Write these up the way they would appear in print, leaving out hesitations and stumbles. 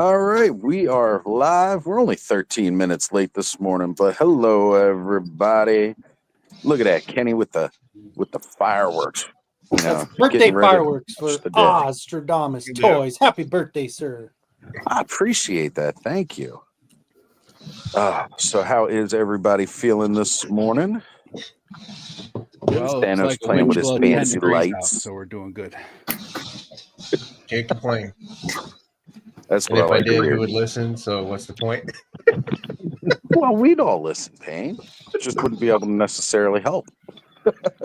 All right, we are live. We're only 13 minutes late this morning, but hello everybody. Look at that, Kenny with the fireworks. You know, That's birthday getting ready to fireworks for watch the day. Ostradamus Toys. Happy birthday, sir. I appreciate that. Thank you. So how is everybody feeling this morning? Well, it's Thanos like playing with his below 10 fancy degrees out, lights. so we're doing good. Can't complain. That's And what if I I like to did, hear. who would listen? So what's the point? Well, we'd all listen, Payne. Just wouldn't be able to necessarily help.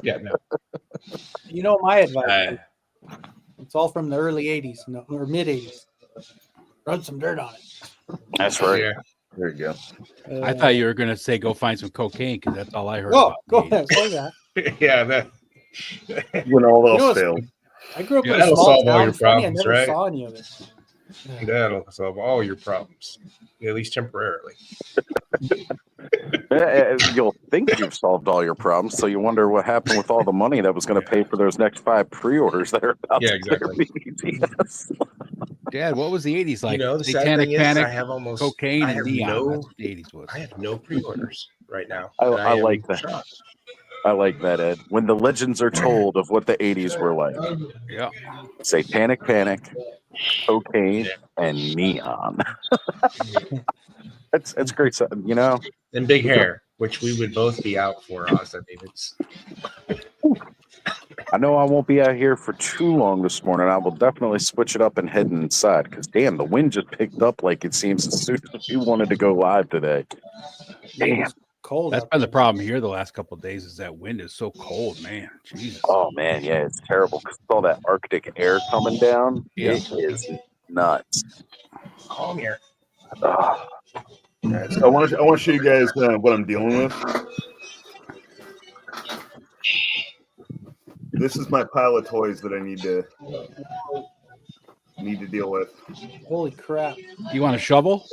Yeah, no. You know my advice. It's all from the early 80s or mid 80s. Rub some dirt on it. That's right. Yeah. There you go. I thought you were going to say go find some cocaine because that's all I heard. Oh, about go the ahead. Say that. Yeah, that. When all You know else what's- failed. I grew up Yeah, in a that'll small solve all town. your It's funny, problems, I never right? saw any of it. That'll solve all your problems, at least temporarily. You'll think you've solved all your problems, so you wonder what happened with all the money that was going to pay for those next 5 pre-orders that are about Yeah, to exactly. be. Dad, what was the 80s like? You know, the sad Satanic thing is, Panic, I have almost cocaine, I and have neon. no, That's what the 80s was. I have no pre-orders right now. I and am like that. shocked. I like that, Ed. When the legends are told of what the 80s were like. Yeah. Satanic Panic, cocaine, and neon. It's great stuff, you know? And big hair, which we would both be out for, Oz. I mean, it's I know I won't be out here for too long this morning. I will definitely switch it up and head inside because, damn, the wind just picked up like it seems as soon as we wanted to go live today. Damn. It's cold. That's out been the there. problem here the last couple of days is that wind is so cold, man. Jesus. Oh, man, yeah, it's terrible because all that Arctic air coming down, Yeah. it is nuts. calm here. Ah, All right, so I want to show you guys what I'm dealing with. This is my pile of toys that I need to deal with. Holy crap. You want a shovel?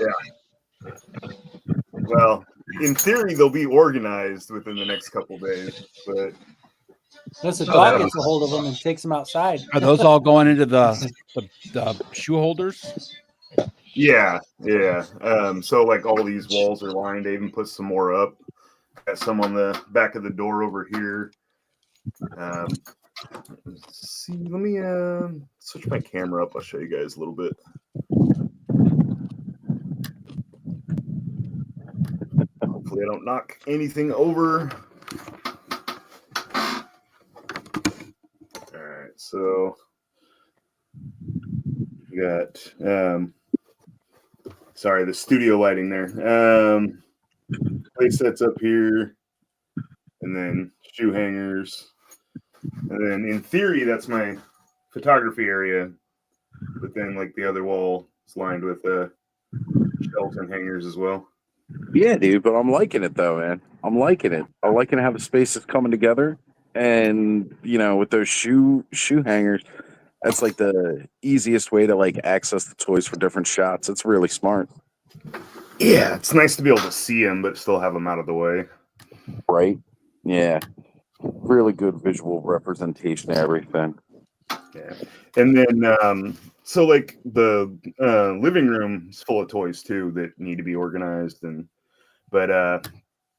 Well, in theory, they'll be organized within the next couple days, but Unless the dog gets a hold of them and takes them outside. Are those all going into the shoe holders? yeah. So like all these walls are lined. I even put some more up. Got some on the back of the door over here. Let's see, let me switch my camera up. I'll show you guys a little bit. Hopefully, I don't knock anything over. All right, so we got sorry, the studio lighting there. Play sets up here, and then shoe hangers. And then in theory, that's my photography area. But then like the other wall is lined with shelves and hangers as well. yeah, dude, but I'm liking it, though, man. I'm liking it. I'm liking how the space is coming together. And, you know, with those shoe hangers, that's like the easiest way to like access the toys for different shots. It's really smart. Yeah, it's nice to be able to see them, but still have them out of the way. Right? Yeah. Really good visual representation of everything. Yeah. And then, so like the living room is full of toys too that need to be organized. But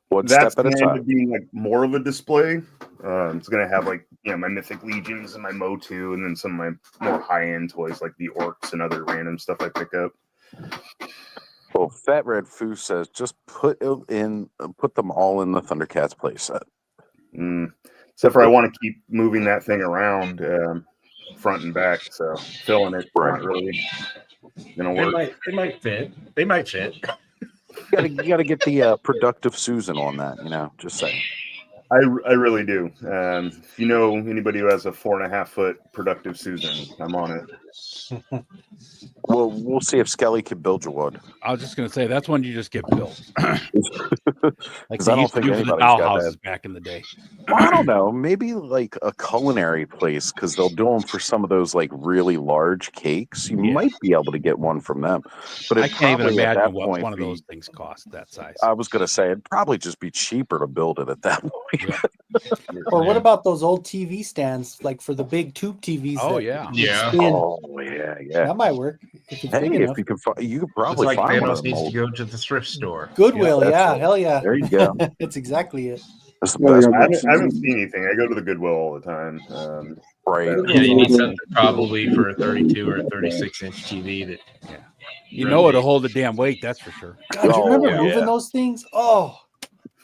One that's step at a going to end time. up being like more of a display. It's going to have like, my Mythic Legions and my Motu, and then some of my more high-end toys like the Orcs and other random stuff I pick up. Well, Fat Red Foo says just put them all in the Thundercats playset. Except for I want to keep moving that thing around front and back, so filling it not really gonna work. They might fit. They might fit. You gotta get the productive Susan on that, you know. Just saying. I really do. If you know anybody who has a 4.5 foot productive Susan, I'm on it. Well, we'll see if Skelly can build you one. I was just going to say that's when you just get built. Like 'Cause they I don't used to think do for the anybody's got dollhouses that. back in the day. Well, I don't know. Maybe like a culinary place because they'll do them for some of those like really large cakes. You Yeah. might be able to get one from them, but I it can't even probably at that imagine what point one of be. those things cost that size. I was gonna say it'd probably just be cheaper to build it at that point. Yeah. Or what about those old TV stands, like for the big tube TVs? Oh, that yeah. would Yeah. spin? Oh yeah. That might work if it's Hey, big if enough. you could, you could It's probably like find one of Thanos them. needs to Old. go to the thrift store. Goodwill, that's yeah, it. hell yeah. There you go. That's exactly it. That's the best. I haven't seen anything. I go to the Goodwill all the time. Right. Yeah, you need something probably for a 32 or a 36-inch TV that You know it'll hold the damn weight, that's for sure. God, do you remember Oh, moving yeah. those things? Oh,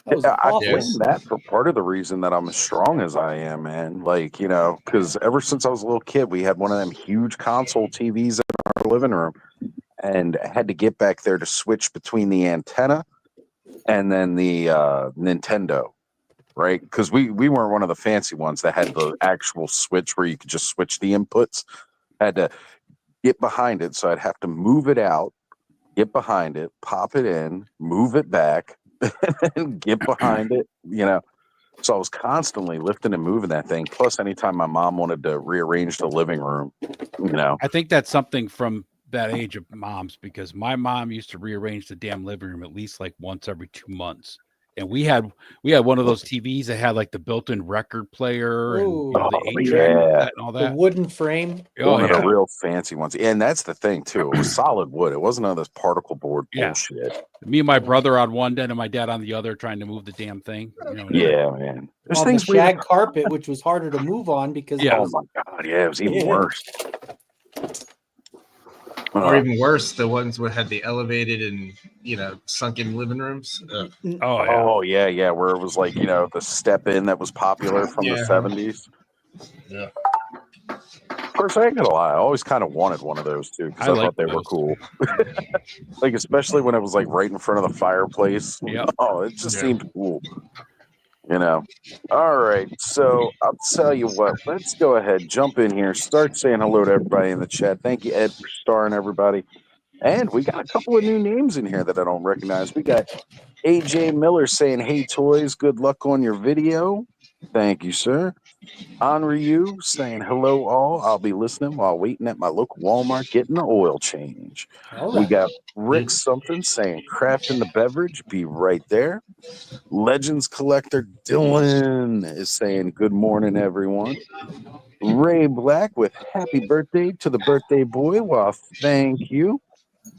that was I awful. blame that for part of the reason that I'm as strong as I am, man. Like, because ever since I was a little kid, we had one of them huge console TVs in our living room and I had to get back there to switch between the antenna and then the Nintendo, right? Because we weren't one of the fancy ones that had the actual switch where you could just switch the inputs. I had to get behind it, so I'd have to move it out, get behind it, pop it in, move it back, and then get behind it, So I was constantly lifting and moving that thing. Plus, anytime my mom wanted to rearrange the living room, I think that's something from that age of moms because my mom used to rearrange the damn living room at least like once every 2 months. And we had one of those TVs that had like the built-in record player and Ooh. the Oh, 8-track yeah. and all The that. wooden frame. Oh, one of yeah. the real fancy ones. And that's the thing, too. It was solid wood. It wasn't none of this particle board Yeah. bullshit. Me and my brother on one end and my dad on the other trying to move the damn thing. Yeah, man. There's On the things where you- shag carpet, which was harder to move on because Yeah. it Oh, was, my God. Yeah, it was even Yeah. worse. Or even worse, the ones that had the elevated and sunken living rooms. Oh, yeah. Oh, yeah. Where it was like, the step in that was popular from the Yeah. 70s. Yeah. Of course, I ain't gonna lie. I always kind of wanted one of those too because I I like thought they were those. cool. Like especially when it was like right in front of the fireplace. Yep. Oh, it just Yeah. seemed cool. All right. So I'll tell you what. Let's go ahead, jump in here, start saying hello to everybody in the chat. Thank you, Ed, for starring everybody. And we got a couple of new names in here that I don't recognize. We got AJ Miller saying, "Hey, toys, good luck on your video." Thank you, sir. Onryu saying, "Hello, all. I'll be listening while waiting at my local Walmart getting the oil change." all We right. got Rick something saying, "Crafting the beverage, be right there." Legends collector Dylan is saying, "Good morning, everyone." Ray Black with "Happy birthday to the birthday boy." Well, thank you.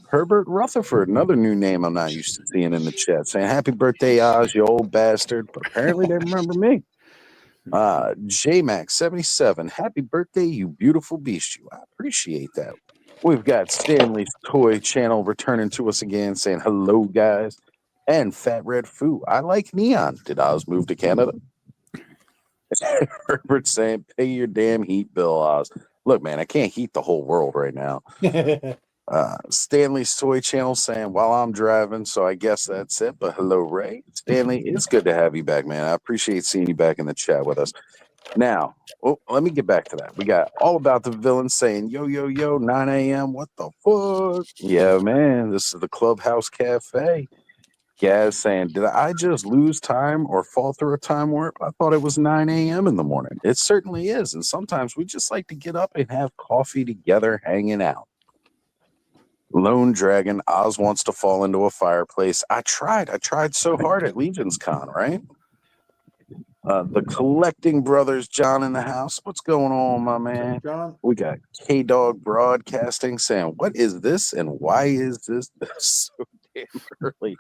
Herbert Rutherford, another new name I'm not used to seeing in the chat, saying, "Happy birthday, Oz, you old bastard." But apparently they remember me. JMax77, "Happy birthday, you beautiful beast, you." I appreciate that. We've got Stanley's Toy Channel returning to us again, saying, "Hello, guys." And Fat Red Foo, "I like neon. Did Oz move to Canada?" Herbert saying, "Pay your damn heat bill, Oz." Look, man, I can't heat the whole world right now. Stanley's Toy Channel saying, "While I'm driving, so I guess that's it." But hello, Ray. Stanley, it's good to have you back, man. I appreciate seeing you back in the chat with us. Now, let me get back to that. We got All About the Villains saying, "Yo, 9 a.m. What the fuck?" Yeah, man, this is the Clubhouse Cafe. Gaz saying, "Did I just lose time or fall through a time warp? I thought it was 9 a.m. in the morning." It certainly is. And sometimes we just like to get up and have coffee together, hanging out. Lone Dragon, Oz wants to fall into a fireplace. I tried so hard at Legion's Con, right? The Collecting Brothers, John in the house. What's going on, my man? John? We got K-Dog Broadcasting saying, "What is this and why is this so damn early?"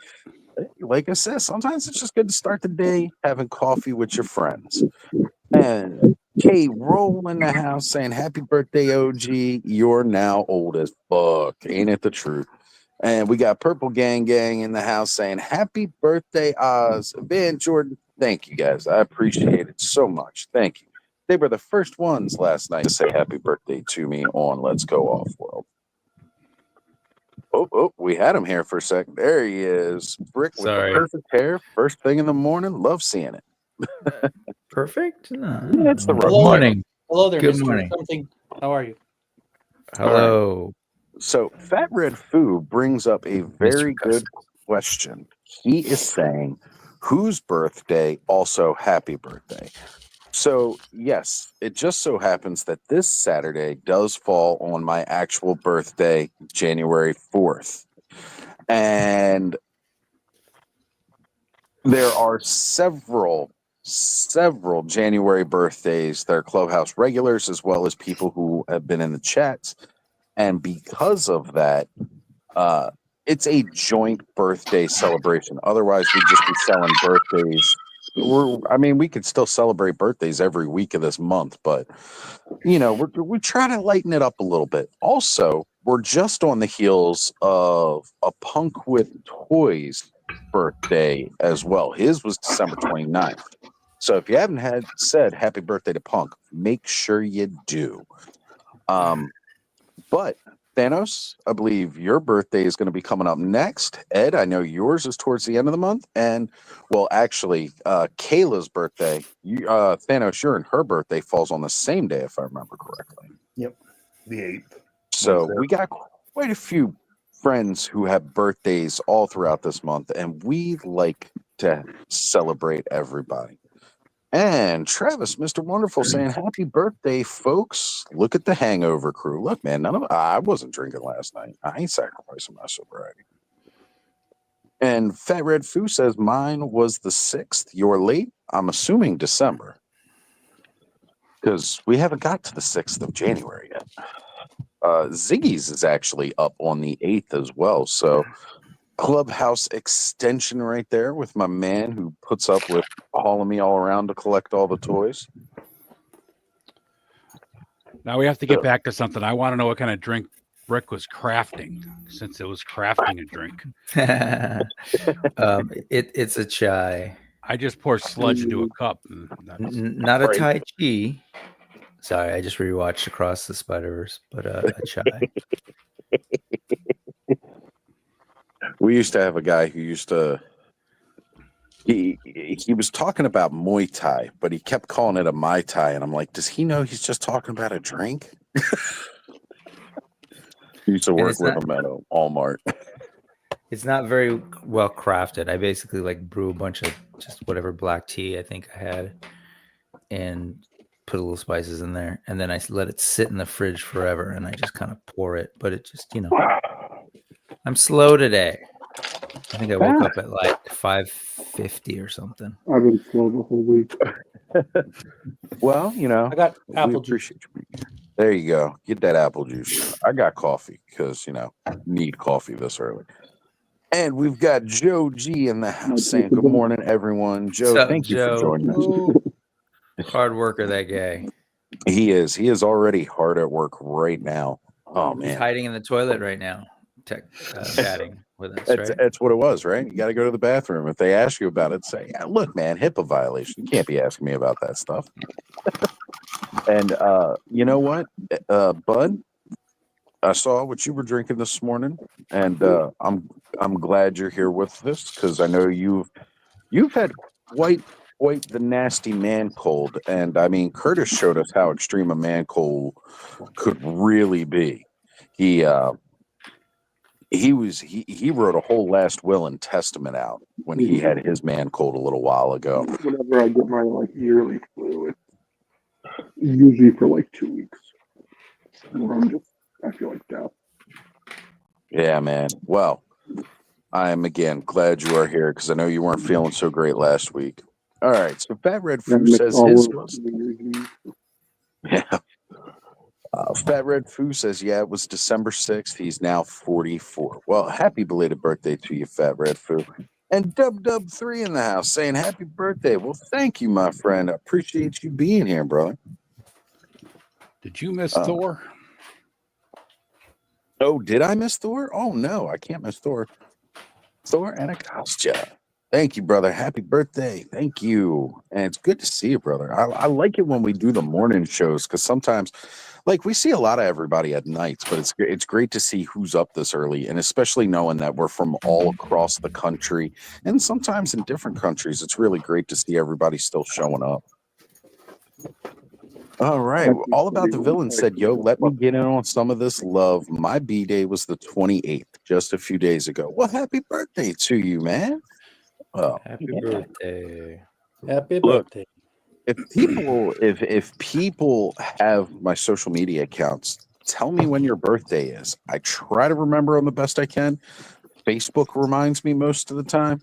Like I said, sometimes it's just good to start the day having coffee with your friends. And K Roll in the house saying, "Happy birthday, OG. You're now old as fuck." Ain't it the truth? And we got Purple Gang in the house saying, "Happy birthday, Oz." Van Jordan, thank you guys. I appreciate it so much. Thank you. They were the first ones last night to say happy birthday to me on Let's Go Off World. Oh, we had him here for a second. There he is. Brick with Sorry. the perfect hair. First thing in the morning. Love seeing it. Perfect. Yeah, it's the Good rough morning. Hello there, Good Mr. morning. Something. How are you? Hello. So Fat Red Foo brings up a very Cuss. good question he is saying, whose birthday? Also, happy birthday. So, yes, it just so happens that this Saturday does fall on my actual birthday, January 4th. And there are several January birthdays that are Clubhouse regulars, as well as people who have been in the chats. And because of that, it's a joint birthday celebration. Otherwise, we'd just be selling birthdays. We could still celebrate birthdays every week of this month, but we're trying to lighten it up a little bit. Also, we're just on the heels of a Punk with Toys birthday as well. His was December 29th. So if you haven't said happy birthday to Punk, make sure you do. But Thanos, I believe your birthday is going to be coming up next. Ed, I know yours is towards the end of the month. And, well, actually, Kayla's birthday, Thanos, her birthday falls on the same day, if I remember correctly. Yep. The 8th. So we got quite a few friends who have birthdays all throughout this month, and we like to celebrate everybody. And Travis, Mr. Wonderful, saying happy birthday, folks. Look at the hangover crew. Look, man, I wasn't drinking last night. I ain't sacrificing my sobriety. And Fat Red Foo says mine was the 6th. You're late. I'm assuming December, because we haven't got to the 6th of January yet. Ziggy's is actually up on the 8th as well. So Clubhouse extension right there with my man who puts up with hauling me all around to collect all the toys. Now we have to get back to something. I want to know what kind of drink Rick was crafting, since it was crafting a drink. It's a chai. I just pour sludge into a cup. Not a Tai Chi. Sorry, I just rewatched Across the Spider-Verse, but a chai. We used to have a guy who used to. He was talking about Muay Thai, but he kept calling it a Mai Tai, and I'm like, does he know he's just talking about a drink? He used to work with him at Walmart. It's not very well crafted. I basically brew a bunch of just whatever black tea I think I had, and put a little spices in there, and then I let it sit in the fridge forever, and I just kind of pour it. But it just, I'm slow today. I think I woke up at 5:50 or something. I've been slow the whole week. Well, I got apple juice. Appreciate you. There you go. Get that apple juice. I got coffee because need coffee this early. And we've got Joe G in the house saying good morning, everyone. Joe, thank you for joining us. Hard worker, that guy. He is already hard at work right now. Oh man, he's hiding in the toilet right now, chatting with us. That's what it was, right? You got to go to the bathroom. If they ask you about it, say, yeah, "Look, man, HIPAA violation. You can't be asking me about that stuff." And you know what, Bud? I saw what you were drinking this morning, and I'm glad you're here with us because I know you've had quite the nasty man cold, and I mean Curtis showed us how extreme a man cold could really be. He wrote a whole last will and testament out when he had his man cold a little while ago. Whenever I get my yearly flu, it's usually for 2 weeks. I feel like death. Yeah, man. Well, I am again glad you are here because I know you weren't feeling so great last week. All right, so Fat Red Foo says his was. Yeah. Fat Red Foo says, yeah, it was December 6th. He's now 44. Well, happy belated birthday to you, Fat Red Foo. And Dub3 in the house saying happy birthday. Well, thank you, my friend. I appreciate you being here, brother. Did you miss Thor? Oh, did I miss Thor? Oh, no, I can't miss Thor. Thor and a Kostya. Thank you, brother. Happy birthday. Thank you. And it's good to see you, brother. I like it when we do the morning shows because sometimes, we see a lot of everybody at nights, but it's great to see who's up this early, and especially knowing that we're from all across the country and sometimes in different countries. It's really great to see everybody still showing up. All right. All About the Villain said, yo, let me get in on some of this love. My B-Day was the 28th, just a few days ago. Well, happy birthday to you, man. Oh, Happy birthday. Happy Look. birthday. if people have my social media accounts, tell me when your birthday is. I try to remember them the best I can. Facebook reminds me most of the time,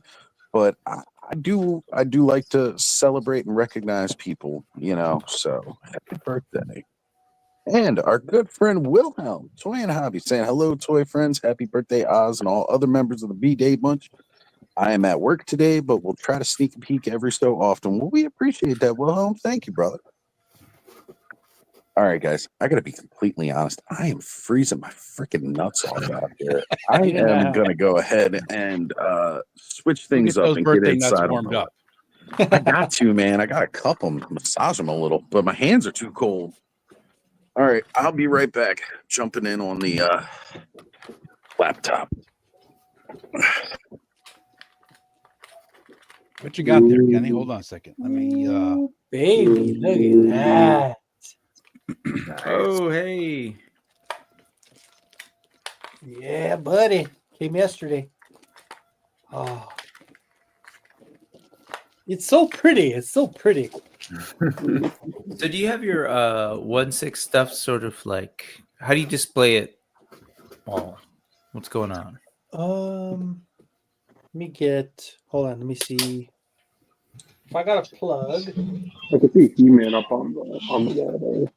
but I do like to celebrate and recognize people, So happy birthday. And our good friend Wilhelm, Toy and Hobby, saying hello, toy friends. Happy birthday, Oz, and all other members of the B-Day Bunch. I am at work today, but we'll try to sneak a peek every so often. Well, we appreciate that, Wilhelm. Thank you, brother. All right, guys, I got to be completely honest. I am freezing my freaking nuts off out here. I am going to go ahead and switch We'll things get up those and get birthday nuts inside. warmed up. I got to, man. I got to cup them, massage them a little, but my hands are too cold. All right, I'll be right back. Jumping in on the laptop. What you got there, Kenny? Hold on a second. Let me. Ooh, baby, look at that. Oh, hey. Yeah, buddy. Came yesterday. Oh. It's so pretty. It's so pretty. So do you have your 1/6 stuff sort of like, how do you display it all? What's going on? Let me get, hold on, let me see. If I got a plug. I could see He-Man up on the wall there.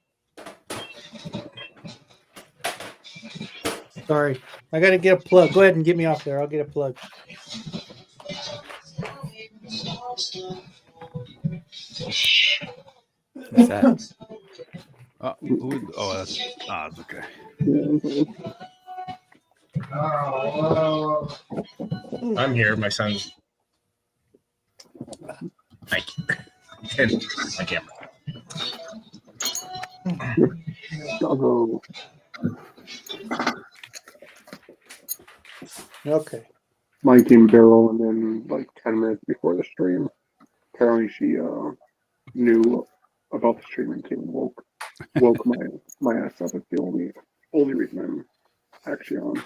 Sorry. I gotta get a plug. Go ahead and get me off there. I'll get a plug. What's that? That's Oz. Okay. I'm here. My son's. I can't. My camera. Oh, Okay. mine came barrel, and then like 10 minutes before the stream, apparently she knew about the stream and came and woke my ass up. It's the only reason I'm actually on.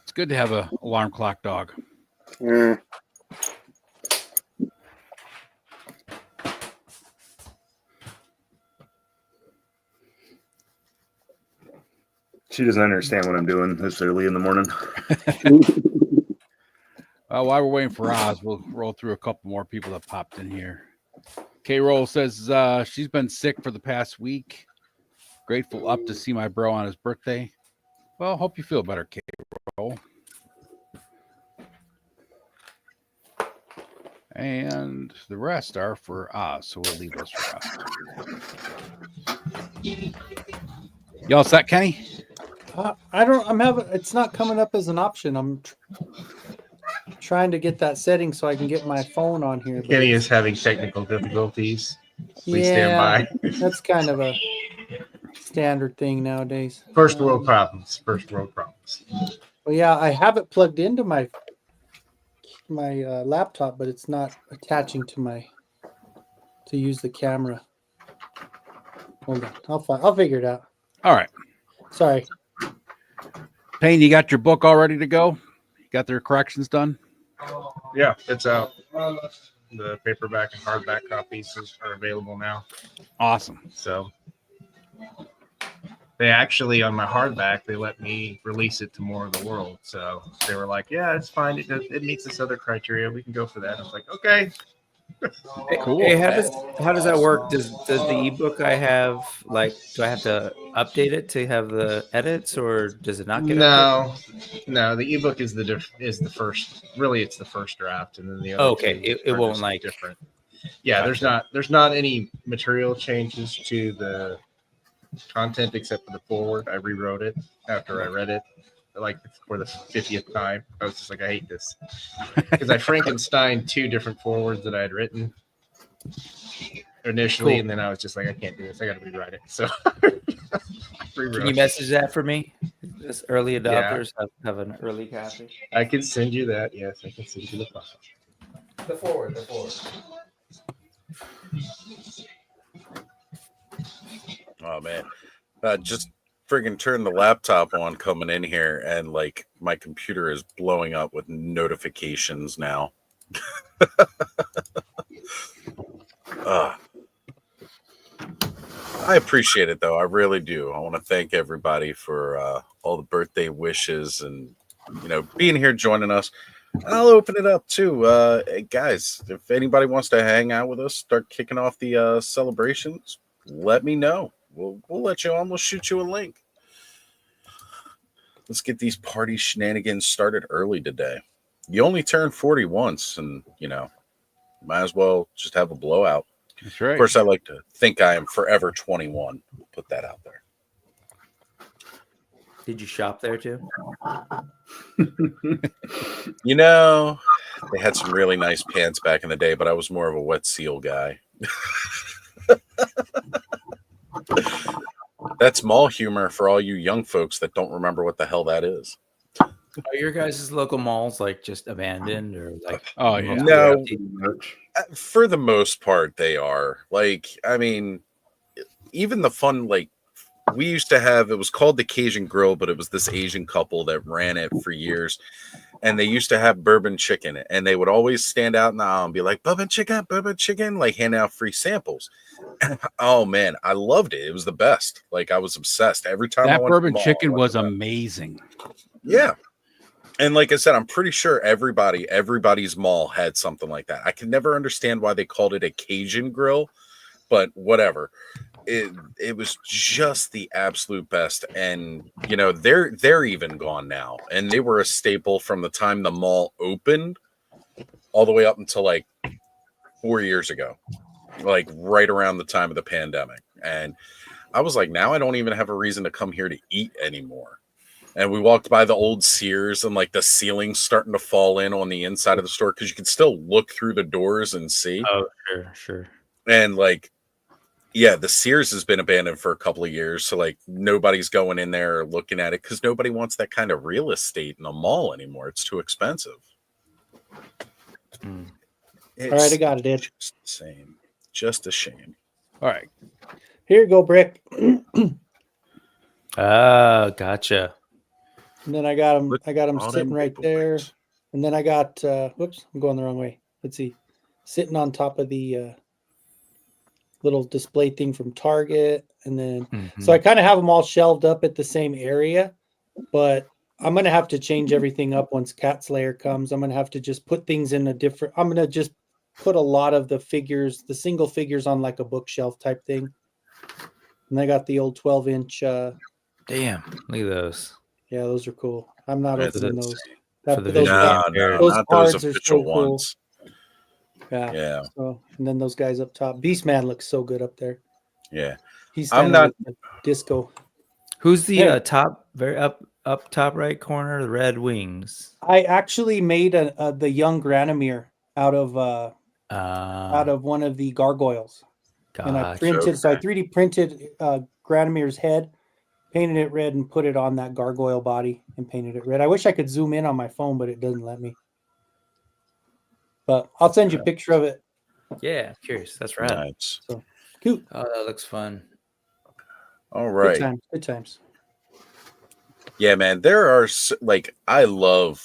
It's good to have a alarm clock dog. Eh, She doesn't understand what I'm doing this early in the morning. While we're waiting for Oz, we'll roll through a couple more people that popped in here. K-Roll says she's been sick for the past week. Grateful up to see my bro on his birthday. Well, hope you feel better, K-Roll. And the rest are for Oz, so we'll leave those for Oz. Y'all set, Kenny? It's not coming up as an option. I'm trying to get that setting so I can get my phone on here. but Kenny it's- is having technical difficulties. Please stand by. That's kind of a standard thing nowadays. First world problems. First world problems. Well, yeah, I have it plugged into my laptop, but it's not attaching to use the camera. Hold on, I'll figure it out. All right. Sorry. Payne, you got your book all ready to go? You got their corrections done? Yeah, it's out. The paperback and hardback copies are available now. Awesome. So they actually, on my hardback, they let me release it to more of the world. So they were like, "Yeah, it's fine. It meets this other criteria. We can go for that." I was like, "Okay." Cool. Hey, how does that work? Does the ebook I have, like, do I have to update it to have the edits, or does it not get updated? No. The ebook is the first. Really, it's the first draft, and then the other. Okay, two it are won't just like different. Yeah, there's not any material changes to the content except for the forward. I rewrote it after I read it, like for the 50th time. I was just like, I hate this because I Frankenstein 2 different forwards that I had written initially, Cool. and then I was just like, I can't do this. I got to rewrite it. So Can you message that for me? This early adopters have an early copy. I can send you that. Yes, I can send you the file. The forward. Oh man, just friggin' turned the laptop on coming in here, and like my computer is blowing up with notifications now. I appreciate it though. I really do. I want to thank everybody for all the birthday wishes and being here joining us. I'll open it up too. Hey guys, if anybody wants to hang out with us, start kicking off the celebrations, let me know. We'll let you on. We'll shoot you a link. Let's get these party shenanigans started early today. You only turn 40 once, and might as well just have a blowout. That's right. Of course, I like to think I am forever 21. Put that out there. Did you shop there too? They had some really nice pants back in the day, but I was more of a wet seal guy. That's mall humor for all you young folks that don't remember what the hell that is. Are your guys' local malls like just abandoned or like? Oh yeah. No, for the most part, they are. Like, I mean, even the fun, like, we used to have, it was called the Cajun Grill, but it was this Asian couple that ran it for years. And they used to have bourbon chicken, and they would always stand out in the aisle and be like, bourbon chicken, like handing out free samples. Oh man, I loved it. It was the best. Like, I was obsessed every time. That I went bourbon to the mall, chicken I went was to that. amazing. Yeah. And like I said, I'm pretty sure everybody's mall had something like that. I can never understand why they called it a Cajun Grill, but whatever. It was just the absolute best. And they're even gone now. And they were a staple from the time the mall opened all the way up until like 4 years ago, like right around the time of the pandemic. And I was like, now I don't even have a reason to come here to eat anymore. And we walked by the old Sears, and like the ceiling's starting to fall in on the inside of the store because you can still look through the doors and see. Oh, sure. And like, yeah, the Sears has been abandoned for a couple of years. So like nobody's going in there or looking at it because nobody wants that kind of real estate in a mall anymore. It's too expensive. All right, I got it, Ed. Just a shame. All right. Here you go, Brick. Oh, gotcha. And then I got him. Look, I got him all sitting them right paperweights. there. And then I got. Whoops, I'm going the wrong way. Let's see. Sitting on top of the little display thing from Target, and then so I kind of have them all shelved up at the same area, but I'm gonna have to change everything up once Cat Slayer comes. I'm gonna have to just put things in a different. I'm gonna just put a lot of the figures, the single figures, on like a bookshelf type thing. And I got the old 12-inch. Damn, look at those. Yeah, those are cool. I'm not That's opening it. those. For the Those, video. those not cards those are official so cool. ones. Yeah. Yeah, So, and then those guys up top. Beastman looks so good up there. yeah. He's I'm standing not- with the disco. Who's the Yeah. top, very up top right corner? The Red Wings. I actually made the young Granomir out of one of the gargoyles, and I Gotcha. printed. So I okay. 3D printed Granomir's head, painted it red, and put it on that gargoyle body and painted it red. I wish I could zoom in on my phone, but it doesn't let me. But I'll send you a picture of it. Yeah, I'm curious. That's right. Nice. Cute. Oh, that looks fun. All Good right. times. Good times. Yeah, man. There are like, I love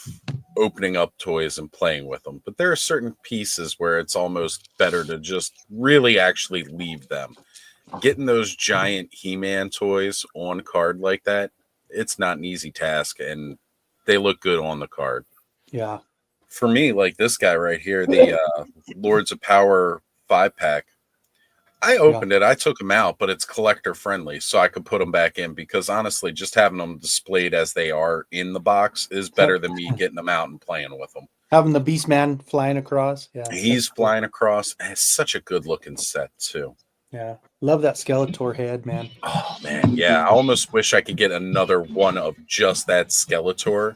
opening up toys and playing with them, but there are certain pieces where it's almost better to just really actually leave them. Getting those giant He-Man toys on card like that, it's not an easy task, and they look good on the card. Yeah. For me, like this guy right here, the Lords of Power 5-pack, I opened it, I took them out, but it's collector friendly, so I could put them back in, because honestly, just having them displayed as they are in the box is better than me getting them out and playing with them. Having the Beastman flying across. Yeah. He's flying across, and it's such a good looking set too. Yeah. Love that Skeletor head, man. Oh man, yeah. I almost wish I could get another one of just that Skeletor.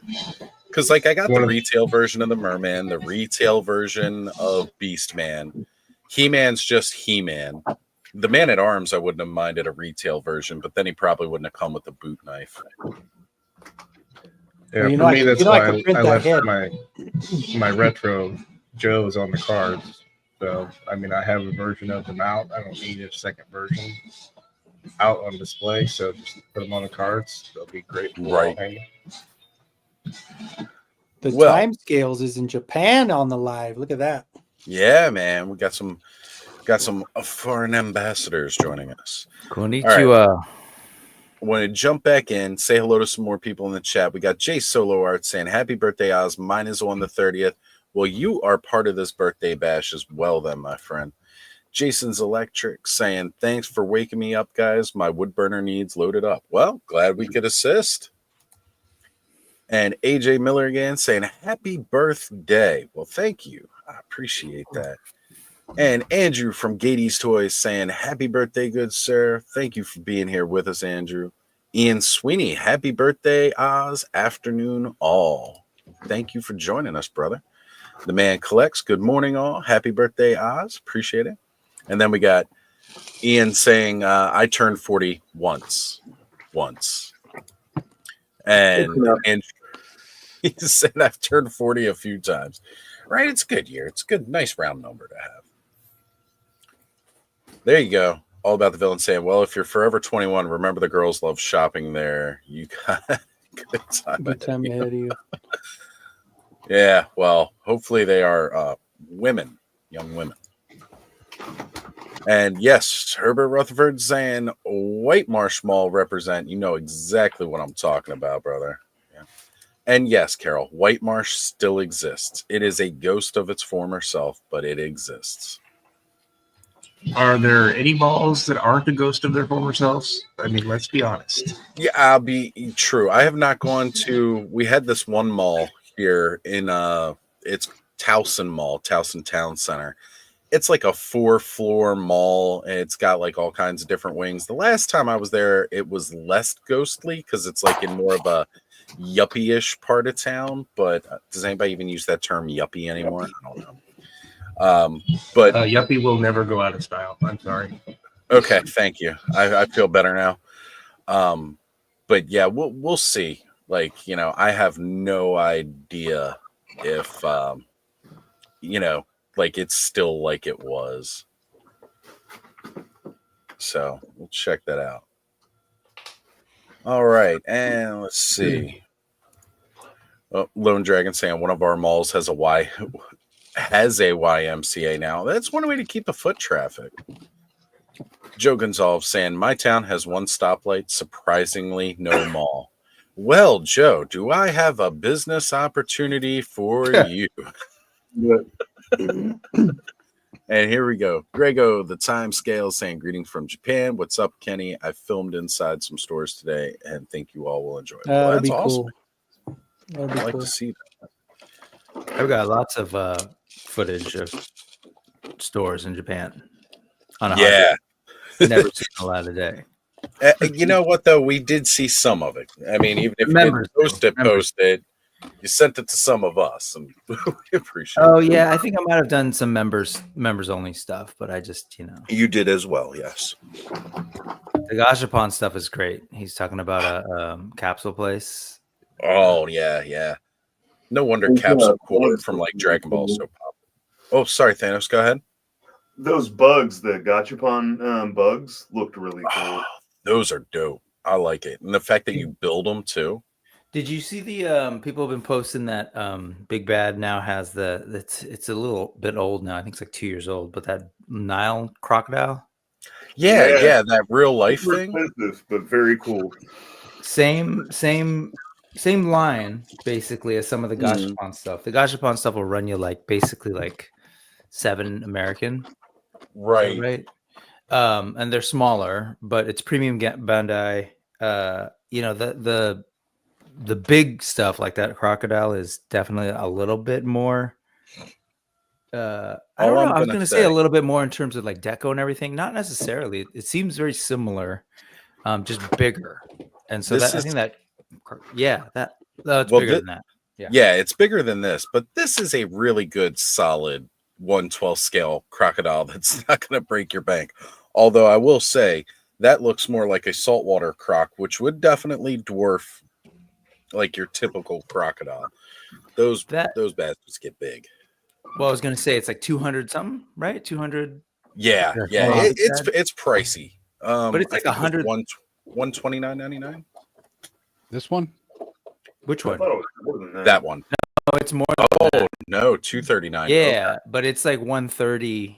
Because like I got the retail version of the Merman, the retail version of Beastman. He-Man's just He-Man. The Man-at-Arms I wouldn't have minded a retail version, but then he probably wouldn't have come with a boot knife. Yeah, Well, you for know, I me, could- that's you know, I why could print I that left head. my retro Joes on the cards. So, I mean, I have a version of them out. I don't need a second version. out on display, so just put them on the cards. They'll be great for wall Right. hanging. The Well- time scales is in Japan on the live. Look at that. Yeah, man. We got some foreign ambassadors joining us. Konnichiwa. Want to jump back in, say hello to some more people in the chat. We got Jay Solo Art saying, "Happy birthday, Oz. Mine is on the 30th. Well, you are part of this birthday bash as well, then, my friend." Jason's Electric saying, "Thanks for waking me up, guys. My wood burner needs loaded up." Well, glad we could assist. And AJ Miller again saying, "Happy birthday." Well, thank you. I appreciate that. And Andrew from Gatey's Toys saying, "Happy birthday, good sir." Thank you for being here with us, Andrew. Ian Sweeney, "Happy birthday, Oz. Afternoon, all." Thank you for joining us, brother. The Man Collects, "Good morning, all. Happy birthday, Oz." Appreciate it. And then we got Ian saying, "I turned 40 once. And he said, "I've turned 40 a few times." Right? It's a good year. It's a good, nice round number to have. There you go. All About the Villain saying, "Well, if you're forever 21, remember the girls love shopping there. You got a good time. Good time ahead of you. Yeah, well, hopefully they are women, young women." And yes, Herbert Rutherford saying, "White Marsh Mall represent." You know exactly what I'm talking about, brother. Yeah. And yes, Carol, White Marsh still exists. It is a ghost of its former self, but it exists. Are there any malls that aren't the ghost of their former selves? I mean, let's be honest. Yeah, I'll be true. I have not gone to. We had this one mall here in it's Towson Mall, Towson Town Center. It's like a 4-floor mall, and it's got like all kinds of different wings. The last time I was there, it was less ghostly because it's like in more of a yuppie-ish part of town. But does anybody even use that term yuppie anymore? I don't know. But Yuppie will never go out of style. I'm sorry. okay, thank you. I feel better now. But yeah, we'll see. Like, you know, I have no idea if you know, like it's still like it was. So we'll check that out. All right, and let's see. Oh, Lone Dragon saying one of our malls has a YMCA now. That's one way to keep the foot traffic. Joe Gonzalez saying, "My town has one stoplight, surprisingly no mall." Well, Joe, do I have a business opportunity for you? And here we go. Grego, the time scale, saying, "Greetings from Japan. What's up, Kenny? I filmed inside some stores today and think you all will enjoy it." Well, That'd that's be awesome. cool. That'd be I like cool. to see that. I've got lots of footage of stores in Japan. On a Yeah. never seen a lot a day. You know what, though? We did see some of it. I mean, even if you Members, didn't members. post it, you sent it to some of us, and we appreciate Oh it. yeah, I think I might have done some members only stuff, but I just You did as well, yes. the Gashapon stuff is great. He's talking about a capsule place. Oh, yeah. No wonder There's, Capsule Core bugs from like that- Dragon Ball so popular. Oh, sorry, Thanos. Go ahead. Those bugs, the Gachapon bugs, looked really cool. Those are dope. I like it, and the fact that you build them too. Did you see the people have been posting that Big Bad now has it's a little bit old now. I think it's like 2 years old, but that Nile crocodile. Yeah, that real life Super thing. expensive, but very cool. Same line basically as some of the Mhm. Gashapon stuff. The Gashapon stuff will run you like basically like $7 American. Right. Right. And they're smaller, but it's premium Bandai. You know, the big stuff like that crocodile is definitely a little bit more. I don't know. I was going to say a little bit more in terms of like deco and everything. Not necessarily. It seems very similar, just bigger. And so I think that's bigger than that. Yeah, it's bigger than this, but this is a really good, solid 1/12 scale crocodile that's not going to break your bank. Although I will say that looks more like a saltwater croc, which would definitely dwarf like your typical crocodile. Those bastards get big. Well, I was going to say it's like 200 something, right? 200. Yeah, it's pricey. But it's like I think it 100 was $129.99. This one? Which I one? thought it was more than that. That one. Oh, it's more. Than Oh no, $239. yeah, but it's like 130.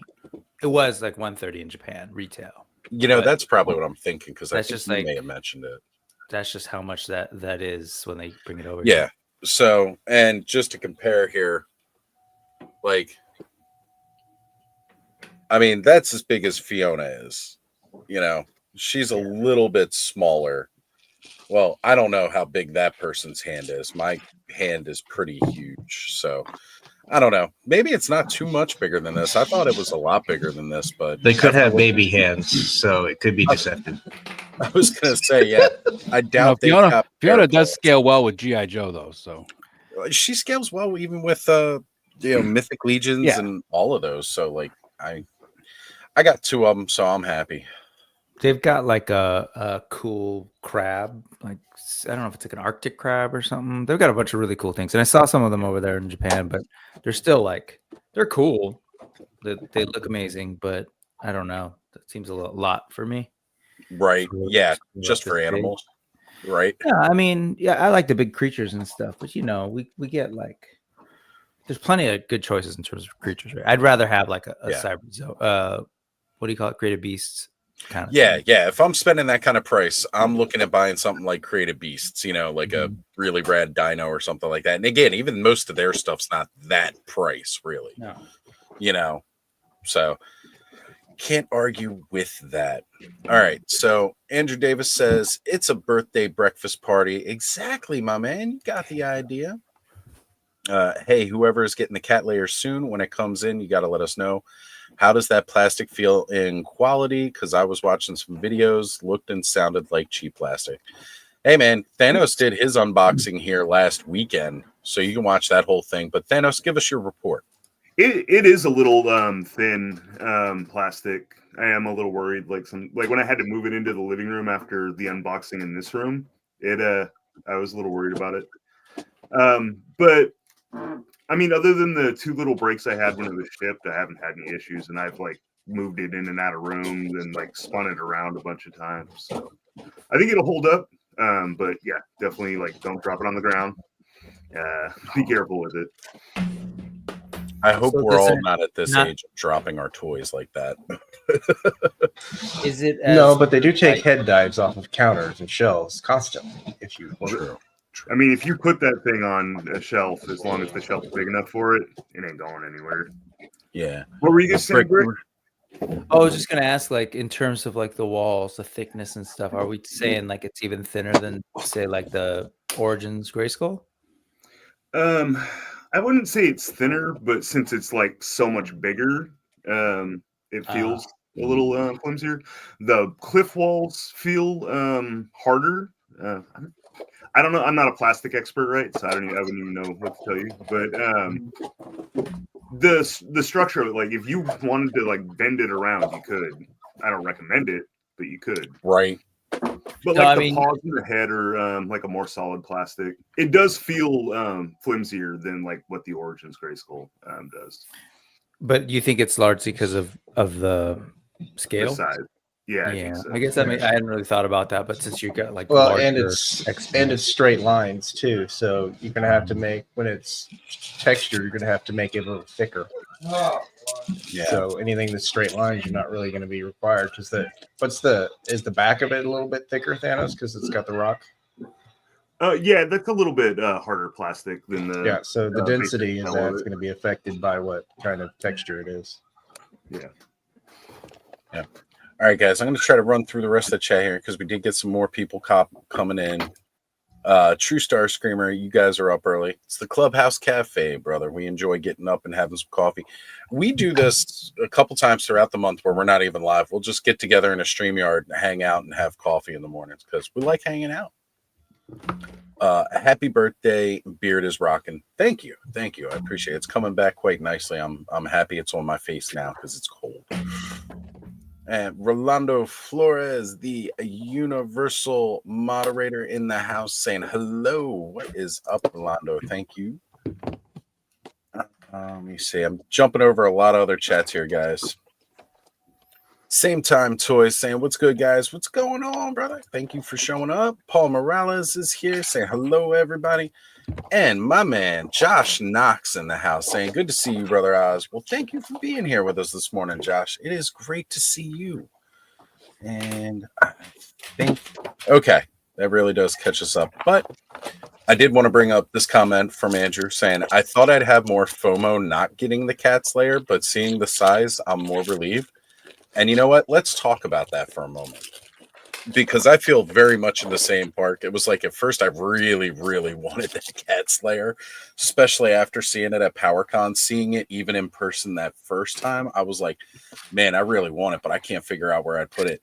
It was like 130 in Japan retail. You know, But that's probably what I'm thinking because I that's think just you like- may have mentioned it. That's just how much that is when they bring it over. Yeah. So, and just to compare here, like, I mean, that's as big as Fiona is. You know, she's a little bit smaller. Well, I don't know how big that person's hand is. My hand is pretty huge. So, I don't know. Maybe it's not too much bigger than this. I thought it was a lot bigger than this, but They could after have looking- baby hands, so it could be deceptive. I was gonna say, yeah. I doubt they Fiona got does scale well with GI Joe though. So she scales well even with Mythic Legions Yeah. and all of those. So like I got 2 of them, so I'm happy. They've got like a cool crab, like I don't know if it's like an Arctic crab or something. They've got a bunch of really cool things, and I saw some of them over there in Japan, but they're still like they're cool. They look amazing, but I don't know. That seems a lot for me. Right. For- Yeah, for just for this big. animals. Right. Yeah, I mean, yeah, I like the big creatures and stuff, but you know, we get like there's plenty of good choices in terms of creatures. Right? I'd rather have like a Yeah. Cyber what do you call it? Creative Beasts kind of. Yeah, thing. yeah. If I'm spending that kind of price, I'm looking at buying something like Creative Beasts, you know, like a really rad dino or something like that. And again, even most of their stuff's not that price, really. No. You know, so can't argue with that. All right. So Andrew Davis says it's a birthday breakfast party. Exactly, my man. You got the idea. Hey, whoever is getting the cat layer soon, when it comes in, you got to let us know. How does that plastic feel in quality? Because I was watching some videos, looked and sounded like cheap plastic. Hey, man, Thanos did his unboxing here last weekend, so you can watch that whole thing. But Thanos, give us your report. It is a little thin plastic. I am a little worried. Like when I had to move it into the living room after the unboxing in this room, I was a little worried about it. But I mean, other than the 2 little breaks I had when it was shipped, I haven't had any issues, and I've like moved it in and out of rooms and like spun it around a bunch of times. So I think it'll hold up. But yeah, definitely like don't drop it on the ground. Be careful with it. I hope So we're does all it not at this not- age of dropping our toys like that. Is it No, but they do take head dives off of counters and shelves constantly. If you True. I mean, if you put that thing on a shelf, as long as the shelf's big enough for it, it ain't going anywhere. Yeah. What were you guys saying, Brick? I was just gonna ask, like, in terms of like the walls, the thickness and stuff, are we saying like it's even thinner than say like the Origins Grayskull? I wouldn't say it's thinner, but since it's like so much bigger, it feels a little flimsier. The cliff walls feel harder. I don't know. I'm not a plastic expert, right? So I wouldn't even know what to tell you. But the structure of it, like if you wanted to like bend it around, you could. I don't recommend it, but you could. Right. But No, like I the mean- paws in the head are like a more solid plastic. It does feel flimsier than like what the Origins Grayskull does. But you think it's largely because of the The scale? size. Yeah, I Yeah, think so. I guess I hadn't really thought about that, but since you got like well, larger and it's expanse- straight lines too. So you're gonna have to make when it's texture, you're gonna have to make it a little thicker. Yeah. So anything that's straight lines, you're not really going to be required because is the back of it a little bit thicker, Thanos, because it's got the rock. Yeah, that's a little bit harder plastic than the. Yeah, so the density basic in shell of that's it. going to be affected by what kind of texture it is. All right, guys, I'm going to try to run through the rest of the chat here because we did get some more people coming in. True Star Screamer, you guys are up early. It's the Clubhouse Cafe, brother. We enjoy getting up and having some coffee. We do this a couple times throughout the month where we're not even live. We'll just get together in a StreamYard and hang out and have coffee in the mornings because we like hanging out. Happy birthday, Beard is rocking. Thank you. I appreciate it. It's coming back quite nicely. I'm happy it's on my face now because it's cold. And Rolando Flores, the universal moderator in the house, saying hello. What is up, Rolando? Thank you. Let me see. I'm jumping over a lot of other chats here, guys. Same Time Toys saying, what's good, guys? What's going on, brother? Thank you for showing up. Paul Morales is here saying hello, everybody. And my man, Josh Knox in the house saying, good to see you, Brother Oz. Well, thank you for being here with us this morning, Josh. It is great to see you. And I think, okay, that really does catch us up. But I did want to bring up this comment from Andrew saying, I thought I'd have more FOMO not getting the cat's lair, but seeing the size, I'm more relieved. And you know what? Let's talk about that for a moment. Because I feel very much in the same park. It was like at first I really, really wanted that cat's lair, especially after seeing it at PowerCon, seeing it even in person that first time. I was like, man, I really want it, but I can't figure out where I'd put it.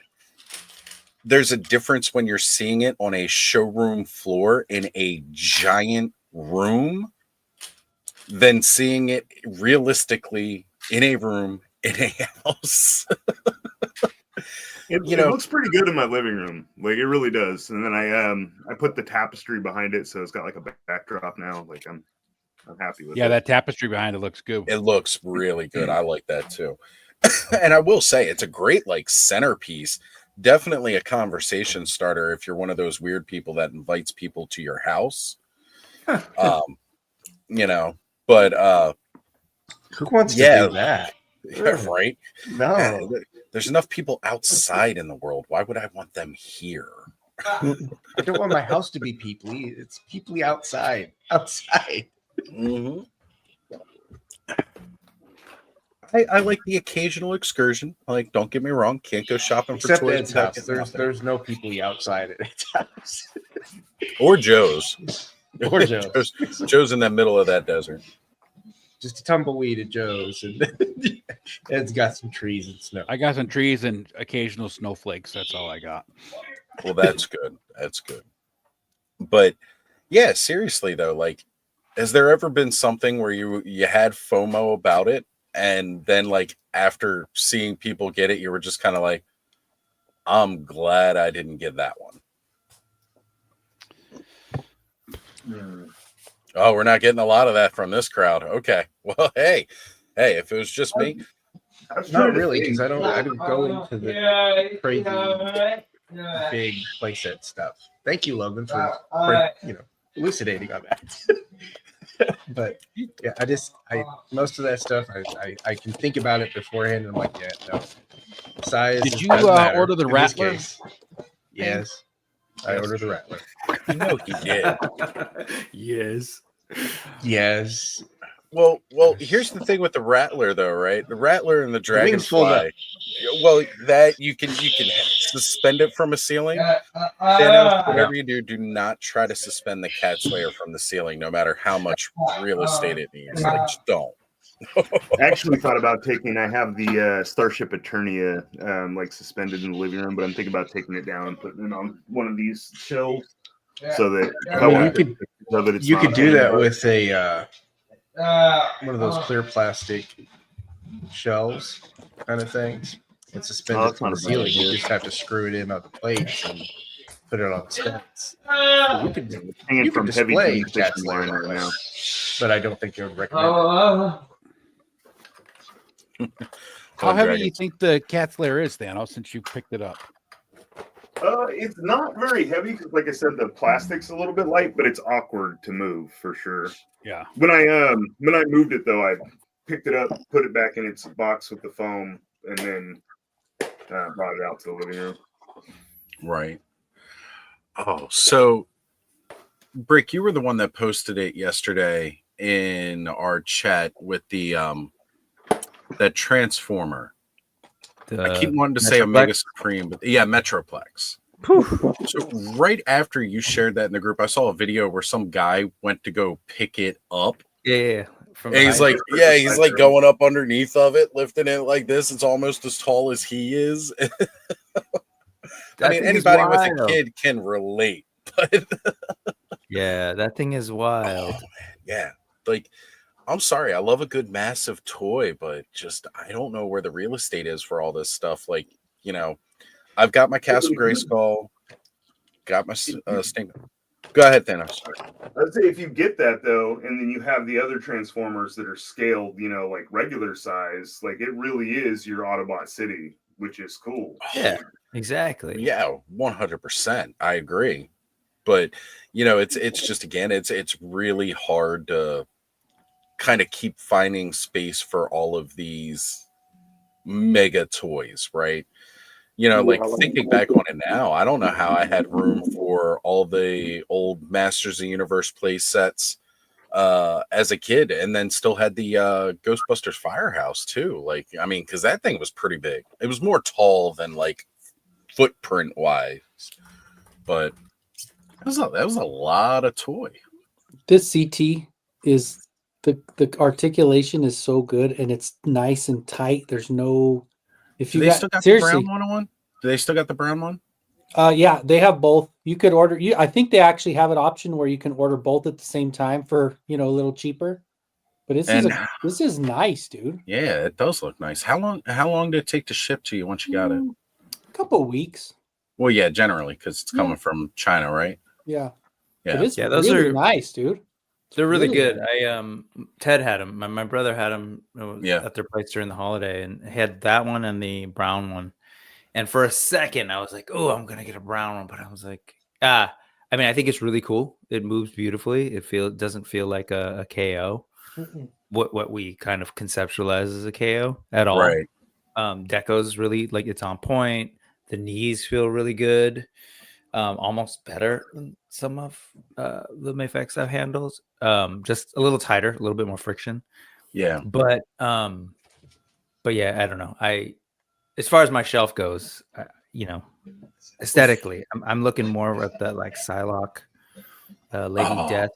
There's a difference when you're seeing it on a showroom floor in a giant room than seeing it realistically in a room in a house. It looks pretty good in my living room. Like, it really does. And then I put the tapestry behind it, so it's got like a backdrop now. Like, I'm happy with it. Yeah, that tapestry behind it looks good. It looks really good. I like that too. And I will say it's a great like centerpiece. Definitely a conversation starter if you're one of those weird people that invites people to your house. You know, but Who wants to yeah. do that? Yeah, right. No. There's enough people outside in the world. Why would I want them here? I don't want my house to be peoply. It's peoply outside. Outside. Mm-hmm. I like the occasional excursion. Like, don't get me wrong, can't go shopping Except for toys. Ed's house. There's no peoply outside at Ed's house. Or Joe's. Or Joe's. Joe's in the middle of that desert. Just a tumbleweed at Joe's, and Ed's got some trees and snow. I got some trees and occasional snowflakes. That's all I got. Well, that's good. That's good. But yeah, seriously though, like, has there ever been something where you had FOMO about it, and then like after seeing people get it, you were just kind of like, I'm glad I didn't get that one. Oh, we're not getting a lot of that from this crowd. Okay. Well, hey, if it was just me. Not really, because I don't go into the crazy big playset stuff. Thank you, Logan, for elucidating on that. But yeah, I most of that stuff I can think about it beforehand, and I'm like, yeah, no. Size. Did you doesn't matter order the in this Rattler? case. Yes, I ordered the Rattler. You know he did. Yes. Yes. Well, here's the thing with the Rattler, though, right? The Rattler and the wings fold Dragonfly. Well, that you can suspend it from a ceiling. Thanos, whatever you do not try to suspend the cat's lair from the ceiling, no matter how much real estate it needs. Like, just don't. I actually thought about I have the Starship Eternia like suspended in the living room, but I'm thinking about taking it down and putting it on one of these shelves so that if I want to take pictures of it, You could do that with a one of those clear plastic shelves kind of things. And suspend it from the ceiling. You just have to screw it in on the plates and put it on the stands. You could hanging from heavy display duty cat's fishing lair line right now. but I don't think I would recommend it. How heavy do you think the cat's lair is, Thanos, since you picked it up? It's not very heavy because, like I said, the plastic's a little bit light, but it's awkward to move for sure. Yeah. When I moved it though, I picked it up, put it back in its box with the foam, and then brought it out to the living room. Right. Oh, so Brick, you were the one that posted it yesterday in our chat with the that Transformer. I keep wanting to say Omega Supreme, but yeah, Metroplex. So right after you shared that in the group, I saw a video where some guy went to go pick it up. Yeah. And he's like going up underneath of it, lifting it like this. It's almost as tall as he is. I mean, anybody with a kid can relate, but yeah, that thing is wild. Oh, yeah, like, I'm sorry, I love a good massive toy, but just I don't know where the real estate is for all this stuff. Like, you know, I've got my Castle Grayskull, got my Sting. Go ahead, Thanos. I'd say if you get that though, and then you have the other Transformers that are scaled, you know, like regular size, like it really is your Autobot City. which is cool. Yeah, exactly. Yeah, 100%. I agree. But it's just again, it's really hard to kind of keep finding space for all of these mega toys, right? Like thinking back on it now, I don't know how I had room for all the old Masters of the Universe play sets as a kid, and then still had the Ghostbusters Firehouse too. Like, I mean, because that thing was pretty big. It was more tall than like footprint wise, but that was a lot of toy. This CT is the articulation is so good and it's nice and tight. There's no if Do you they got still got seriously, the brown one? Do they still got the brown one? Yeah, they have both. You could order I think they actually have an option where you can order both at the same time for a little cheaper. But this is nice, dude. Yeah, it does look nice. How long did it take to ship to you once you got it? A couple of weeks. Well, yeah, generally because it's coming from China, right? Yeah. Yeah. But it's those really are nice, dude. They're really Really good. Ted had them. My brother had them at their place during the holiday, and had that one and the brown one. And for a second, I was like, "Oh, I'm gonna get a brown one," but I was like, I mean, I think it's really cool. It moves beautifully. It doesn't feel like a KO. Mm-mm. What we kind of conceptualize as a KO at all. Right. Deco's really like it's on point. The knees feel really good. Almost better than some of the Mafex F handles. Just a little tighter, a little bit more friction. Yeah. But yeah, I don't know. As far as my shelf goes, aesthetically, I'm looking more at that like Psylocke, Lady Death,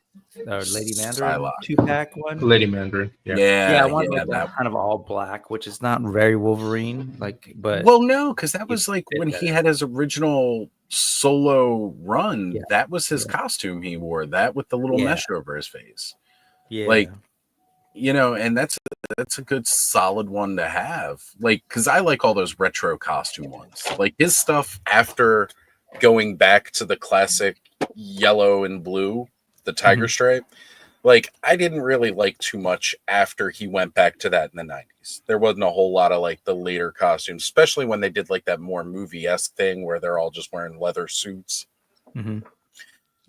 or Lady Mandarin Psylocke. 2-pack one. Lady Mandarin. Yeah, I want like that that kind of all black, which is not very Wolverine, but Well, no, because that was like fit when better. he had his original solo run. Yeah. That was his Yeah. costume he wore. That with the little Yeah. mesh over his face. yeah, Like, and that's a good solid one to have. Like, because I like all those retro costume ones. Like his stuff after going back to the classic yellow and blue, the tiger stripe. Like, I didn't really like too much after he went back to that in the 90s. There wasn't a whole lot of like the later costumes, especially when they did like that more movie-esque thing where they're all just wearing leather suits. Mhm.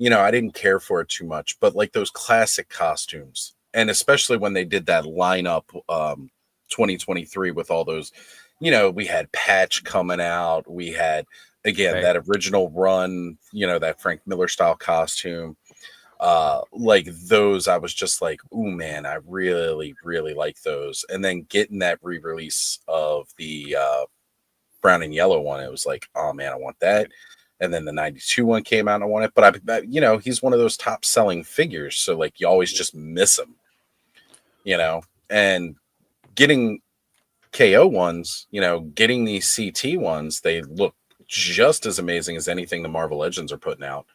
I didn't care for it too much, but like those classic costumes, and especially when they did that lineup 2023 with all those, we had Patch coming out. We had, again, that original run, that Frank Miller style costume. Like those, I was just like, ooh, man, I really, really like those. And then getting that re-release of the brown and yellow one, it was like, oh man, I want that. And then the 92 one came out and I want it. But he's one of those top selling figures. So like you always just miss him, and getting KO ones, getting these CT ones, they look just as amazing as anything the Marvel Legends are putting out.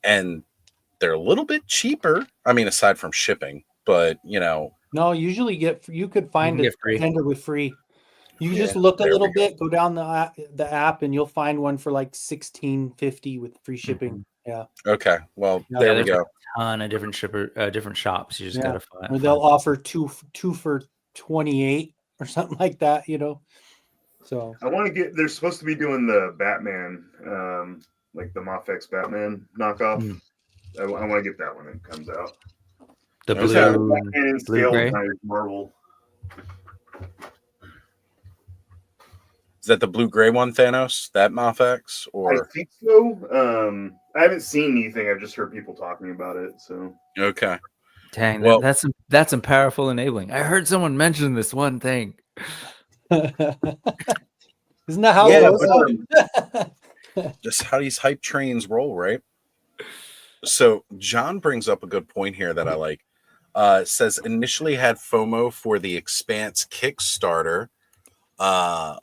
And they're a little bit cheaper. I mean, aside from shipping, but No, usually you could find can a get free. tender with free. You just look a little bit, go down the app, and you'll find one for like $16.50 with free shipping. Yeah. Okay. Well, Yeah, there we there's go. a ton of different different shops. You just Yeah. gotta find. Or they'll offer two for 28 or something like that, So I want to get. They're supposed to be doing the Batman, like the Mafex Batman knockoff. I want to get that when it comes out. The I was having blue, Batman in blue scale gray? with my Marvel. Is that the blue gray one, Thanos? That Mafex? I Or think so. I haven't seen anything. I've just heard people talking about it. So okay. Dang, Well- that's some powerful enabling. I heard someone mention this one thing. isn't that how Yeah, it goes? Just how these hype trains roll, right? So John brings up a good point here that I like. It says initially had FOMO for the Expanse Kickstarter, but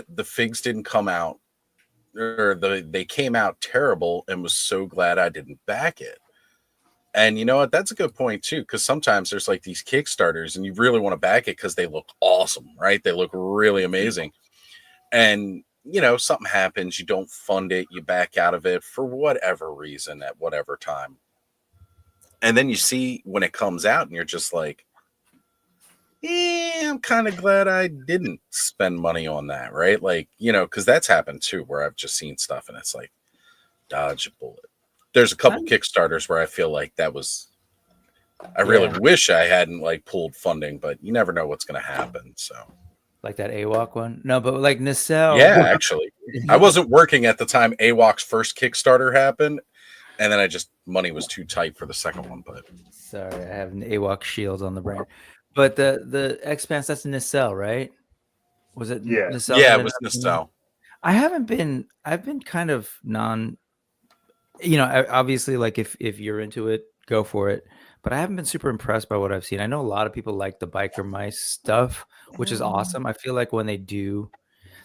the figs didn't come out, or they came out terrible, and was so glad I didn't back it. And you know what? That's a good point too, because sometimes there's like these Kickstarters, and you really want to back it because they look awesome, right? They look really amazing, and something happens, you don't fund it, you back out of it for whatever reason at whatever time. And then you see when it comes out and you're just like, I'm kind of glad I didn't spend money on that, right? Like, because that's happened too, where I've just seen stuff and it's like, dodge a bullet. There's a couple Kickstarters where I feel like that was, I really wish I hadn't like pulled funding, but you never know what's going to happen. So, Like that AWOC one? No, but like Nacelle. yeah, actually, I wasn't working at the time AWOC's first Kickstarter happened. And then money was too tight for the second one, but Sorry, I have an AWOC shield on the brain. But the Expanse, that's Nacelle, right? Was it? Yeah. Nacelle yeah, that it was ended up being- Nacelle. I've been kind of obviously like if you're into it, go for it. But I haven't been super impressed by what I've seen. I know a lot of people like the Biker Mice stuff, which is awesome. I feel like when they do,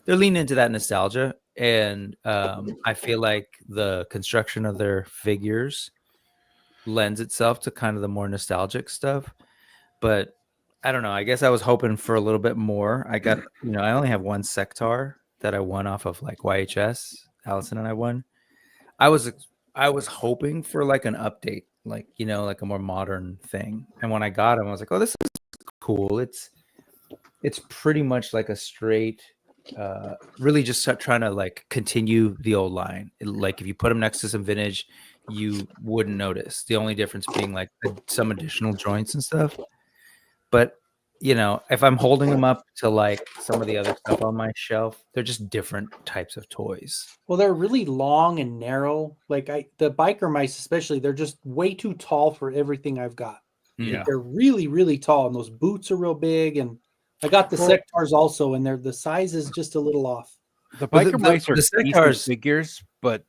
they're leaning into that nostalgia. And I feel like the construction of their figures lends itself to kind of the more nostalgic stuff. But I don't know. I guess I was hoping for a little bit more. I got, I only have one Sectar that I won off of like YHS. Allison and I won. I was hoping for like an update, like, like a more modern thing. And when I got him, I was like, oh, this is cool. It's pretty much like a straight, really just trying to like continue the old line. Like if you put them next to some vintage, you wouldn't notice. The only difference being like some additional joints and stuff. But if I'm holding them up to like some of the other stuff on my shelf, they're just different types of toys. Well, they're really long and narrow. Like the Biker Mice, especially, they're just way too tall for everything I've got. Yeah. They're really, really tall, and those boots are real big. And I got the Sectars also, and the size is just a little off. The Well, Biker Mice are the decent Sectars- figures, but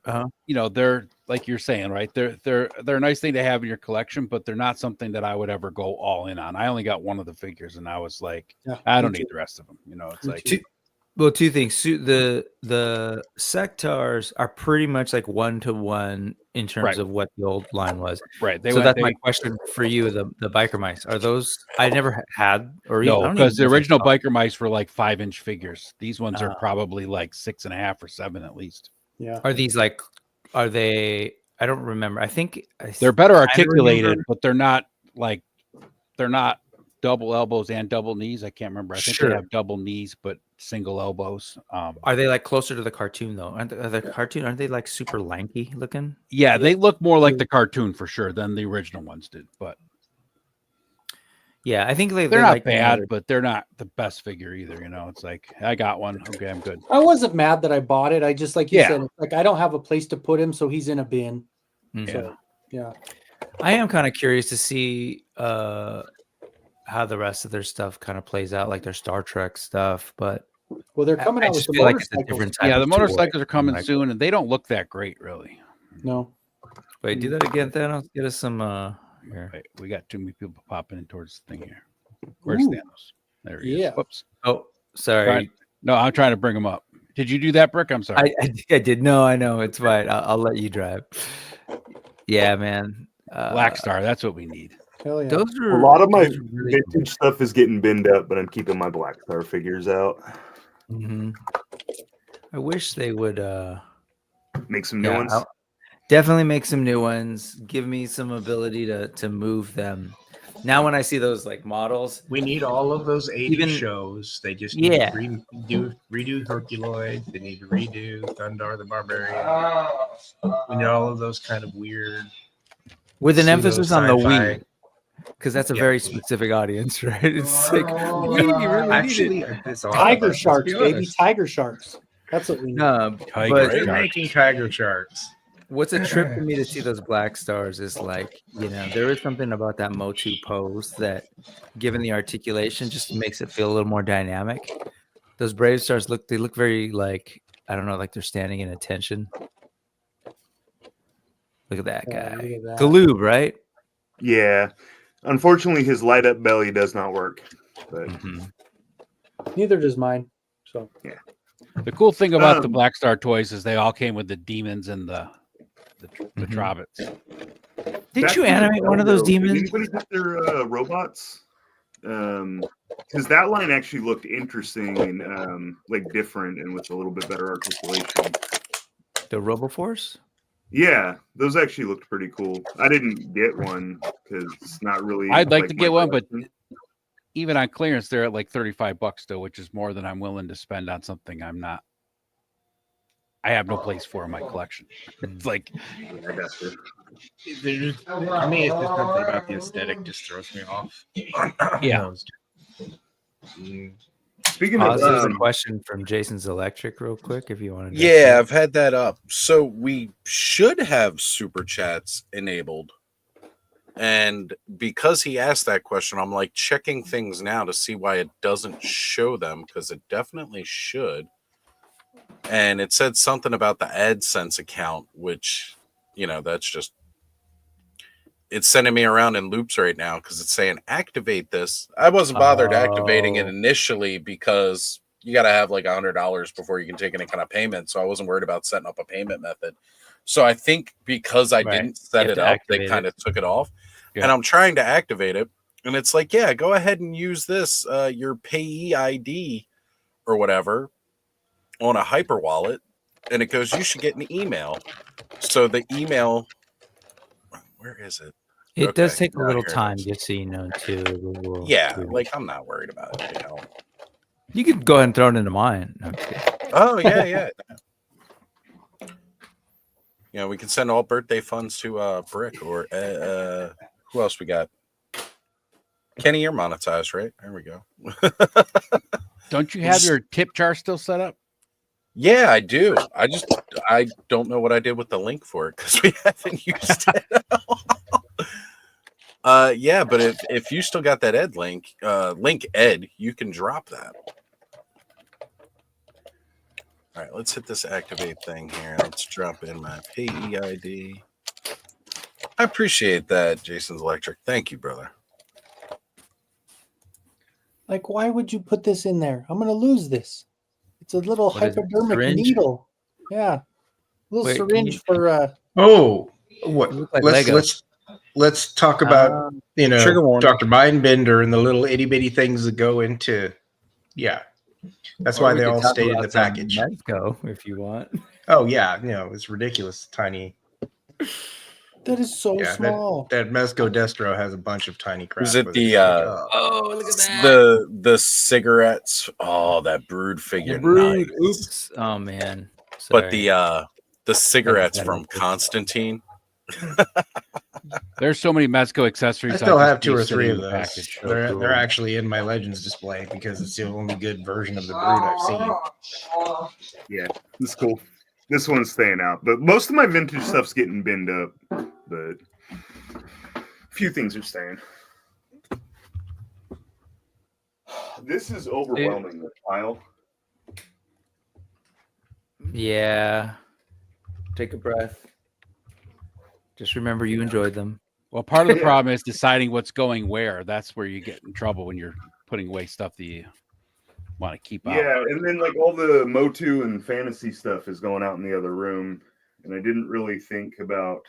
they're like you're saying, right? They're a nice thing to have in your collection, but they're not something that I would ever go all in on. I only got one of the figures, and I was like, I don't need the rest of them. It's like two things. The Sectars are pretty much like 1-to-1 in terms Right. of what the old line was. right. That's my question for you. The Biker Mice, are those? I never had, or even, I No, don't because the even know if I original saw- Biker Mice were like 5-inch figures. These ones are Ah. probably like 6.5 or 7 at least. Yeah. Are these like? Are they? I don't remember. I think They're better kinda articulated, remember. but they're not double elbows and double knees. I can't remember. I think Sure. they have double knees, but single elbows. Are they like closer to the cartoon though? Aren't they like super lanky looking? Yeah, they look more like the cartoon for sure than the original ones did, but Yeah, I think they're they're not like bad, but they're not the best figure either. It's like I got one. Okay, I'm good. I wasn't mad that I bought it. I just, like you Yeah. said, like I don't have a place to put him, so he's in a bin. Mhm. So, yeah. I am kind of curious to see how the rest of their stuff kind of plays out, like their Star Trek stuff. But Well, they're coming I out with just the feel like it's a motorcycles. different type Yeah, the of toy. motorcycles are coming Like- soon, and they don't look that great, really. No. Wait, do that again, Thanos. Get us some. Here. Wait, we got too many people popping in towards the thing here. Where's Ooh. Thanos? There he Yeah. is. Whoops. Oh, sorry. Right. No, I'm trying to bring him up. Did you do that, Brick? I'm sorry. I did. No, I know. It's fine. I'll let you drive. Yeah, man. Black Star. That's what we need. Hell yeah. Those are A lot of my those are really vintage stuff is getting binned up, but I'm keeping my Black Star figures out. cool. Mhm. I wish they would. Make some new Yeah, ones. definitely make some new ones. Give me some ability to move them. Now, when I see those like models, We need all of those 80 Even- shows. They just need Yeah. to redo Herculoid. They need to redo Thundar the Barbarian. We need all of those kind of weird. with an pseudo emphasis on the sci-fi. Wii, because that's a Yeah. very specific audience, right? It's like we really Actually, need it. it's all Tiger about- sharks, let's be baby. honest. Tiger sharks. That's what we need. No, Tiger but They're Sharks. making tiger sharks. what's a trip for me to see those Black Stars is like, there is something about that Motu pose that, given the articulation, just makes it feel a little more dynamic. Those Brave Stars look very like, I don't know, like they're standing in attention. Look at that Yeah, guy. look at that. Galoob, right? Yeah. Unfortunately, his light up belly does not work. But Mhm. Neither does mine. So The cool thing about the Um, Black Star toys is they all came with the demons and the Mhm. Trobbits. Didn't back you to the animate one of those Velcro, did demons? anybody get their robots? Because that line actually looked interesting and like different and with a little bit better articulation. The RoboForce? Yeah, those actually looked pretty cool. I didn't get one because it's not really. I'd like to my get one, but collection. even on clearance, they're at like $35 still, which is more than I'm willing to spend on something I have no place for in my collection. It's like, I got you. For me, it's just something about the aesthetic just throws me off. Yeah. Speaking of, There's a question from Jason's Electric, real quick, if you want to. Yeah, I've had that up. So we should have super chats enabled. And because he asked that question, I'm like checking things now to see why it doesn't show them, because it definitely should. And it said something about the AdSense account, which, that's just, it's sending me around in loops right now because it's saying activate this. I wasn't bothered activating it initially because you got to have like $100 before you can take any kind of payment. So I wasn't worried about setting up a payment method. So I think because I didn't set it up, they kind of took it off. Yeah. And I'm trying to activate it. And it's like, yeah, go ahead and use this, your payee ID or whatever on a hyper wallet. And it goes, you should get an email. So the email, where is it? It does take a little time, just so you know, too. Like I'm not worried about it. You could go ahead and throw it into mine. No, oh yeah. We can send all birthday funds to Brick or who else we got? Kenny, you're monetized, right? There we go. Don't you have your tip jar still set up? Yeah, I do. I don't know what I did with the link for it because we haven't used it. Yeah, but if you still got that Ed link, link Ed, you can drop that. All right, let's hit this activate thing here. Let's drop in my payee ID. I appreciate that, Jason's Electric. Thank you, brother. Like, why would you put this in there? I'm going to lose this. It's a little hypodermic needle. Yeah. Little syringe for what? Like let's talk about Dr. Mindbender and the little itty bitty things that go into that's why they all stayed in the package. Let's go if you want. Oh yeah, it's ridiculous, tiny. That is so small. That Mezco Destro has a bunch of tiny crap. Is it the oh, look at that. The cigarettes? Oh, that Brood figure. Nice. Oops. Oh man. Sorry. But the cigarettes from Constantine. There's so many Mezco accessories. I still have 2 or 3 of those. They're actually in my Legends display because it's the only good version of the Brood I've seen. Yeah, it's cool. This one's staying out, but most of my vintage stuff's getting binned up. But a few things are staying. This is overwhelming, the pile. Yeah. Take a breath. Just remember you enjoyed them. Well, part of the problem is deciding what's going where. That's where you get in trouble when you're putting away stuff that you want to keep out. Yeah, and then like all the Motu and fantasy stuff is going out in the other room. And I didn't really think about,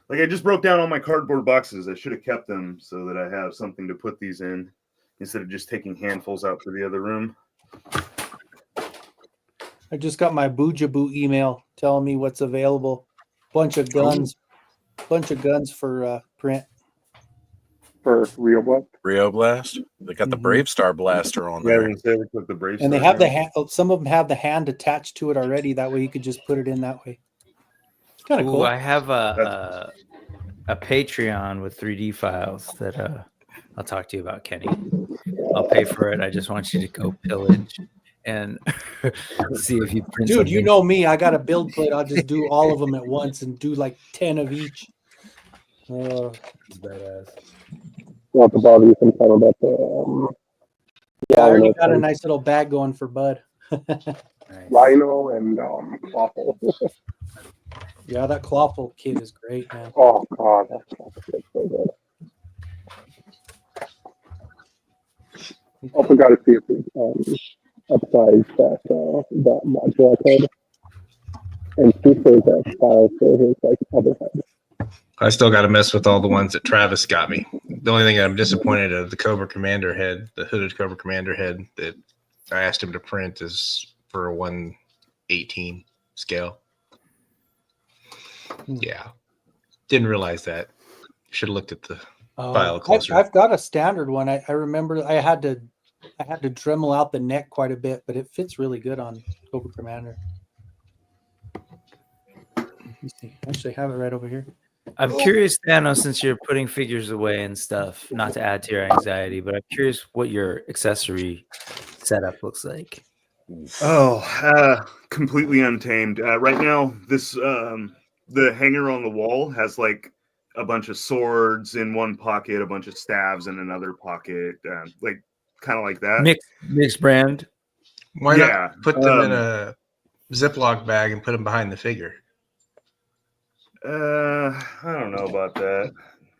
like, I just broke down all my cardboard boxes. I should have kept them so that I have something to put these in instead of just taking handfuls out to the other room. I just got my Boojaboo email telling me what's available. Bunch of guns for print. For Rio Blast? Rio Blast? They got the Brave Star blaster on there. And they have the hand, some of them have the hand attached to it already. That way you could just put it in that way. It's kind of cool. I have a Patreon with 3D files that I'll talk to you about, Kenny. I'll pay for it. I just want you to go pillage and see if you print. Dude, something. you know me. I got a build plate. I'll just do all of them at once and do like 10 of each. Badass. Not to bother you sometime about the. Yeah, I already got a nice little bag going for Bud. Rhino and Clawful. Yeah, that Clawful kid is great, man. Oh god, that's so good. Also got to see if we upsize that modular code and super that file for his like other head. I still got to mess with all the ones that Travis got me. The only thing I'm disappointed of the Cobra Commander head, the hooded Cobra Commander head that I asked him to print is for a 1/18 scale. Yeah. Didn't realize that. Should have looked at the File closer. I've got a standard one. I remember I had to Dremel out the neck quite a bit, but it fits really good on Cobra Commander. Let me see. Actually, I have it right over here. I'm curious, Thanos, since you're putting figures away and stuff, not to add to your anxiety, but I'm curious what your accessory setup looks like. Completely untamed. Right now, this the hanger on the wall has like a bunch of swords in one pocket, a bunch of staves in another pocket, like kind of like that. Mixed brand. Why Yeah, not put them in a Ziploc bag and put them behind the figure? I don't know about that.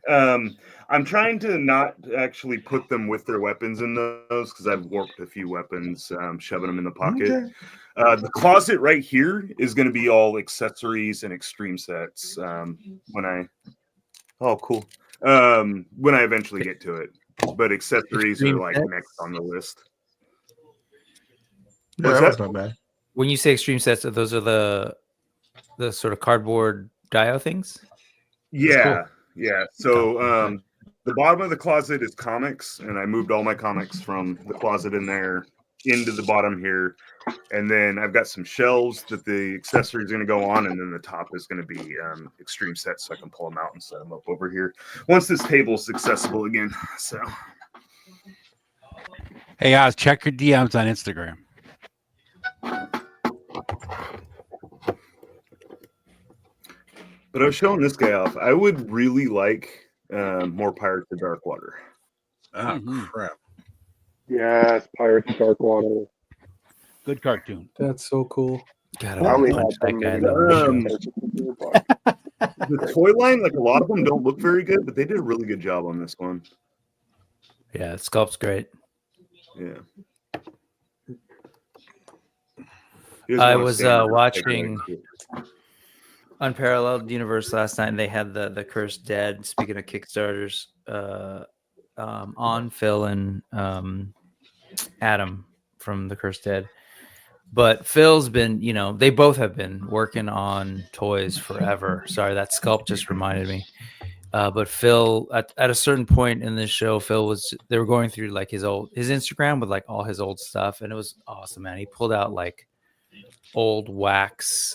I'm trying to not actually put them with their weapons in those because I've warped a few weapons, shoving them in the pocket. Okay. The closet right here is going to be all accessories and extreme sets. When I eventually get to it, but accessories Extreme are like sets? next on the list. Yeah, What's that was that? not bad. When you say extreme sets, those are the sort of cardboard dio things. Yeah, yeah. So the bottom of the closet is comics, and I moved all my comics from the closet in there into the bottom here. And then I've got some shelves that the accessories are going to go on, and then the top is going to be extreme sets, so I can pull them out and set them up over here once this table is accessible again. So, Hey, Oz, check your DMs on Instagram. but I was showing this guy off. I would really like more Pirates of Darkwater. Oh Mhm. crap! Yes, Pirates of Darkwater. Good cartoon. That's so cool. God, I I only want to had punch that them guy. in Though. but The toy line, like a lot of them, don't look very good, but they did a really good job on this one. Yeah, sculpt's great. Yeah. I was watching Unparalleled Universe last night, and they had the Cursed Dead. Speaking of Kickstarters, on Phil and Adam from the Cursed Dead. But Phil's been, they both have been working on toys forever. Sorry, that sculpt just reminded me. But Phil, at a certain point in this show, they were going through like his Instagram with like all his old stuff, and it was awesome, man. He pulled out like old wax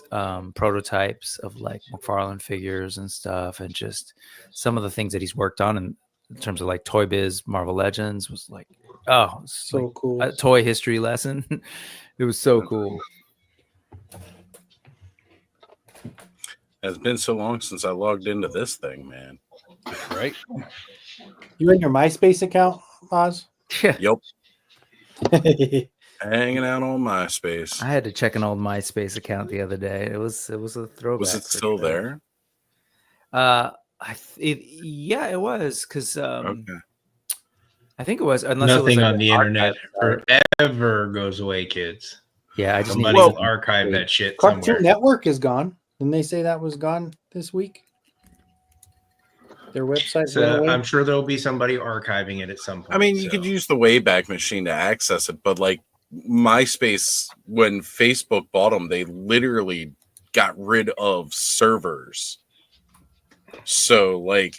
prototypes of like McFarlane figures and stuff, and just some of the things that he's worked on in terms of like Toy Biz Marvel Legends was like, So like cool. a toy history lesson. It was so cool. It's been so long since I logged into this thing, man. Right? You in your MySpace account, Oz? Yeah. Yep, hanging out on MySpace. I had to check an old MySpace account the other day. It was a throwback. Was it for still sure. there? Yeah, it was because Okay. I think it was. Unless it was Nothing like on an the internet archive. forever goes away, kids. Yeah, I just Somebody need will to archive that shit Cartoon somewhere. Network is gone. Didn't they say that was gone this week? Their website went away. I'm sure there'll be somebody archiving it at some point. I mean, you so. could use the Wayback Machine to access it, but like MySpace, when Facebook bought them, they literally got rid of servers. So, like,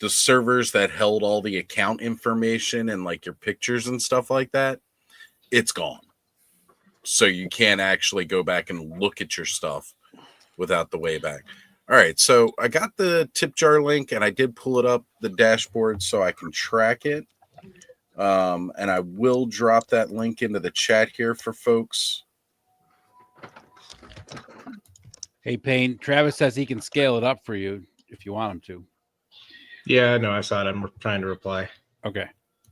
the servers that held all the account information and like your pictures and stuff like that, it's gone. So you can't actually go back and look at your stuff without the Wayback. All right, so I got the tip jar link and I did pull it up the dashboard so I can track it. And I will drop that link into the chat here for folks. Hey, Payne, Travis says he can scale it up for you if you want him to. Yeah, no, I saw it. I'm trying to reply. Okay.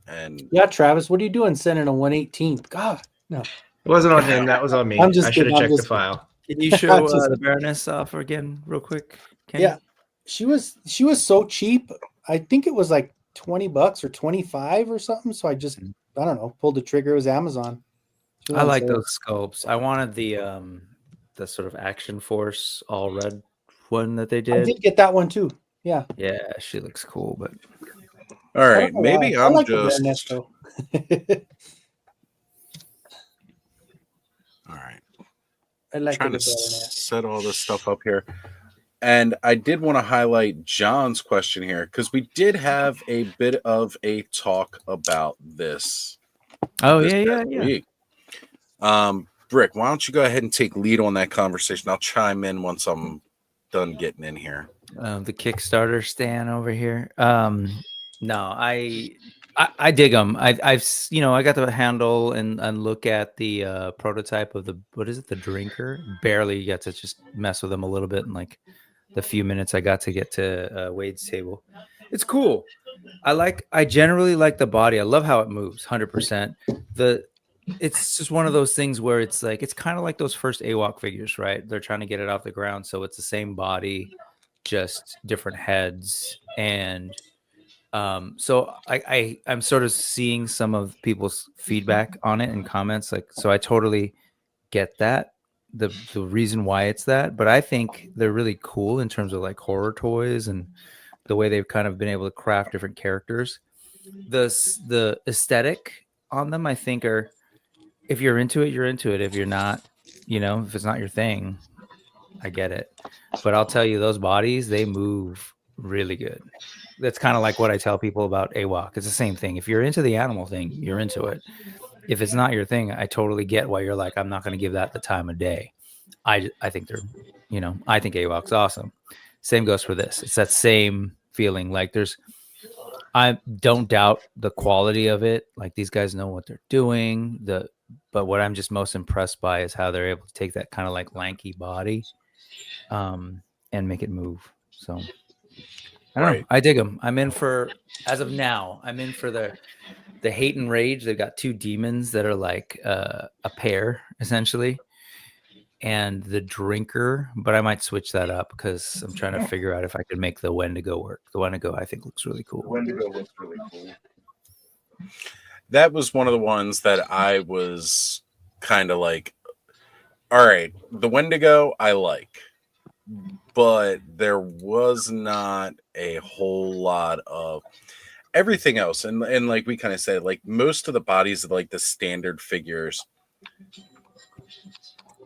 And Yeah, Travis, what are you doing sending a 1/18th? God, no. It wasn't on him. That was on me. I'm just I should have kidding, I'm checked the just file. Can you show Just- the Baroness off again, real quick? Kenny? Yeah, she was so cheap. I think it was like $20 or 25 or something. So I just, I don't know, pulled the trigger. It was Amazon. She was I on like sale. those sculpts. I wanted the sort of Action Force all red one that they I did. did get that one too. Yeah. Yeah, she looks cool, but all I right, don't know maybe why. I I'm like the Baroness, just though. all right. I like Trying the to Baroness. set all this stuff up here. And I did want to highlight John's question here because we did have a bit of a talk about this. Oh this yeah, past week. Brick, why don't you go ahead and take lead on that conversation? I'll chime in once I'm done getting in here. The Kickstarter Stan over here. No, I dig them. I've I got to handle and look at the prototype of the, what is it, the drinker. Barely got to just mess with them a little bit in like the few minutes I got to get to Wade's table. It's cool. I generally like the body. I love how it moves. 100%. It's just one of those things where it's like, it's kind of like those first AWOC figures, right? They're trying to get it off the ground, so it's the same body, just different heads. And so I'm sort of seeing some of people's feedback on it and comments, like, so I totally get that, the reason why it's that, but I think they're really cool in terms of like horror toys and the way they've kind of been able to craft different characters. The aesthetic on them, I think, are, if you're into it, you're into it. If you're not, if it's not your thing, I get it. But I'll tell you, those bodies, they move really good. That's kind of like what I tell people about AWOC. It's the same thing. If you're into the animal thing, you're into it. If it's not your thing, I totally get why you're like, I'm not going to give that the time of day. I think they're, I think AWOC's awesome. Same goes for this. It's that same feeling. Like I don't doubt the quality of it. Like, these guys know what they're doing. But what I'm just most impressed by is how they're able to take that kind of like lanky body, and make it move. So I don't know. I dig them. I'm in for, as of now, I'm in for the hate and rage. They've got two demons that are like a pair essentially, and the drinker. But I might switch that up because I'm trying to figure out if I could make the Wendigo work. The Wendigo, I think, looks really cool. The Wendigo looks really cool. That was one of the ones that I was kind of like, all right, the Wendigo I like, but there was not a whole lot of everything else. And like we kind of said, like most of the bodies of like the standard figures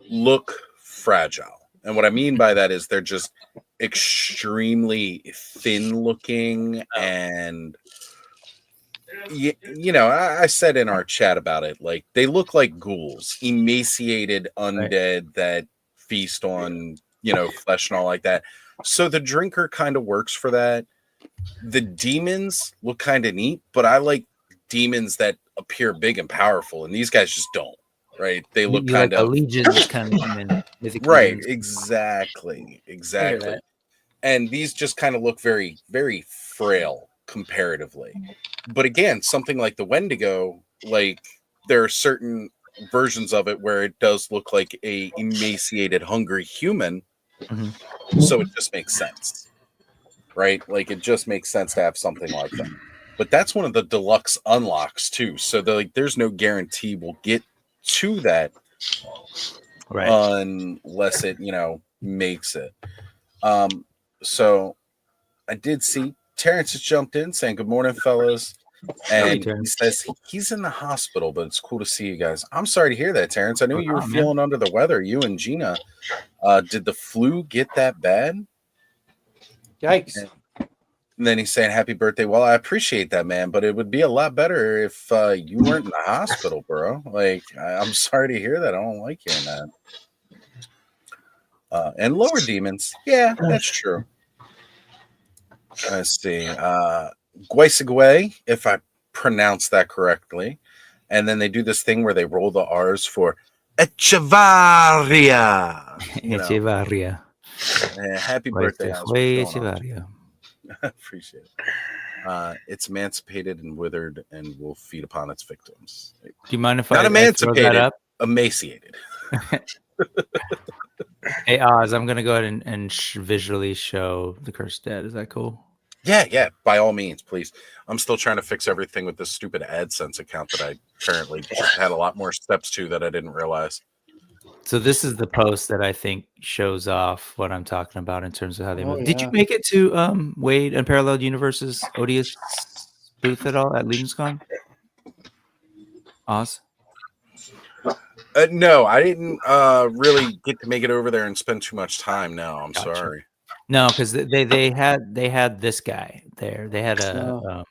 look fragile. And what I mean by that is they're just extremely thin looking. And I said in our chat about it, like they look like ghouls, emaciated undead that feast on flesh and all like that. So the drinker kind of works for that. The demons look kind of neat, but I like demons that appear big and powerful, and these guys just don't. Right? They look kind of legions, kind of right. Exactly. And these just kind of look very, very frail comparatively. But again, something like the Wendigo, like there are certain versions of it where it does look like a emaciated, hungry human. Mm-hmm. So it just makes sense, right? Like it just makes sense to have something like that. But that's one of the deluxe unlocks too. So there's no guarantee we'll get to that, right? Unless it, makes it. So I did see Terrence has jumped in saying, "Good morning, fellas." And he says he's in the hospital, but it's cool to see you guys. I'm sorry to hear that, Terrence. I knew you were feeling under the weather, you and Gina. Did the flu get that bad? Yikes. And then he's saying, "Happy birthday." Well, I appreciate that, man, but it would be a lot better if you weren't in the hospital, bro. Like, I'm sorry to hear that. I don't like hearing that. And lower demons. Yeah, that's true. Let's see. Guaisagwe, if I pronounce that correctly. And then they do this thing where they roll the R's for Echevarria. Echevarria. Happy birthday, Echevarria. Appreciate it. It's emancipated and withered and will feed upon its victims. Do you mind if not I emancipated, throw that up? Emaciated. Hey Oz, I'm gonna go ahead and visually show the Cursed Dead. Is that cool? Yeah, by all means, please. I'm still trying to fix everything with this stupid AdSense account that I apparently just had a lot more steps to that I didn't realize. So this is the post that I think shows off what I'm talking about in terms of how they move. Yeah. Did you make it to Wade and Parallel Universe's Odious booth at all at LegionsCon? Oz? No, I didn't really get to make it over there and spend too much time. No, I'm sorry. No, because they had this guy there. They had Oh.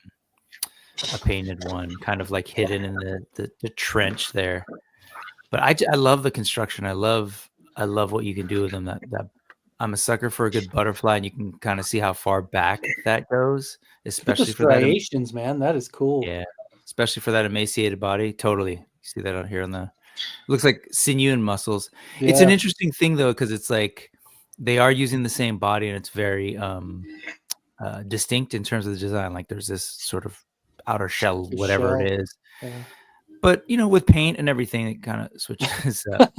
a painted one, kind of like hidden in the trench there. But I love the construction. I love what you can do with them. That I'm a sucker for a good butterfly, and you can kind of see how far back that goes, Look at the especially for that. striations, man. That is cool. Yeah, especially for that emaciated body. Totally, you see that out here on the. Looks like sinew and muscles. It's an Yeah. interesting thing though, because it's like they are using the same body, and it's very distinct in terms of the design. Like there's this sort of outer shell, The whatever shell. it is. Yeah. But with paint and everything, it kind of switches up.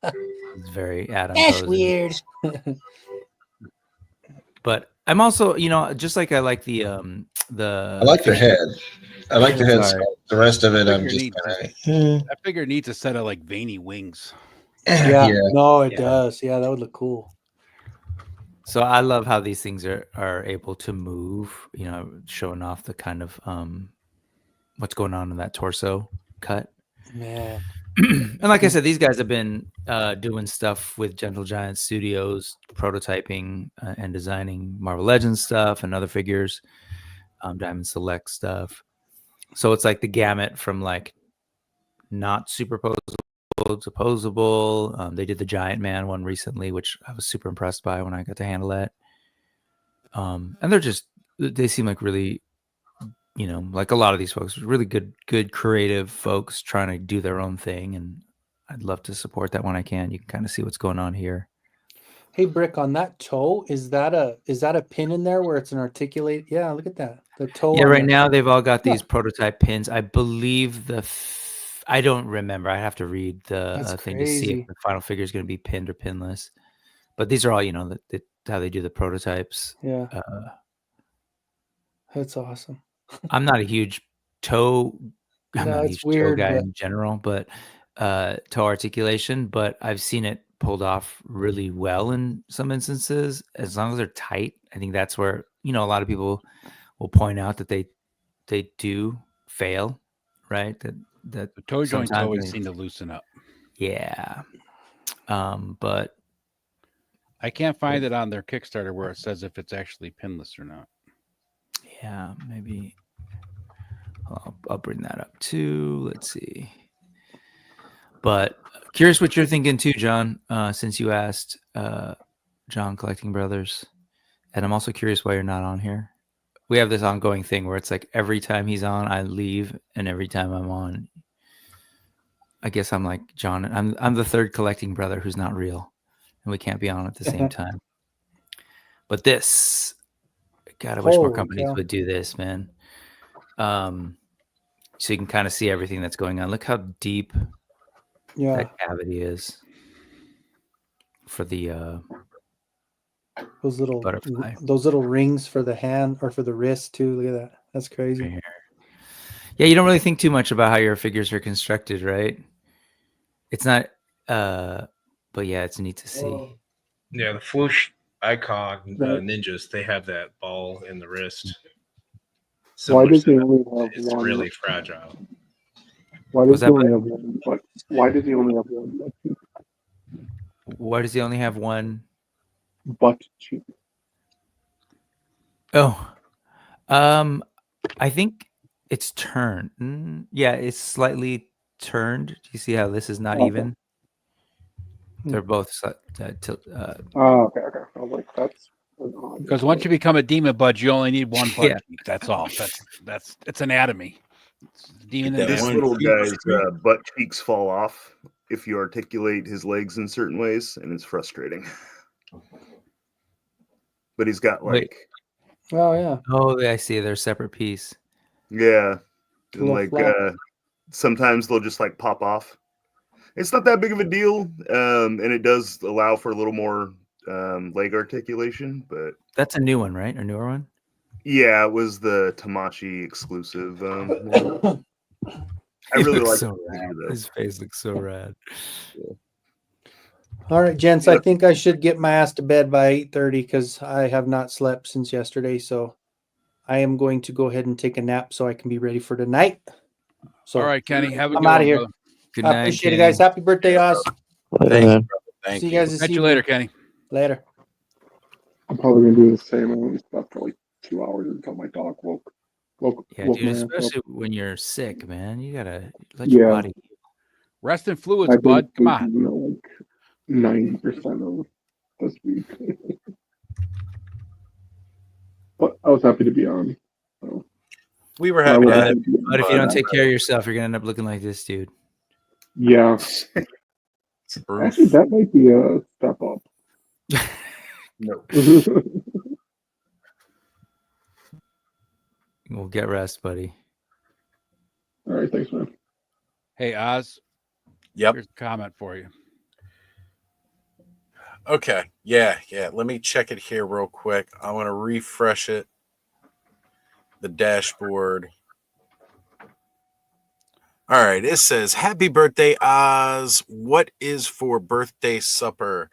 It's very Adam. That's Posey. weird. But I'm also, just like I like the I like the head. I like the head. Sorry. The rest of it, I'm Figure just needs that figure needs a set of like veiny wings. Yeah. No, it Yeah. does. Yeah, that would look cool. So I love how these things are able to move, showing off the kind of what's going on in that torso cut. Man. And like I said, these guys have been doing stuff with Gentle Giant Studios, prototyping and designing Marvel Legends stuff and other figures, Diamond Select stuff. So it's like the gamut from like not superposable to posable. They did the Giant Man one recently, which I was super impressed by when I got to handle that. And they seem like really, like a lot of these folks, really good creative folks trying to do their own thing. And I'd love to support that when I can. You can kind of see what's going on here. Hey, Brick, on that toe, is that a pin in there where it's an articulate? Yeah, look at that. The toe. Yeah, on right the- now they've all got these prototype pins. I believe I don't remember. I have to read the That's thing to see crazy. if the final figure is going to be pinned or pinless. But these are all, how they do the prototypes. Yeah, that's awesome. I'm not a huge toe. I'm No, not a it's huge weird, toe guy but- in general, but toe articulation. But I've seen it pulled off really well in some instances. As long as they're tight, I think that's where a lot of people will point out that they do fail, right? That The toe joints sometimes always they- seem to loosen up. yeah. But I can't find it on their Kickstarter where it says if it's actually pinless or not. yeah, maybe I'll bring that up too. Let's see. But curious what you're thinking too, John, since you asked John Collecting Brothers. And I'm also curious why you're not on here. We have this ongoing thing where it's like every time he's on, I leave, and every time I'm on, I guess I'm like John. I'm the third collecting brother who's not real, and we can't be on at the same time. But this, God, I wish more Holy companies cow. would do this, man. So you can kind of see everything that's going on. Look how deep Yeah, that cavity is for the those little butterfly. rings for the hand or for the wrist too. Look at that. That's crazy. right here. Yeah, you don't really think too much about how your figures are constructed, right? It's not, but yeah, it's neat to see. Yeah, the Floosh Icon Right. ninjas, they have that ball in the wrist. Why Similar does he setup. only have It's one? really fragile. Why Was does he that only have one? But why does he only have one Why does he only have one? butt cheek? Oh, I think it's turned. Yeah, it's slightly turned. Do you see how this is not Okay. even? They're both Oh, okay. I was like, that's an odd. Because once you become a demon bud, you only need one butt Yeah. cheek. That's all. That's it's anatomy. It's demon That This one anatomy. little cheek guy's butt cheeks fall off if you articulate his legs in certain ways, and it's frustrating. But he's got Wait. like, Oh yeah. oh, I see. They're a separate piece. yeah, and Little like flap. sometimes they'll just like pop off. It's not that big of a deal, and it does allow for a little more leg articulation. But That's a new one, right? A newer one. yeah, it was the Tamashi exclusive. I He really looks like so the rad. figure, though. His face looks so rad. All right, gents. I think I should get my ass to bed by 8:30 because I have not slept since yesterday. So I am going to go ahead and take a nap so I can be ready for tonight. So All right, Kenny. Have a I'm good outta one, here. brother. Good I night, appreciate it, Kenny. guys. Happy birthday, Oz. Thank See you you. guys this Catch you evening. later, Kenny. Later. I'm probably gonna do the same. I only slept for like 2 hours until my dog woke Yeah, woke dude, my ass especially up. when you're sick, man. You gotta let your Yeah, body. Rest in fluids, I've been bud. Come on. sleeping, like 90% of this week. But I was happy to be on. So We were I happy was to have happy to be on. But if you don't But, take care of yourself, you're gonna end up looking like this, dude. Yeah, proof. actually, that might be a step up. No. Well, get rest, buddy. All right, thanks, man. Hey, Oz. Yep. Here's a comment for you. Okay. Yeah. Let me check it here real quick. I want to refresh it. The dashboard. All right. It says, "Happy birthday, Oz. What is for birthday supper?"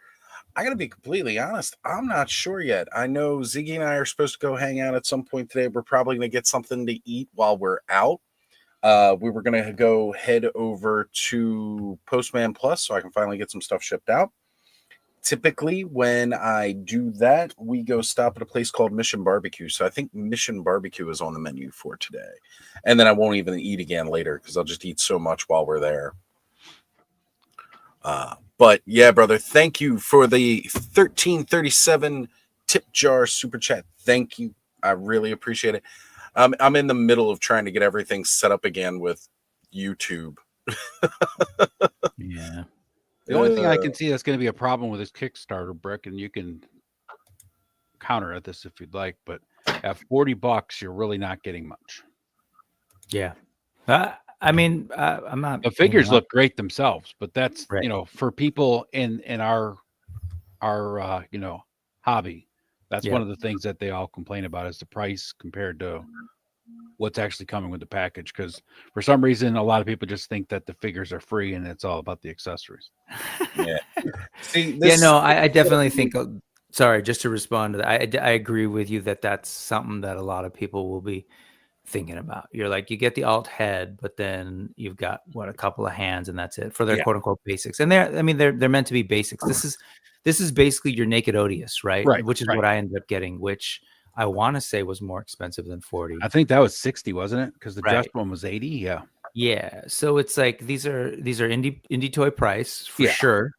I got to be completely honest. I'm not sure yet. I know Ziggy and I are supposed to go hang out at some point today. We're probably going to get something to eat while we're out. We were going to go head over to Postman Plus so I can finally get some stuff shipped out. Typically, when I do that, we go stop at a place called Mission Barbecue. So I think Mission Barbecue is on the menu for today. And then I won't even eat again later because I'll just eat so much while we're there. But yeah, brother, thank you for the 1337 tip jar super chat. Thank you. I really appreciate it. I'm in the middle of trying to get everything set up again with YouTube. Yeah. The only thing I can see that's going to be a problem with this Kickstarter, Brick, and you can counter at this if you'd like, but at $40, you're really not getting much. Yeah. I mean, I'm not. The figures look great themselves, but that's Right. for people in our hobby. That's Yeah. one of the things that they all complain about is the price compared to what's actually coming with the package. Because for some reason, a lot of people just think that the figures are free and it's all about the accessories. Yeah. See, Yeah, no, I definitely think. Sorry, just to respond to that, I agree with you that that's something that a lot of people will be thinking about. You're like, you get the alt head, but then you've got a couple of hands, and that's it for their Yeah. quote unquote basics. And they're meant to be basics. This is basically your Naked Odious, right? Right, Which is right. what I ended up getting, which I want to say was more expensive than 40. I think that was 60, wasn't it? Because the Right. just one was 80. Yeah. Yeah, so it's like these are indie toy price for Yeah. sure.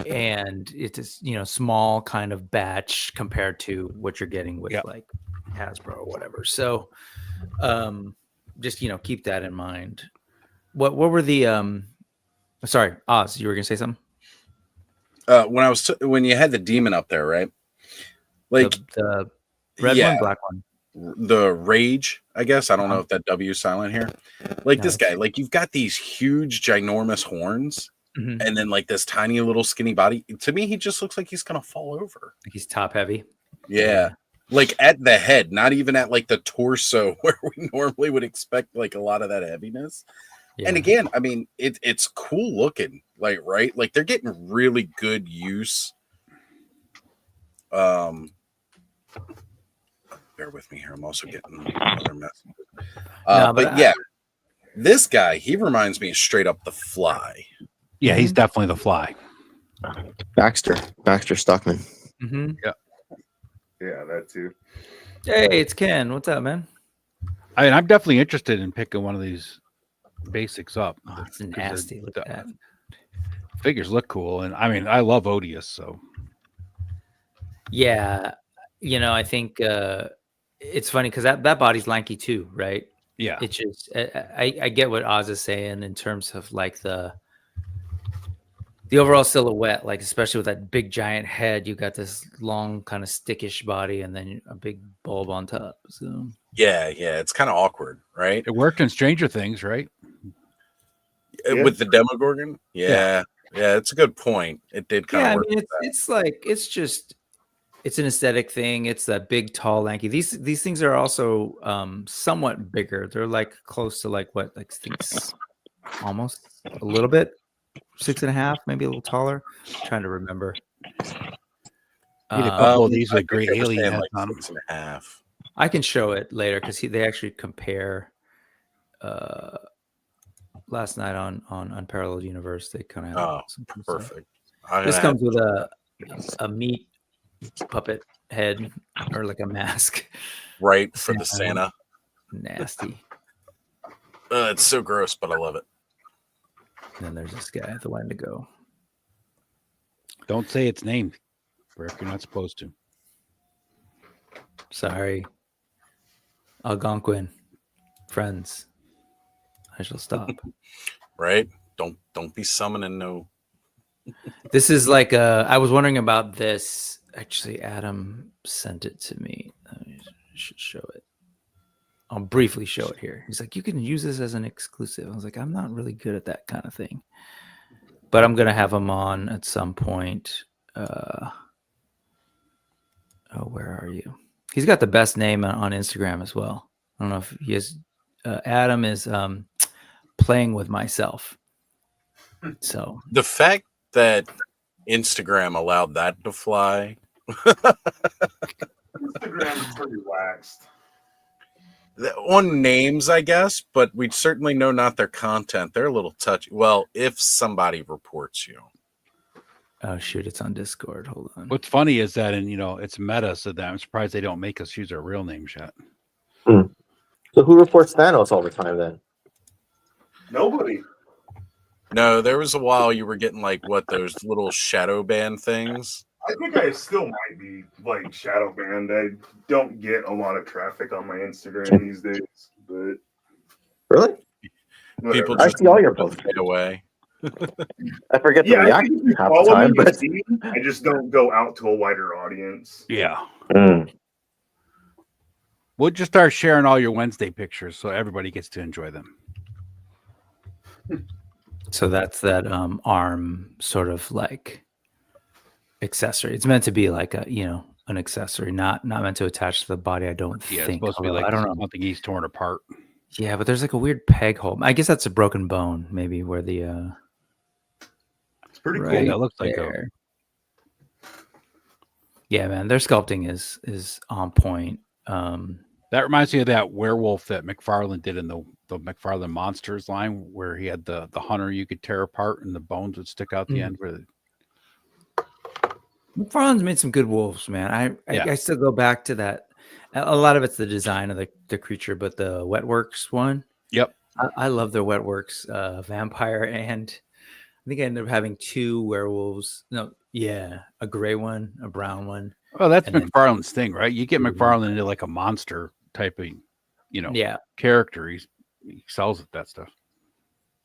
And it's small kind of batch compared to what you're getting with Yep. like Hasbro or whatever. So just keep that in mind. What were the sorry, Oz, you were gonna say something? When you had the demon up there, right? Like The red yeah, one, black one. the rage, I guess. I don't know if that W is silent here. Like No, this guy, like you've got these huge, ginormous horns, Mhm. and then like this tiny little skinny body. To me, he just looks like he's gonna fall over. Like he's top heavy. Yeah. Like at the head, not even at like the torso where we normally would expect like a lot of that heaviness. Yeah. And again, I mean, it's cool looking, like, right? Like they're getting really good use. Bear with me here. I'm also getting another message. But yeah, this guy, he reminds me of straight up the Fly. Yeah, he's definitely the Fly. Baxter Stockman. Mhm. Yeah, that too. Hey, it's Ken. What's up, man? I mean, I'm definitely interested in picking one of these basics up. Oh, it's 'cause nasty. Look at that. Figures look cool, and I mean, I love Odious, so Yeah, I think it's funny because that body's lanky too, right? yeah. It's just I get what Oz is saying in terms of like the overall silhouette, like especially with that big giant head, you got this long kind of stickish body and then a big bulb on top. So Yeah, it's kind of awkward, right? It worked in Stranger Things, right? Yeah. With the Demogorgon. Yeah, it's a good point. It did kind of yeah, I work. mean it's like it's an aesthetic thing. It's that big, tall, lanky. These things are also somewhat bigger. They're like close to like what, like six, almost a little bit, 6.5, maybe a little taller. I'm trying to remember. Need a couple of these I with think great they were alien saying heads like on 'em. 6.5. I can show it later because they actually compare. Last night on Unparalleled Universe, they kind of Oh, perfect. I'm This gonna comes with a a meat puppet head or like a mask. Right, for the Santa. Nasty. It's so gross, but I love it. And then there's this guy, the Wendigo. Don't say its name, Rick. You're not supposed to. Sorry. Algonquin. Friends. I shall stop. Right? Don't be summoning no. This is like I was wondering about this. Actually, Adam sent it to me. I should show it. I'll briefly show it here. He's like, you can use this as an exclusive. I was like, I'm not really good at that kind of thing. But I'm gonna have him on at some point. Where are you? He's got the best name on Instagram as well. I don't know if he is. Adam is playing with myself. So The fact that Instagram allowed that to fly. Instagram is pretty waxed. On names, I guess, but we certainly know not their content. They're a little touchy. Well, if somebody reports you. oh shoot, it's on Discord. Hold on. What's funny is that, and it's meta, so that I'm surprised they don't make us use our real names yet. So who reports Thanos all the time then? Nobody. No, there was a while you were getting like those little shadow ban things. I think I still might be like shadow banned. I don't get a lot of traffic on my Instagram these days, but Really? whatever. People I just see all your posts. fade away. I forget to Yeah, I react think if you half the follow time, me, you but see me. I just don't go out to a wider audience. Yeah. Mm. We'll just start sharing all your Wednesday pictures so everybody gets to enjoy them. So that's that arm sort of like accessory. It's meant to be like an accessory, not meant to attach to the body. I don't Yeah, it's think. supposed to be Although, like I don't know. something he's torn apart. Yeah, but there's like a weird peg hole. I guess that's a broken bone, maybe where the It's pretty right that looks like there. Yeah, man, their sculpting is on point. That reminds me of that werewolf that McFarlane did in the McFarlane Monsters line, where he had the hunter you could tear apart and the bones would stick out the end. Where McFarlane's made some good wolves, man. I still go back to that. A lot of it's the design of the creature, but the Wetworks one. Yep. I love their Wetworks vampire, and I think I ended up having two werewolves. No, yeah, a gray one, a brown one. Oh, that's And then- McFarlane's thing, right? You get McFarlane into like a monster type of, Yeah, character. He sells that stuff.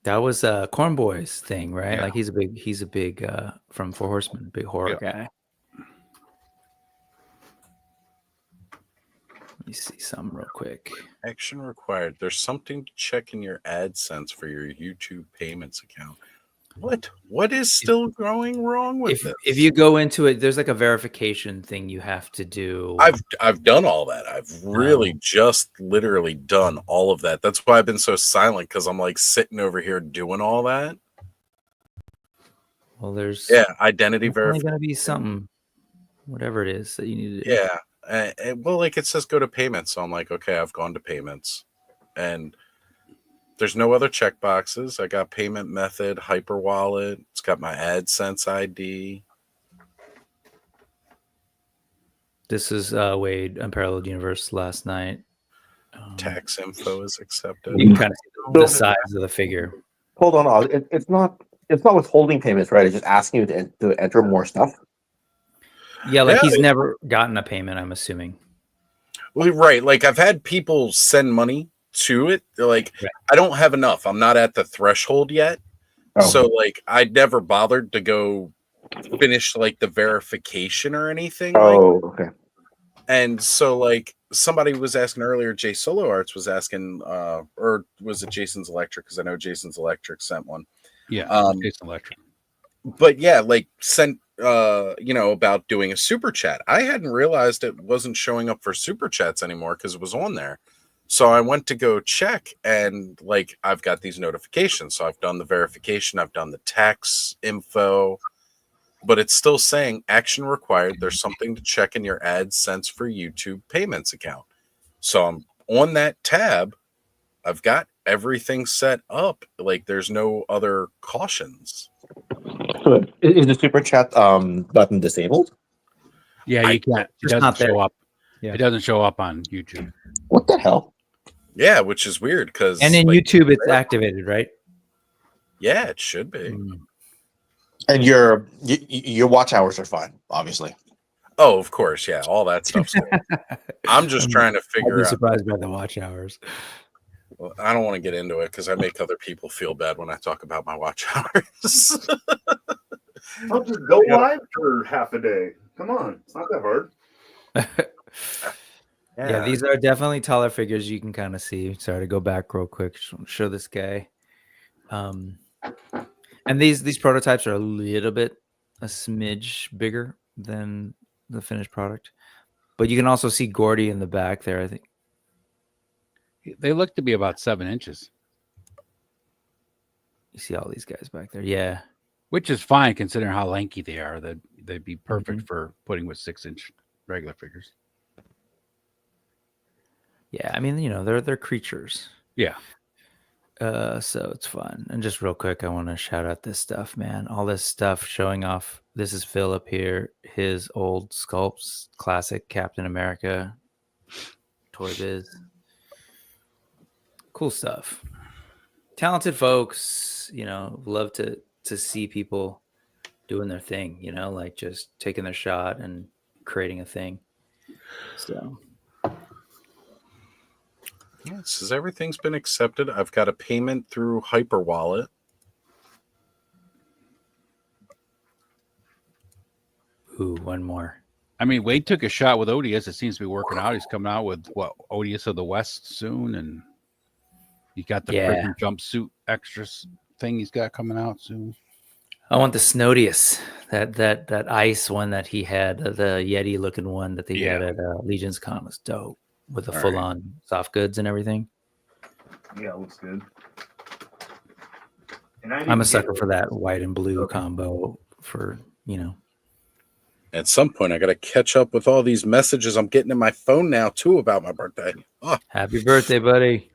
that was Corn Boy's thing, right? Yeah. Like he's a big from Four Horsemen, big horror guy. Let me see some real quick. Action required. There's something to check in your AdSense for your YouTube payments account. What is still going wrong with this? If you go into it, there's like a verification thing you have to do. I've done all that. I've really just literally done all of that. That's why I've been so silent, because I'm like sitting over here doing all that. Well, there's Identity definitely verification. gonna be something, whatever it is that you need to do. Yeah. Well, like it says go to payments. So I'm like, okay, I've gone to payments. And there's no other check boxes. I got payment method, Hyper Wallet. It's got my AdSense ID. This is Wade Unparalleled Universe last night. Tax info is accepted. You can kind of see the size of the figure. Hold on. It's not withholding payments, right? It's just asking you to enter more stuff. Yeah, like Yeah, he's never gotten a payment, I'm assuming. Well, right. Like I've had people send money to it. They're like, Right. I don't have enough. I'm not at the threshold yet. Oh. So like I never bothered to go finish like the verification or anything. Oh, okay. And so like somebody was asking earlier, Jay Solo Arts was asking, or was it Jason's Electric? Because I know Jason's Electric sent one. Yeah. Jason Electric. But yeah, like sent about doing a super chat. I hadn't realized it wasn't showing up for super chats anymore because it was on there. So I went to go check, and like I've got these notifications. So I've done the verification, I've done the tax info, but it's still saying action required. There's something to check in your AdSense for YouTube payments account. So I'm on that tab. I've got everything set up. Like there's no other cautions. Is the super chat button disabled? Yeah, you can't. It It's doesn't not there. show up. Yeah. It doesn't show up on YouTube. What the hell? Yeah, which is weird because And in YouTube, it's activated, right? yeah, it should be. Mm. And your watch hours are fine, obviously. Oh, of course, yeah, all that stuff's cool. I'm just trying to I'd figure be out. surprised by the watch hours. Well, I don't want to get into it because I make other people feel bad when I talk about my watch hours. I'll just go live for half a day. Come on, it's not that hard. Yeah, these are definitely taller figures. You can kind of see. Sorry to go back real quick. Show this guy. And these prototypes are a smidge bigger than the finished product, but you can also see Gordy in the back there. I think They look to be about 7 inches, you see all these guys back there. Yeah, which is fine considering how lanky they are. They'd be perfect for putting with 6-inch regular figures. yeah. I mean, they're creatures. Yeah. So it's fun. And just real quick, I want to shout out this stuff, man. All this stuff showing off. This is Philip here. His old sculpts, classic Captain America, Toy Biz. Cool stuff. Talented folks, love to see people doing their thing, like just taking their shot and creating a thing. So Yeah, it says everything's been accepted. I've got a payment through Hyperwallet. ooh, one more. I mean, Wade took a shot with Odious. It seems to be working out. He's coming out with Odious of the West soon, and he got the freaking jumpsuit extras thing he's got coming out soon. I want the Snodius, that ice one that he had, the Yeti looking one that they had at Legion's Con was dope with the All full on soft goods and everything. Yeah, it looks good. I'm a sucker for that white and blue combo for, At some point, I got to catch up with all these messages I'm getting in my phone now, too, about my birthday. Oh, happy birthday, buddy.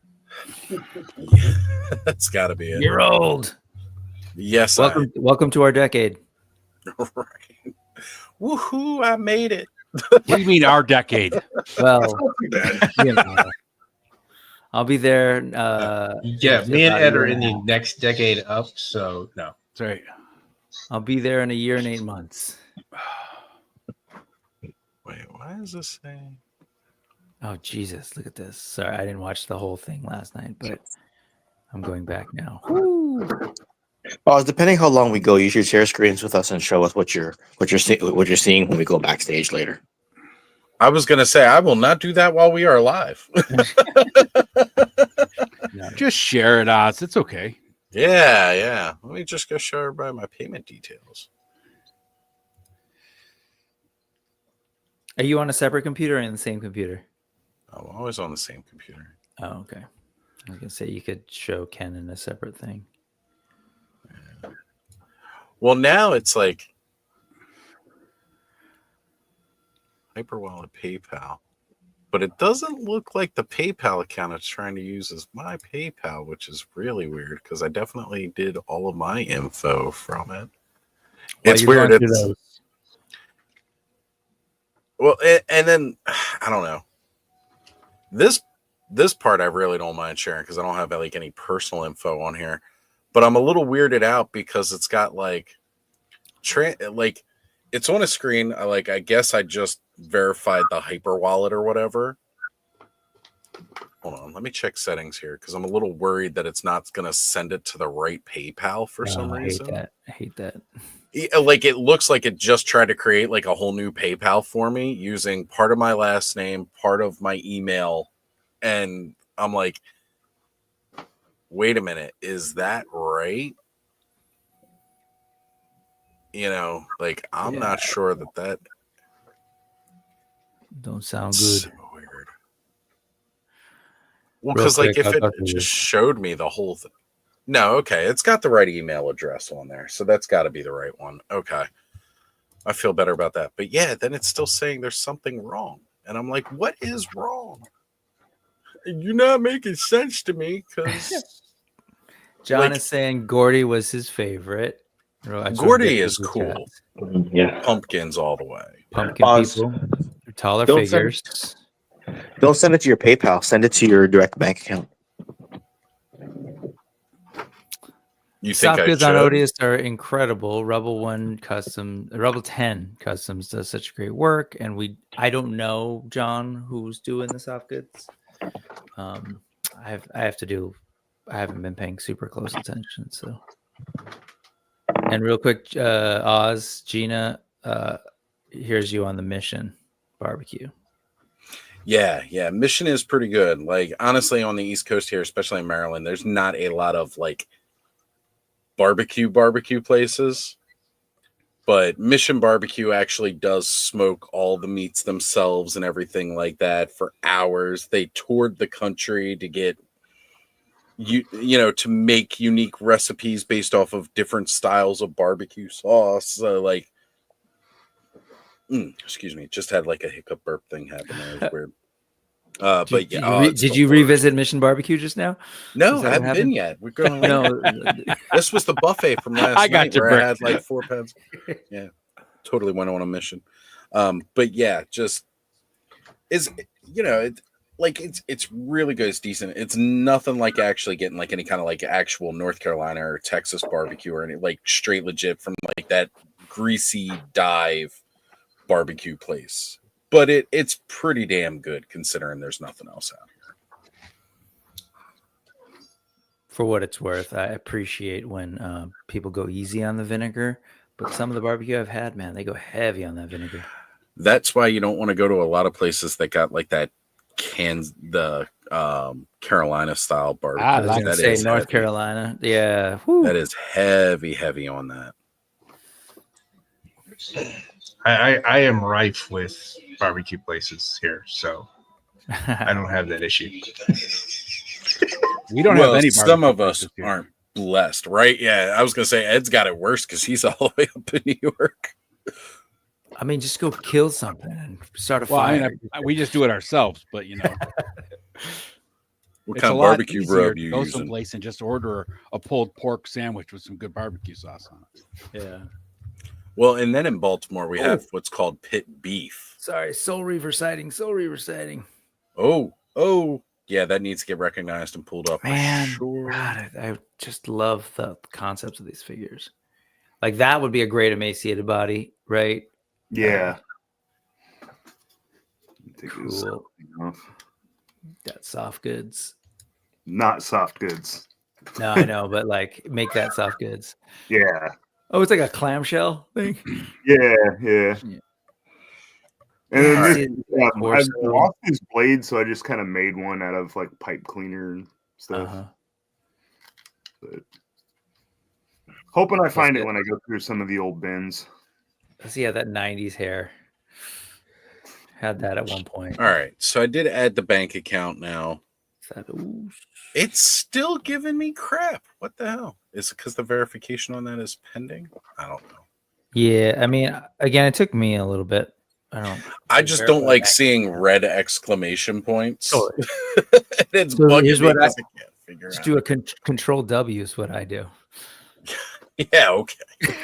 that's got to be it. You're old. Yes, Welcome to our decade. Right. Woohoo, I made it. What do you mean our decade? Well, Not too bad. I'll be there. Yeah, me and Ed are in the next decade up, so no. Sorry. I'll be there in a year and 8 months. Wait, why is this saying? Oh, Jesus. Look at this. Sorry, I didn't watch the whole thing last night, but I'm going back now. Well, depending how long we go, you should share screens with us and show us what you're seeing when we go backstage later. I was going to say, I will not do that while we are live. Just share it, Oz. It's okay. Yeah. Let me just go show everybody my payment details. Are you on a separate computer or in the same computer? I'm always on the same computer. Oh, okay. I was going to say you could show Ken in a separate thing. Well, now it's like Hyperwallet PayPal, but it doesn't look like the PayPal account it's trying to use is my PayPal, which is really weird because I definitely did all of my info from it. It's weird. Well, and then I don't know. This part I really don't mind sharing because I don't have like any personal info on here. But I'm a little weirded out because it's got like it's on a screen. I guess I just verified the Hyperwallet or whatever. Hold on, let me check settings here because I'm a little worried that it's not going to send it to the right PayPal for some reason. I hate that. Like it looks like it just tried to create like a whole new PayPal for me using part of my last name, part of my email, and I'm like, wait a minute, is that right? I'm not sure that don't sound good. So weird. Well, because if it just showed me the whole thing. No, okay, it's got the right email address on there, so that's got to be the right one. Okay, I feel better about that. But yeah, then it's still saying there's something wrong, and I'm like, what is wrong? You're not making sense to me because John is saying Gordy was his favorite. Gordy is cool. Yeah. Pumpkins all the way. Pumpkin Oz. people, taller Don't send- figures. Don't send it to your PayPal. Send it to your direct bank account. You think Soft I goods on should? Odious are incredible. Rebel 10 Customs does such great work, and I don't know John who's doing the soft goods. I haven't been paying super close attention. So, and real quick, Oz, Gina, here's you on the Mission barbecue. Yeah. Mission is pretty good. Like, honestly, on the East Coast here, especially in Maryland, there's not a lot of like barbecue places. But Mission Barbecue actually does smoke all the meats themselves and everything like that for hours. They toured the country to get you know, to make unique recipes based off of different styles of barbecue sauce. So like, excuse me, just had like a hiccup burp thing happen there. It was weird. But yeah, Did you revisit Mission Barbecue just now? No, Is that I what haven't been happened? yet. We're going. No, This was the buffet from last I got night you, where I Brick. had like 4 pounds. Yeah, totally went on a mission. But yeah, just is, you know, it's really good. It's decent. It's nothing like actually getting like any kind of like actual North Carolina or Texas barbecue or any like straight legit from like that greasy dive barbecue place. But it's pretty damn good considering there's nothing else out here. for what it's worth, I appreciate when people go easy on the vinegar, but some of the barbecue I've had, man, they go heavy on that vinegar. That's why you don't want to go to a lot of places that got like that Carolina style barbecue. I I was like gonna That say is North heavy. Carolina. Yeah. Whew. That is heavy on that. I am rife with barbecue places here, so I don't have that issue. We don't Well, have any. some barbecue of us places here. aren't blessed, right? Yeah, I was gonna say Ed's got it worse because he's all the way up in New York. I mean, just go kill something and start a Well, fire. we just do it ourselves, but you know, What it's kind a of lot barbecue easier rub to you go using? someplace and just order a pulled pork sandwich with some good barbecue sauce on it. Yeah. Well, and then in Baltimore we have what's called pit beef. Sorry, Soul Reaver sighting. Soul Reaver sighting. Oh, yeah, that needs to get recognized and pulled up. for Man, sure. God, I just love the concepts of these figures. Like that would be a great emaciated body, right? Yeah. Take this Cool. off. Got soft goods. Not soft goods. No, I know, but like make that soft goods. Yeah. Oh, it's like a clamshell thing. Yeah. Yeah. And then Yeah, this, see, I torso. lost this blade, so I just kind of made one out of like pipe cleaner and stuff. Uh-huh. But hoping I find good. it when I go through some of the old bins. See, yeah, that 90s hair. Had that at one point. All right, so I did add the bank account now. Ooh, It's still giving me crap. What the hell? Is it because the verification on that is pending? I don't know. yeah, I mean, again, it took me a little bit. I just don't like seeing red exclamation points. Sure. It's So bugging here's me what 'cause I can't figure Just out. do a control W is what I do. Yeah, okay.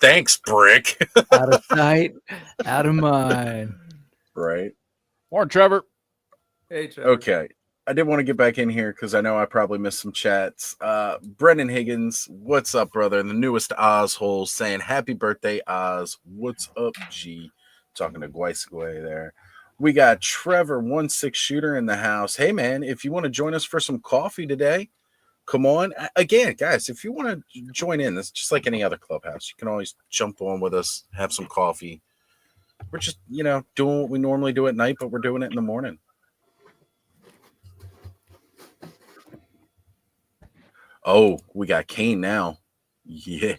Thanks, Brick. Out of sight, out of mind. Right. Morning, Trevor. Hey, Trevor. Okay. I did want to get back in here because I know I probably missed some chats. Brendan Higgins, what's up, brother? And the newest Oz hole saying, happy birthday, Oz. What's up, G? Talking to Guaisque there. We got Trevor 1-6 shooter in the house. Hey, man, if you want to join us for some coffee today, come on. Again, guys, if you want to join in, it's just like any other clubhouse. You can always jump on with us, have some coffee. We're just, doing what we normally do at night, but we're doing it in the morning. Oh, we got Kane now. Yeah.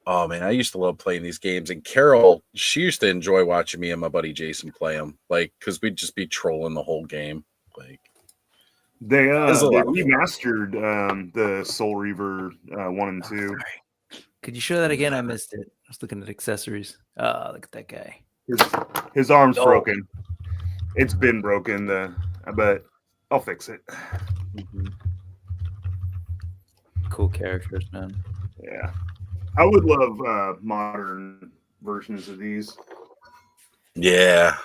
Oh, man, I used to love playing these games. And Carol, she used to enjoy watching me and my buddy Jason play them. Like, because we'd just be trolling the whole game. Like, They There's a lot of fun. remastered the Soul Reaver 1 and 2. Could you show that again? I missed it. I was looking at accessories. Oh, look at that guy. His arm's Oh. broken. It's been broken, but I'll fix it. cool characters, man. Yeah, I would love modern versions of these. Yeah.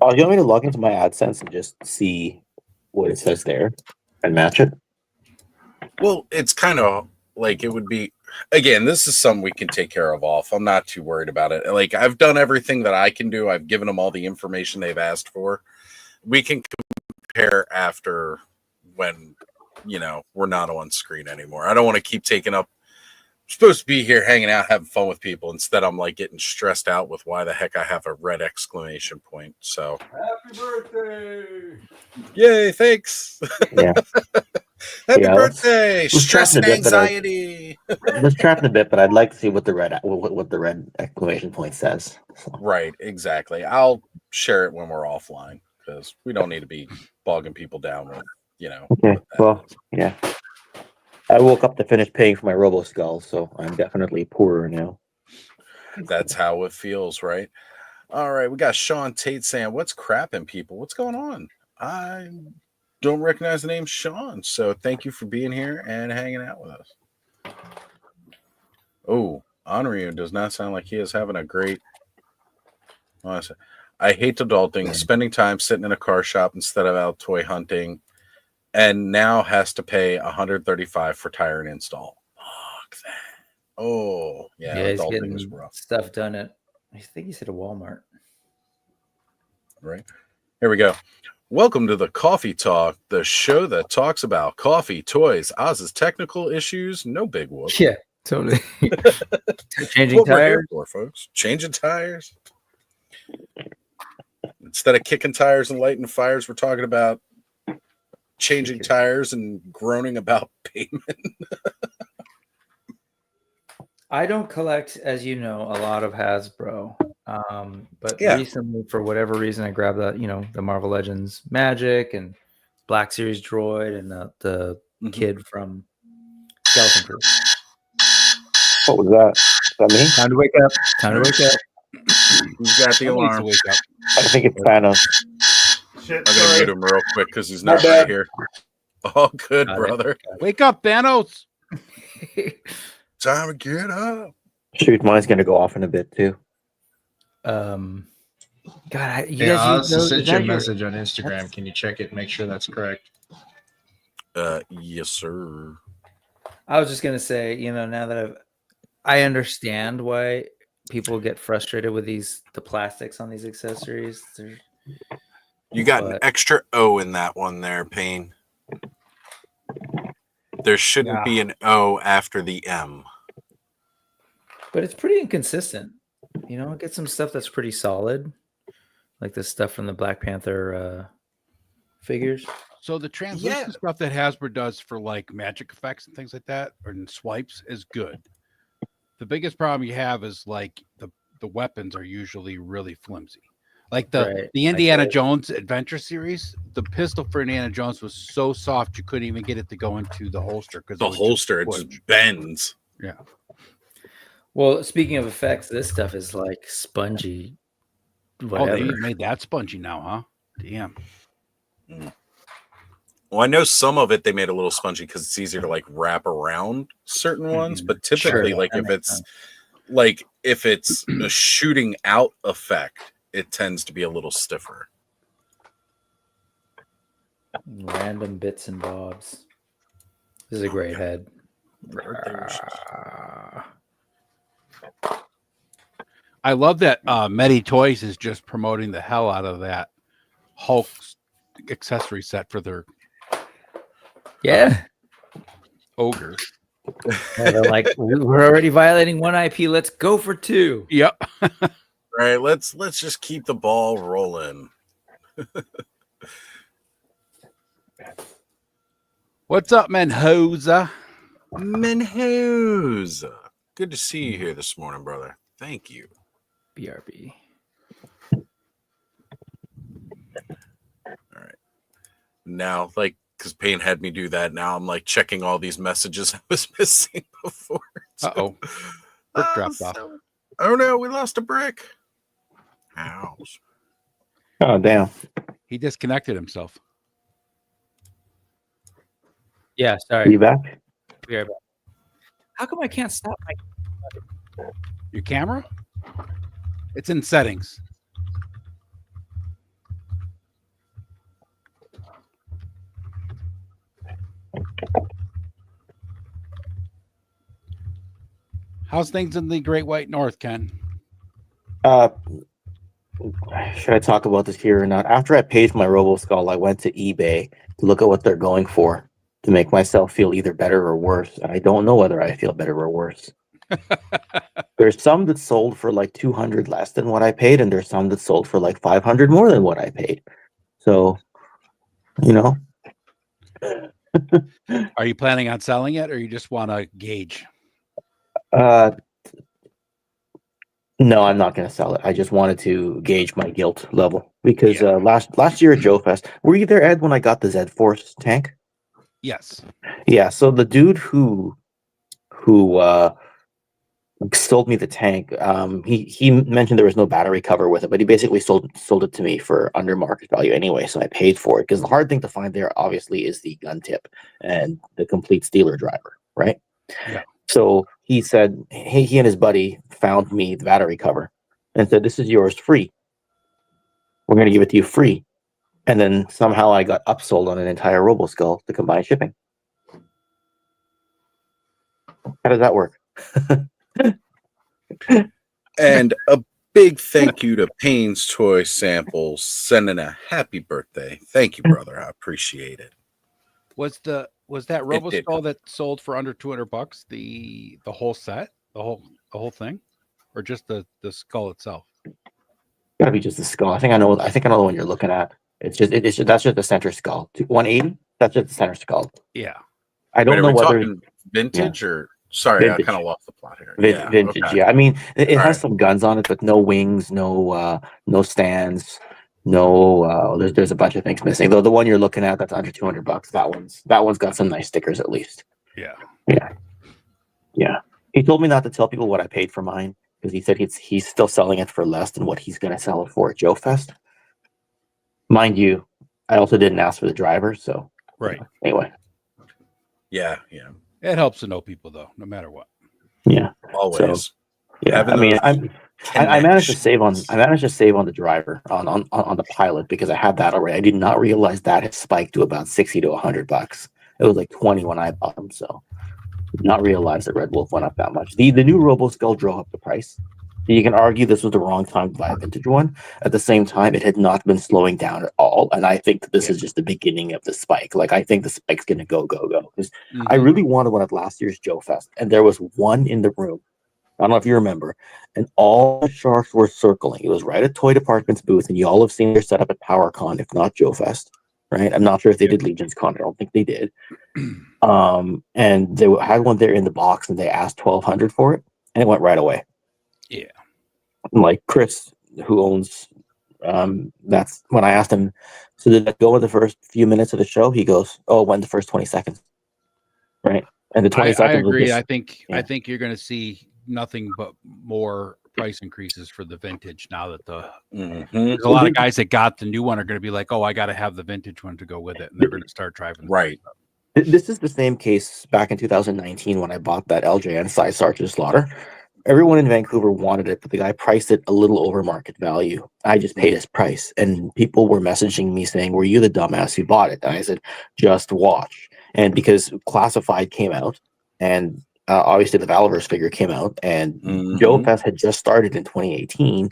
Oh, you want me to log into my AdSense and just see what it says there and match it? Well, it's kind of like it would be. Again, this is something we can take care of off. I'm not too worried about it. Like, I've done everything that I can do. I've given them all the information they've asked for. We can compare after when, we're not on screen anymore. I don't want to keep taking up. I'm supposed to be here hanging out, having fun with people. Instead, I'm like getting stressed out with why the heck I have a red exclamation point. So, Happy birthday! yay, thanks. Yeah. Happy Yeah, birthday. let's Stress and try to get that. anxiety. Let's track in a bit, but I'd like to see what the red exclamation point says. So, Right, exactly. I'll share it when we're offline because we don't need to be bogging people down with, okay. what that Well, is. yeah. I woke up to finish paying for my Robo Skull, so I'm definitely poorer now. That's how it feels, right? All right, we got Sean Tate saying, "What's crapping, people? What's going on?" I don't recognize the name Sean, so thank you for being here and hanging out with us. Oh, Onryu does not sound like he is having a great. Honestly, I hate adulting, spending time sitting in a car shop instead of out toy hunting, and now has to pay $135 for tire and install. Fuck that. Oh, yeah, He's adulting is getting rough. stuff done at, I think he said a Walmart. Right. Here we go. Welcome to the Coffee Talk, the show that talks about coffee, toys, Oz's technical issues. No big whoop. Yeah, totally. Changing What we're here tires. for, folks. Changing tires. Instead of kicking tires and lighting fires, we're talking about changing tires and groaning about pavement. I don't collect, as you know, a lot of Hasbro. But Yeah. recently, for whatever reason, I grabbed the Marvel Legends Magic and Black Series Droid and the kid from Skeleton Crew. What was that? Is that me? Time to wake up. Time to wake up. Who's got the Somebody needs to alarm? wake up. I think it's Thanos. Shit, I'm gonna sorry. mute him real quick because he's My not bad. right here. Oh, good, Got it. brother. Wake up, Thanos! Time to get up. Shoot, mine's gonna go off in a bit too. God, you Hey, guys Oz, use I those? sent Is you a that your- message on Instagram. that's- Can you check it and make sure that's correct? Yes, sir. I was just gonna say, now that I understand why people get frustrated with the plastics on these accessories. You got an But- extra O in that one there, Payne. There shouldn't be an O after the M. But it's pretty inconsistent. Get some stuff that's pretty solid, like the stuff from the Black Panther figures. So the translucent stuff that Hasbro does for like magic effects and things like that, or in swipes, is good. The biggest problem you have is like the weapons are usually really flimsy. Like the Indiana Jones Adventure series, the pistol for Indiana Jones was so soft you couldn't even get it to go into the holster because The holster, it just bends. Yeah. Well, speaking of effects, this stuff is like spongy. Whatever. Oh, they even made that spongy now, huh? Damn. Well, I know some of it they made a little spongy because it's easier to like wrap around certain ones, but typically, Sure, like that if makes it's sense. like if it's a shooting out effect, it tends to be a little stiffer. Random bits and bobs. This is a great head. I love that Medi Toys is just promoting the hell out of that Hulk accessory set for their Yeah. ogre. Yeah, they're like, we're already violating one IP. Let's go for two. Yep. Right, let's just keep the ball rolling. What's up, Menhoza? Menhoza. Good to see you here this morning, brother. Thank you. BRB. All right. Now, like, because Payne had me do that, now I'm like checking all these messages I was missing before. Uh-oh. Brick dropped off. Oh no, we lost a brick. Ouch. Oh damn! He disconnected himself. Yeah, Are sorry. you back? We are back. How come I can't stop my? Your camera? It's in settings. How's things in the Great White North, Ken? Should I talk about this here or not? After I paid for my RoboSkull, I went to eBay to look at what they're going for to make myself feel either better or worse. And I don't know whether I feel better or worse. There's some that sold for like 200 less than what I paid, and there's some that sold for like 500 more than what I paid. So, you know, Are you planning on selling it, or you just want to gauge? No, I'm not going to sell it. I just wanted to gauge my guilt level because Yeah. last year at Joe Fest, were you there, Ed, when I got the Z Force tank? Yes. Yeah. So the dude who sold me the tank, he mentioned there was no battery cover with it, but he basically sold it to me for under market value anyway. So I paid for it because the hard thing to find there obviously is the gun tip and the complete Steeler driver, right? Yeah. So he said, hey, he and his buddy found me the battery cover and said, this is yours free. We're going to give it to you free. And then somehow I got upsold on an entire RoboSkull to combine shipping. How does that work? And a big thank you to Payne's Toy Samples sending a happy birthday. Thank you, brother. I appreciate it. Was that did. RoboSkull that sold for under $200? The whole set, the whole thing, or just the skull itself? Gotta be just the skull. I think I know the one you're looking at. That's just the center skull. 180. That's just the center skull. Yeah. I don't Wait, are know we whether talking vintage or sorry, Vintage. I kind of lost the plot here. vintage. okay. Yeah, I mean it All has right. some guns on it, but no wings, no stands, no. There's a bunch of things missing. Though the one you're looking at that's under $200. That one's got some nice stickers at least. Yeah. Yeah. He told me not to tell people what I paid for mine because he said he's still selling it for less than what he's going to sell it for at Joe Fest. Mind you, I also didn't ask for the driver, so Right. anyway, Yeah. It helps to know people though, no matter what. yeah, Always. yeah. Having I mean, those I managed to connections. save on the driver on the pilot because I had that already. I did not realize that had spiked to about $60 to $100. It was like 20 when I bought them, so did not realize that Red Wolf went up that much. The new RoboSkull drove up the price. You can argue this was the wrong time to buy a vintage one. At the same time, it had not been slowing down at all, and I think that this is just the beginning of the spike. Like I think the spike's gonna go because I really wanted one at last year's Joe Fest, and there was one in the room. I don't know if you remember, and all the sharks were circling. It was right at Toy Department's booth, and you all have seen their setup at PowerCon, if not Joe Fest, right? I'm not sure if they did Legion's Con. I don't think they did. And they had one there in the box, and they asked $1,200 for it, and it went right away. Yeah. Like Chris, who owns, that's when I asked him, so did that go in the first few minutes of the show? He goes, oh, it went the first 20 seconds, right? And the 20 I seconds. was agree. just- I think you're going to see nothing but more price increases for the vintage now that there's a lot of guys that got the new one are going to be like, oh, I got to have the vintage one to go with it, and they're going to start driving. Right. This is the same case back in 2019 when I bought that LJN size Sergeant Slaughter. Everyone in Vancouver wanted it, but the guy priced it a little over market value. I just paid his price, and people were messaging me saying, were you the dumbass who bought it? And I said, just watch. And because Classified came out, and obviously the Valverse figure came out, and Joe Fest had just started in 2018.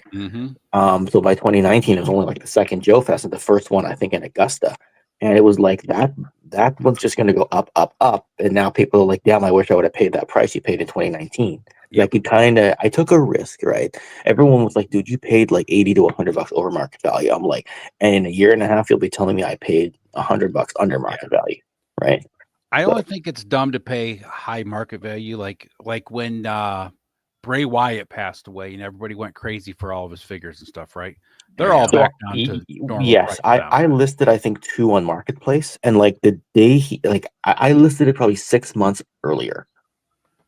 So by 2019, it was only like the second Joe Fest, and the first one, I think, in Augusta. And it was like that one's just going to go up, up, up. And now people are like, damn, I wish I would have paid that price you paid in 2019. Like I took a risk, right? Everyone was like, dude, you paid like $80 to $100 over market value. I'm like, and in a year and a half, you'll be telling me I paid $100 under market value, right? I only think it's dumb to pay high market value, like when Bray Wyatt passed away and everybody went crazy for all of his figures and stuff, right? They're all back down to normal. Yes, price now. I listed I think 2 on Marketplace, and like the day I listed it probably 6 months earlier,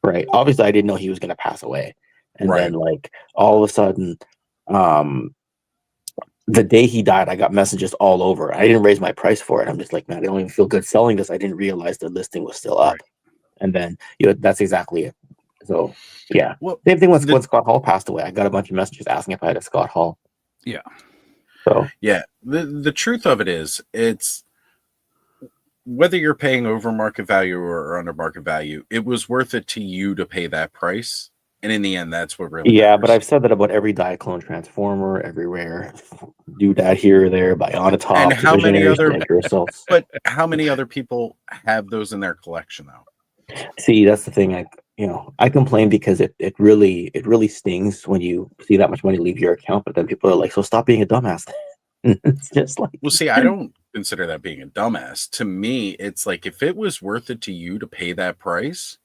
right? Obviously, I didn't know he was going to pass away, and then like all of a sudden, the day he died, I got messages all over. I didn't raise my price for it. I'm just like, man, I don't even feel good selling this. I didn't realize the listing was still up. Right. And then, that's exactly it. So, yeah. Well, Same thing when the- Scott Hall passed away. I got a bunch of messages asking if I had a Scott Hall. Yeah. So, Yeah, the truth of it is, it's whether you're paying over market value or under market value, it was worth it to you to pay that price. And in the end, that's what really yeah, matters. but I've said that about every Diaclone transformer, every rare doodad here or there by Onatops, And how many Visionaries, other- Miniature Assaults. But how many other people have those in their collection though? See, that's the thing. I complain because it really stings when you see that much money leave your account, but then people are like, so stop being a dumbass. It's just like, Well, see, I don't consider that being a dumbass. To me, it's like if it was worth it to you to pay that price,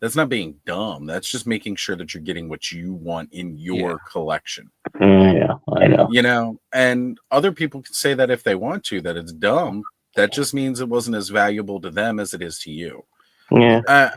that's not being dumb. That's just making sure that you're getting what you want in your collection. yeah, I know. You know, and other people can say that if they want to, that it's dumb. That just means it wasn't as valuable to them as it is to you. Yeah.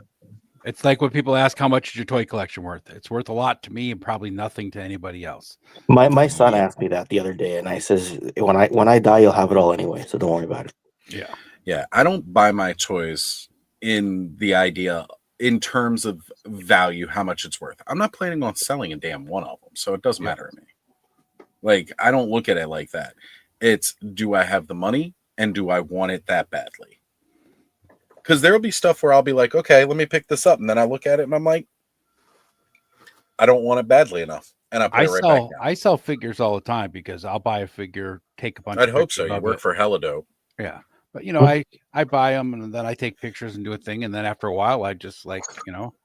It's like when people ask how much is your toy collection worth. It's worth a lot to me and probably nothing to anybody else. My son asked me that the other day, and I says, when I die, you'll have it all anyway, so don't worry about it. Yeah. Yeah, I don't buy my toys in the idea in terms of value, how much it's worth. I'm not planning on selling a damn one of them, so it doesn't matter to me. Like, I don't look at it like that. It's, do I have the money and do I want it that badly? Because there'll be stuff where I'll be like, okay, let me pick this up, and then I look at it and I'm like, I don't want it badly enough, and I put it right back down. I sell figures all the time because I'll buy a figure, take a bunch. I'd of hope so. pictures You of work it. for Hella Dope. Yeah, but I buy them and then I take pictures and do a thing, and then after a while, I just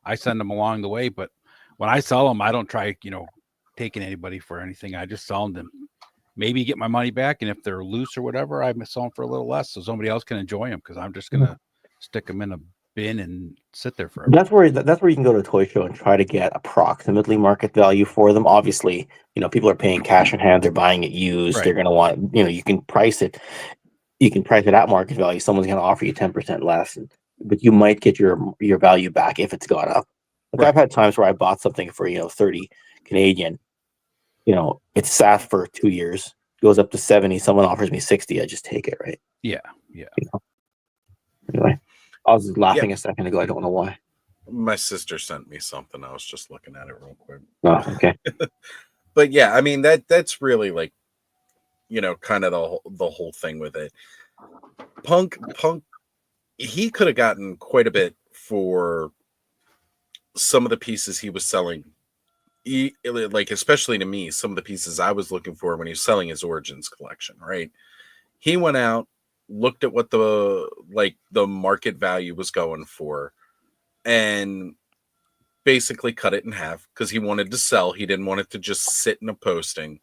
I send them along the way. But when I sell them, I don't try taking anybody for anything. I just sell them, maybe get my money back, and if they're loose or whatever, I sell them for a little less so somebody else can enjoy them because I'm just gonna stick them in a bin and sit there forever. That's where you can go to a toy show and try to get approximately market value for them. Obviously, people are paying cash in hand; they're buying it used. Right. They're going to want, you can price it. You can price it at market value. Someone's going to offer you 10% less, but you might get your value back if it's gone up. Like, I've had times where I bought something for 30 Canadian. It's sat for 2 years, goes up to 70. Someone offers me 60. I just take it, right? Yeah. Anyway, I was laughing a second ago. I don't know why. My sister sent me something. I was just looking at it real quick. Oh, okay. But yeah, I mean that's really like, kind of the whole thing with it. Punk, he could have gotten quite a bit for some of the pieces he was selling. Like, especially to me, some of the pieces I was looking for when he was selling his Origins collection, right? He went out, looked at what the market value was going for, and basically cut it in half because he wanted to sell. He didn't want it to just sit in a posting.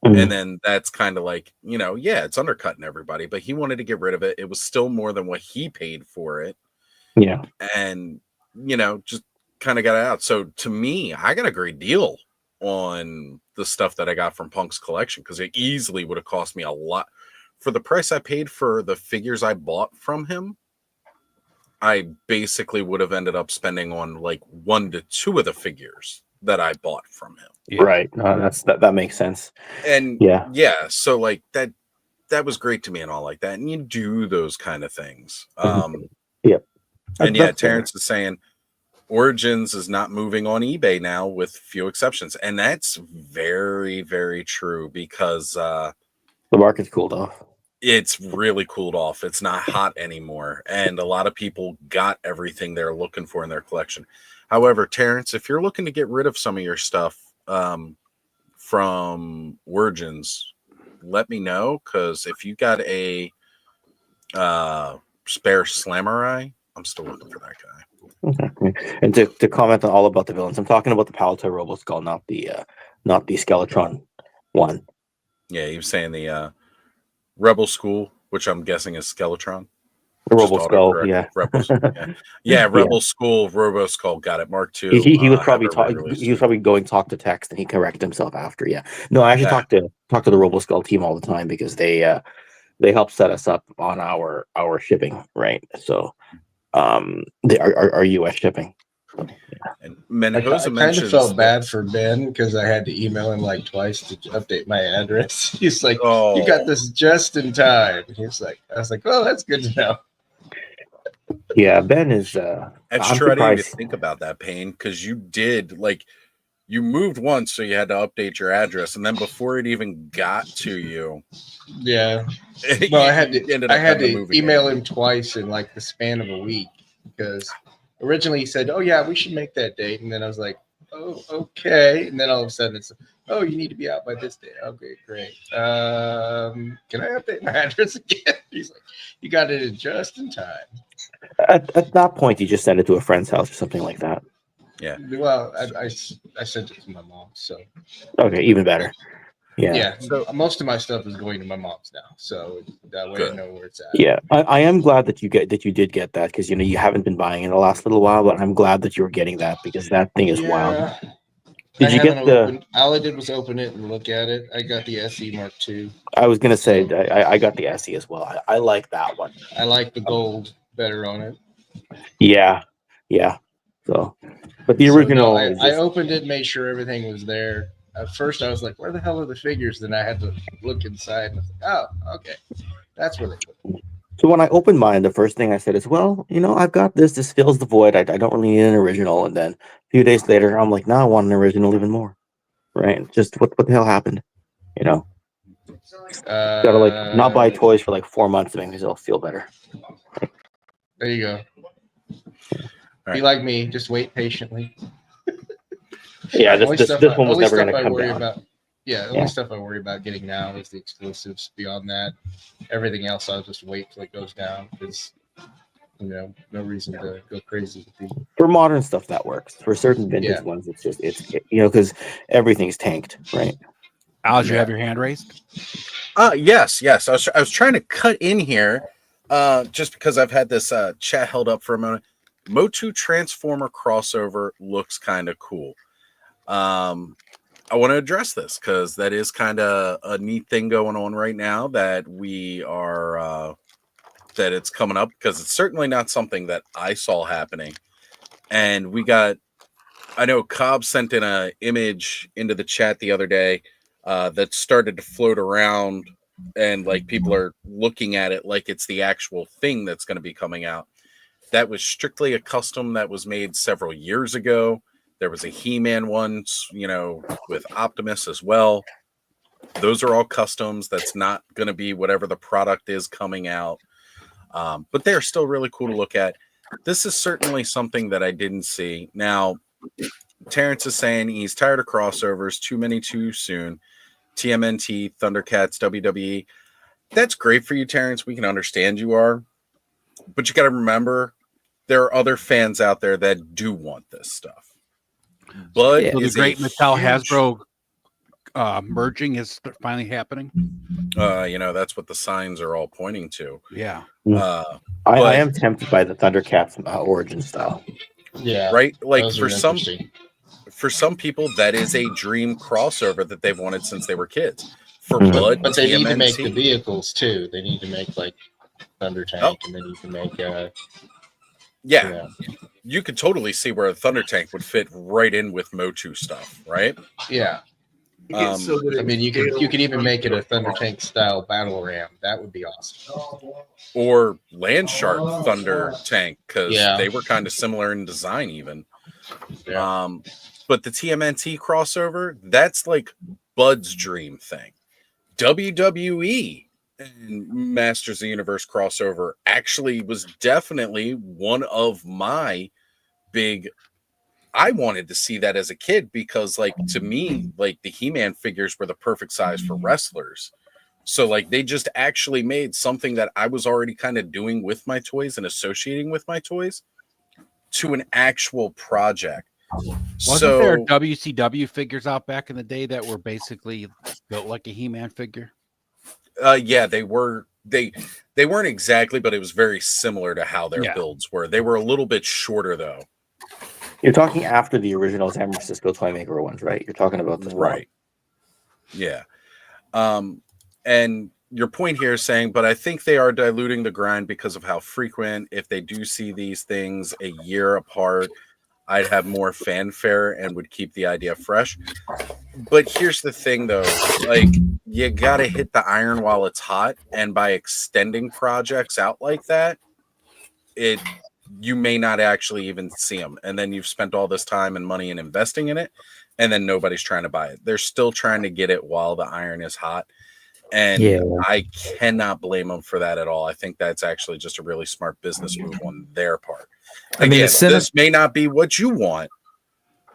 And then that's kind of like, it's undercutting everybody, but he wanted to get rid of it. It was still more than what he paid for it. Yeah. And, just kind of got it out. So to me, I got a great deal on the stuff that I got from Punk's collection because it easily would have cost me a lot. For the price I paid for the figures I bought from him, I basically would have ended up spending on like 1 to 2 of the figures that I bought from him. Yeah. Right. That makes sense. And yeah. So like that was great to me and all like that. And you do those kind of things. Yep. And yeah, That's fair. Terrence is saying Origins is not moving on eBay now with few exceptions. And that's very, very true because The market's cooled off. it's really cooled off. It's not hot anymore. And a lot of people got everything they're looking for in their collection. However, Terrence, if you're looking to get rid of some of your stuff from Origins, let me know. Because if you got a spare Slamurai, I'm still looking for that guy. Okay. And to comment on all about the villains, I'm talking about the Palitoy Roboskull, not the Skeletron one. Yeah, he was saying the Rebel School, which I'm guessing is Skeletron. The Just Roboskull, autocorrect. yeah. Rebel School, yeah. Rebel School, Roboskull, got it. Mark II. He was probably have it re-released. he was probably going talk to text, and he corrected himself after. Yeah, no, I actually Yeah. talk to the Roboskull team all the time because they help set us up on our shipping, right? So, they are US shipping. And I Mendoza kind of mentions felt that- bad for Ben because I had to email him like twice to update my address. He's like, Oh, "You got this just in time." He's like, "I was like, oh, that's good to know." Yeah, Ben is. that's I'm true. I didn't even surprised. think about that, Payne, because you did like you moved once, so you had to update your address, and then before it even got to you, Yeah. Well, I had you to. ended I up had having to move email again. him twice in like the span of a week because originally he said, "Oh yeah, we should make that date," and then I was like, "Oh, okay," and then all of a sudden it's, "Oh, you need to be out by this day." Okay, great. Can I update my address again? He's like, "You got it in just in time." At that point, you just send it to a friend's house or something like that. Well, I sent it to my mom, so Okay, even better. Yeah. yeah. So- Most of my stuff is going to my mom's now, so that way I Good. know where it's at. Yeah, I am glad that you did get that because you haven't been buying in the last little while, but I'm glad that you're getting that because that thing is wild. Yeah. Did I you get haven't the? opened, all I did was open it and look at it. I got the SE Mark II. I was gonna say I got the SE as well. I like that one. I like the gold better on it. Yeah, yeah. So, but the So, original. no, is I just- opened it, made sure everything was there. At first, I was like, "Where the hell are the figures?" Then I had to look inside, and I was like, "Oh, okay, that's where they put them." So when I opened mine, the first thing I said is, "Well, I've got this. This fills the void. I don't really need an original." And then a few days later, I'm like, "Now I want an original even more." Right? Just what the hell happened? Gotta like not buy toys for like 4 months to make myself feel better. There you go. Be right. like me, just wait patiently. Yeah, Only this stuff one was only never stuff gonna I come worry down. about. Yeah, the Yeah. only stuff I worry about getting now is the exclusives. Beyond that, everything else I'll just wait till it goes down because no reason to go crazy with the. For modern stuff, that works. For certain vintage Yeah. ones, it's because everything's tanked, right? Al, did you have your hand raised? Yes. I was trying to cut in here, just because I've had this chat held up for a moment. Motu Transformer crossover looks kind of cool. I want to address this because that is kind of a neat thing going on right now that we are that it's coming up because it's certainly not something that I saw happening. And I know Cobb sent in an image into the chat the other day that started to float around, and like people are looking at it like it's the actual thing that's going to be coming out. That was strictly a custom that was made several years ago. There was a He-Man one, with Optimus as well. Those are all customs. That's not going to be whatever the product is coming out. But they're still really cool to look at. This is certainly something that I didn't see. Now, Terrence is saying he's tired of crossovers, too many too soon. TMNT, Thundercats, WWE. That's great for you, Terrence. We can understand you are. But you got to remember, there are other fans out there that do want this stuff. But So the is great a Mattel huge- Hasbro merging is finally happening. That's what the signs are all pointing to. Yeah. I But- am tempted by the Thundercats origin style. Yeah, Right? Like those for are some interesting. people, that is a dream crossover that they've wanted since they were kids. For Mhm. Bud, But they need to make the TMNT, vehicles too. They need to make like Thunder Tank, Oh. and then you can make yeah, you could totally see where a Thunder Tank would fit right in with Motu stuff, right? yeah. Um, I mean, you could even make it a Thunder Tank style battle ram. That would be awesome. or Landshark Thunder Tank, because Yeah. they were kind of similar in design, even. Yeah. But the TMNT crossover, that's like Bud's dream thing. WWE and Masters of the Universe crossover actually was definitely one of my big. I wanted to see that as a kid because, like, to me, like the He-Man figures were the perfect size for wrestlers. So, like, they just actually made something that I was already kind of doing with my toys and associating with my toys to an actual project. Wasn't So, there WCW figures out back in the day that were basically built like a He-Man figure? yeah, they weren't exactly, but it was very similar to how their Yeah. builds were. They were a little bit shorter, though. You're talking after the original San Francisco Toymaker ones, right? You're talking about this Right. Yeah. And your point here is saying, but I think they are diluting the grind because of how frequent, if they do see these things a year apart. I'd have more fanfare and would keep the idea fresh. But here's the thing, though, like you got to hit the iron while it's hot, and by extending projects out like that, you may not actually even see them, and then you've spent all this time and money in investing in it, and then nobody's trying to buy it. They're still trying to get it while the iron is hot. And Yeah. I cannot blame them for that at all. I think that's actually just a really smart business move on their part. I mean, Again, this may not be what you want,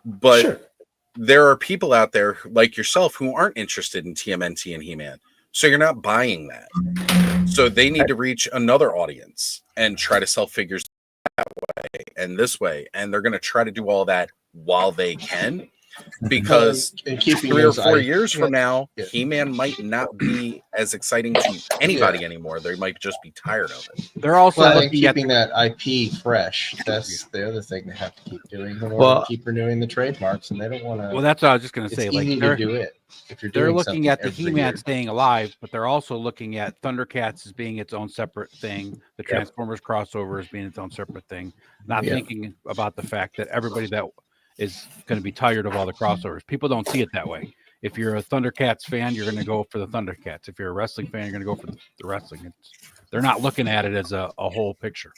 but Sure. there are people out there like yourself who aren't interested in TMNT and He-Man. So you're not buying that. So they need to reach another audience and try to sell figures that way and this way. And they're going to try to do all that while they can. Because And keeping 3 or those 4 I- years from now, Yeah. He-Man might not be as exciting to anybody anymore. They might just be tired of it. They're also Well, and looking at keeping that IP fresh. That's the other thing they have to keep doing in order Well- to keep renewing the trademarks, and they don't want to. well, that's what I was just going to it's say. easy Like to do it if you're they're doing looking something at the every He-Man year. staying alive, but they're also looking at Thundercats as being its own separate thing, the Transformers crossover as being its own separate thing, not Yeah. thinking about the fact that everybody that is going to be tired of all the crossovers. People don't see it that way. If you're a Thundercats fan, you're going to go for the Thundercats. If you're a wrestling fan, you're going to go for the wrestling. They're not looking at it as a whole picture.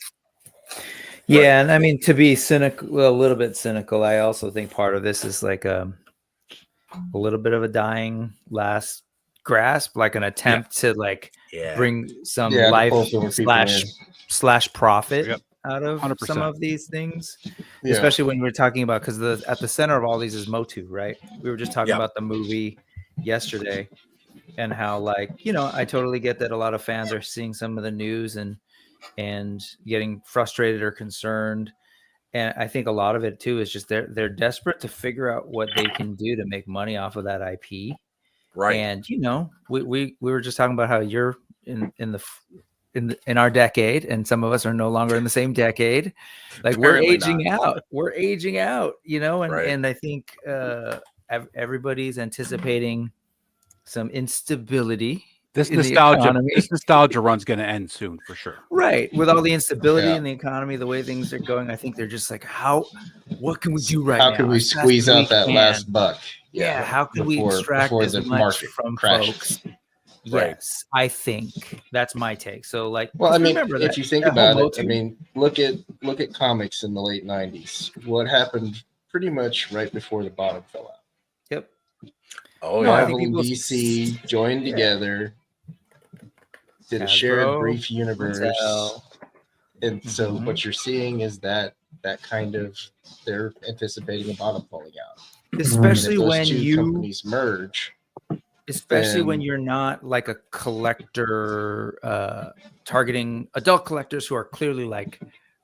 Yeah, and I mean, to be cynical, well, a little bit cynical, I also think part of this is like a little bit of a dying last grasp, like an attempt to like Yeah. bring some Yeah, to life pull some people slash profit Yep. out of 100%. some of these things. Yeah. Especially when we're talking about, because at the center of all these is Motu, right? We were just talking Yeah. about the movie yesterday and how, like, I totally get that a lot of fans are seeing some of the news and getting frustrated or concerned. And I think a lot of it too is just they're desperate to figure out what they can do to make money off of that IP. Right. And we were just talking about how you're in our decade, and some of us are no longer in the same decade. Like Apparently we're aging out, and Right. and I think everybody's anticipating some instability. This in the nostalgia, economy. this nostalgia run's going to end soon for sure. Right. With all the instability Yeah. in the economy, the way things are going, I think they're just like, what can we do right now? How can we as fast squeeze as we out that can? last buck? Yeah. How can we before- extract before as the much market from crashes. folks? Right. Yes, I think that's my take. So, like, Well, I mean, remember if that- you think that whole about it, I Motu- mean, look at comics in the late '90s. What happened pretty much right before the bottom fell out. Yep. Oh, No, I yeah. think Marvel and people- DC joined Yeah. together, did a Hasbro, shared brief universe, Mattel. and so Mhm. what you're seeing is that kind of they're anticipating a bottom falling out. Especially And if those when two companies merge. especially when then- you're not like a collector targeting adult collectors who are clearly like,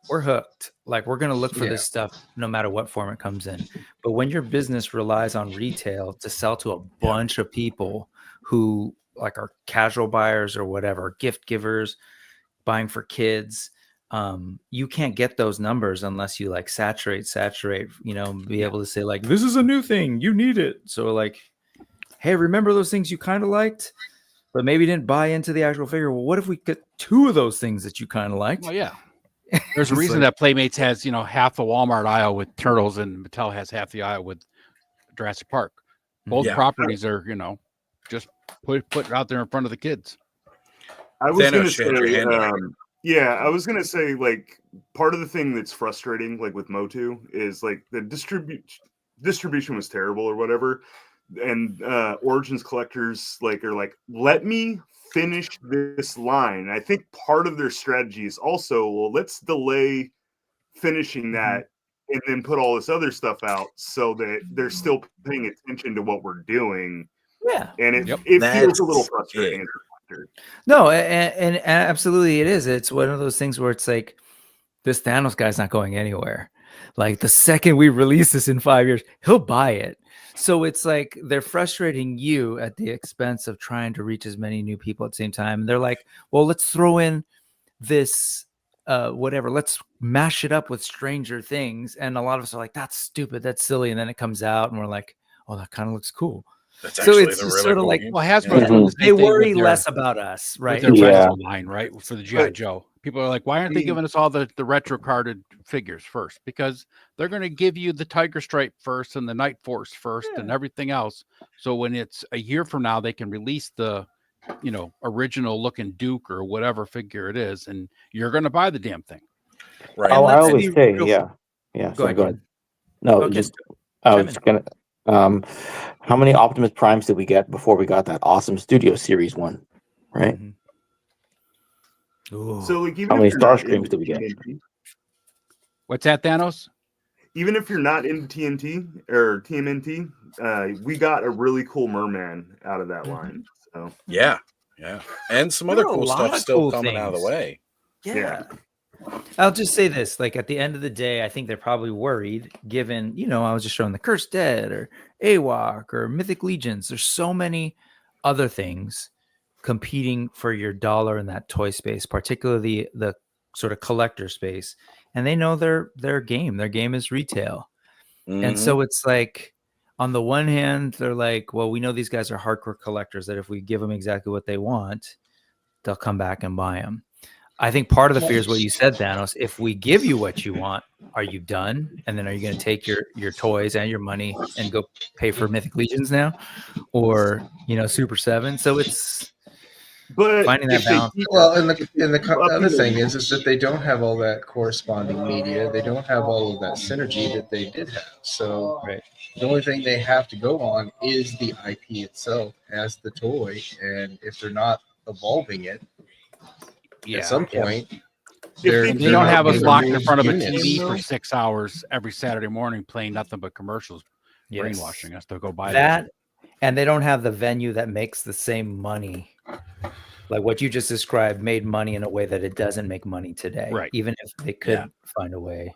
we're hooked, like we're going to look for Yeah. this stuff no matter what form it comes in. But when your business relies on retail to sell to a bunch of people who like are casual buyers or whatever, gift givers, buying for kids, you can't get those numbers unless you like saturate, be able to say like, this is a new thing, you need it. So like, hey, remember those things you kind of liked, but maybe didn't buy into the actual figure? Well, what if we get two of those things that you kind of liked? Well, yeah. There's a It's reason like- that Playmates has, half the Walmart aisle with Turtles and Mattel has half the aisle with Jurassic Park. Both Yeah. properties are, just put it out there in front of the kids. I was Thanos, gonna you had your say, hand up. yeah, I was gonna say, like, part of the thing that's frustrating, like with Motu, is like the distribution was terrible or whatever, and Origins collectors are like, let me finish this line. I think part of their strategy is also, well, let's delay finishing that and then put all this other stuff out so that they're still paying attention to what we're doing. Yeah. And it, Yep. it feels a little That's frustrating. it. as a collector. No, and absolutely it is. It's one of those things where it's like, this Thanos guy's not going anywhere. Like the second we release this in 5 years, he'll buy it. So it's like they're frustrating you at the expense of trying to reach as many new people at the same time. And they're like, well, let's throw in this whatever, let's mash it up with Stranger Things. And a lot of us are like, that's stupid, that's silly. And then it comes out and we're like, oh, that kind of looks cool. That's So actually it's the just really sort of cool like game. Well, Hasbro's Yeah. doing the same they thing with worry their- less about us, with right? their Yeah. rental line, right? For the GI Joe, people are like, "Why aren't they giving us all the retro carded figures first?" Because they're going to give you the Tiger Stripe first and the Night Force first and everything else. So when it's a year from now, they can release the, original looking Duke or whatever figure it is, and you're going to buy the damn thing. Right. Oh, I let's always be say, real- yeah. Go Sorry, ahead. go Ken. ahead. No, Okay. just I Chime was in. gonna. How many Optimus Primes did we get before we got that awesome Studio Series one? Right. Mhm. Ooh. So like even How if many you're not Starscreams into did we get? TNT, What's that, Thanos? even if you're not into TNT or TMNT, we got a really cool merman out of that line. So Yeah. Yeah. And some There other are a cool lot stuff of still cool coming out of the things. way. Yeah. I'll just say this, like at the end of the day, I think they're probably worried given, I was just showing the Cursed Dead or AWOC or Mythic Legions. There's so many other things competing for your dollar in that toy space, particularly the sort of collector space. And they know their game. Their game is retail. And Mhm. so it's like, on the one hand, they're like, well, we know these guys are hardcore collectors, that if we give them exactly what they want, they'll come back and buy them. I think part of the fear is what you said, Thanos. If we give you what you want, are you done? And then are you going to take your toys and your money and go pay for Mythic Legions now, or Super 7? So it's but finding that if they balance. keep- Well, and the Well, other people- thing is that they don't have all that corresponding media. They don't have all of that synergy that they did have. So Right. the only thing they have to go on is the IP itself as the toy, and if they're not evolving it at some point, they're they And they They're don't not have us gonna locked in remove front of a units. TV for 6 hours every Saturday morning playing nothing but commercials, Yes. brainwashing us to go buy That, and they don't have the venue that makes the same money. Like what you just described made money in a way that it doesn't make money today. Right. Even if they could Yeah. find a way.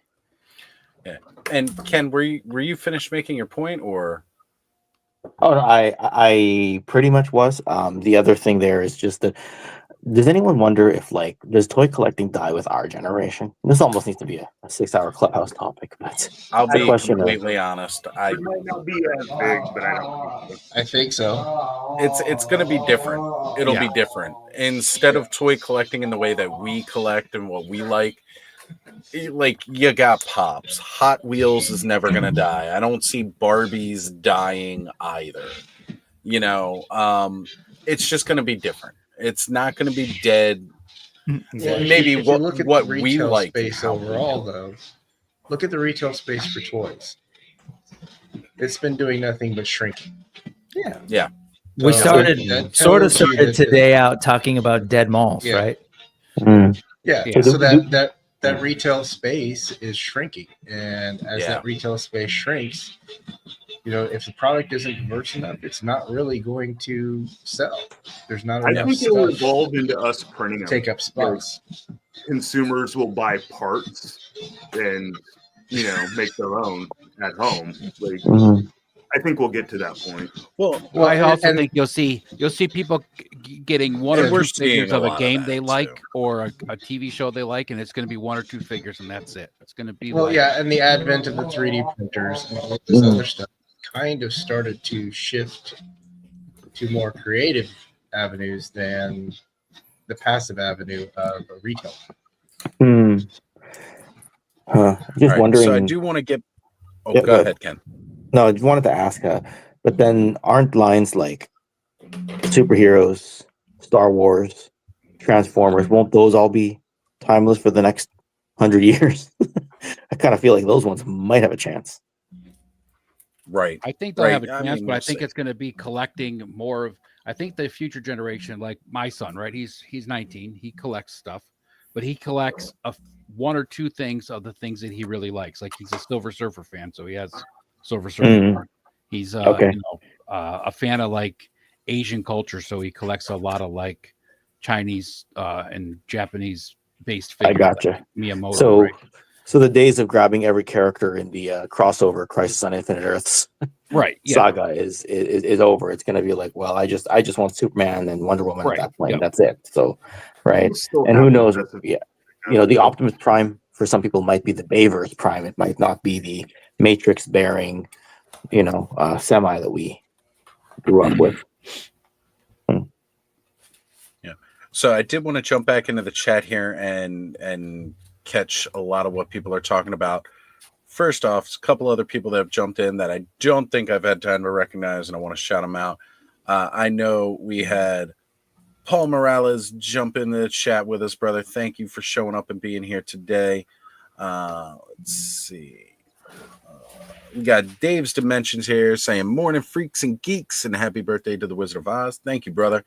And Ken, were you finished making your point, or Oh, no, I pretty much was. The other thing there is just that. Does anyone wonder if does toy collecting die with our generation? This almost needs to be a 6-hour clubhouse topic, but I'll I be question it. completely honest. It might not be as big, but I don't think so. I think so. It's going to be different. It'll Yeah. be different. Instead of toy collecting in the way that we collect and what we like you got Pops. Hot Wheels is never going to die. I don't see Barbies dying either. It's just going to be different. It's not going to be dead. Maybe if you look at what the we retail like space how we overall, do. though, look at the retail space for toys. It's been doing nothing but shrinking. Yeah. We So started that sort of tells you started that the- today out talking about dead malls, Yeah. right? Mm. Yeah, Yeah. so that retail space is shrinking, and as that retail space shrinks, if the product isn't diverse enough, it's not really going to sell. There's not I enough think it will stuff evolve into us printing to them. take up spots. Consumers will buy parts and make their own at home. Mhm. I think we'll get to that point. Well, Well, I also and- think you'll see people getting one And or we're two figures seeing a of a lot of game that, they too. like or a TV show they like, and it's going to be one or two figures, and that's it. It's going to be Well, like, yeah, and the advent of the 3D printers and all of this Mhm. other stuff kind of started to shift to more creative avenues than the passive avenue of retail. Hmm. Just All right, wondering. So I do want to get. Oh, Yeah, go go ahead, Ken. No, I just wanted to ask. But then, aren't lines like superheroes, Star Wars, Transformers? Won't those all be timeless for the next 100 years? I kind of feel like those ones might have a chance. Right. I think they'll Right, have a I chance, mean, but I we'll think see. it's going to be collecting more of. I think the future generation, like my son, right? He's 19. He collects stuff, but he collects one or two things of the things that he really likes. Like he's a Silver Surfer fan, so he has Silver Surfer. Mm. He's Okay. a fan of like Asian culture, so he collects a lot of like Chinese and Japanese based I figures. gotcha. Like Miyamoto, So, right? so the days of grabbing every character in the crossover Crisis on Infinite Earths Right. Yeah. saga is over. It's going to be like, well, I just want Superman and Wonder Woman Right, at that point. yep. That's it. So, right. We'll still And have who knows? aggressive- Yeah. The Optimus Prime for some people might be the Bayverse Prime. It might not be the Matrix bearing, semi that we grew up with. So I did want to jump back into the chat here and catch a lot of what people are talking about. First off, a couple other people that have jumped in that I don't think I've had time to recognize, and I want to shout them out. I know we had Paul Morales jump in the chat with us, brother. Thank you for showing up and being here today. Let's see. We got Dave's Dimensions here saying, morning freaks and geeks, and happy birthday to the Wizard of Oz. Thank you, brother.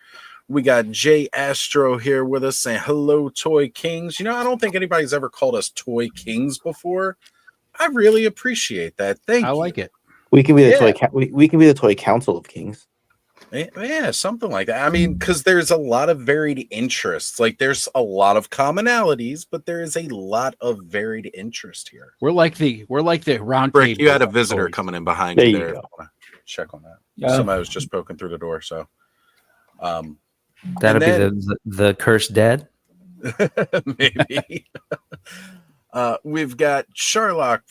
We got Jay Astro here with us saying, hello, Toy Kings. You know, I don't think anybody's ever called us Toy Kings before. I really appreciate that. Thank you. I like it. We can be the we can be the toy council of kings. Yeah, something like that. I mean, because there's a lot of varied interests. Like, there's a lot of commonalities, but there is a lot of varied interest here. We're like the round Rick, table. you had a visitor toys. coming in behind There you you there. go. I want to check on that. Somebody was just poking through the door. So, That'll and be the cursed dead. maybe. We've got Sherlock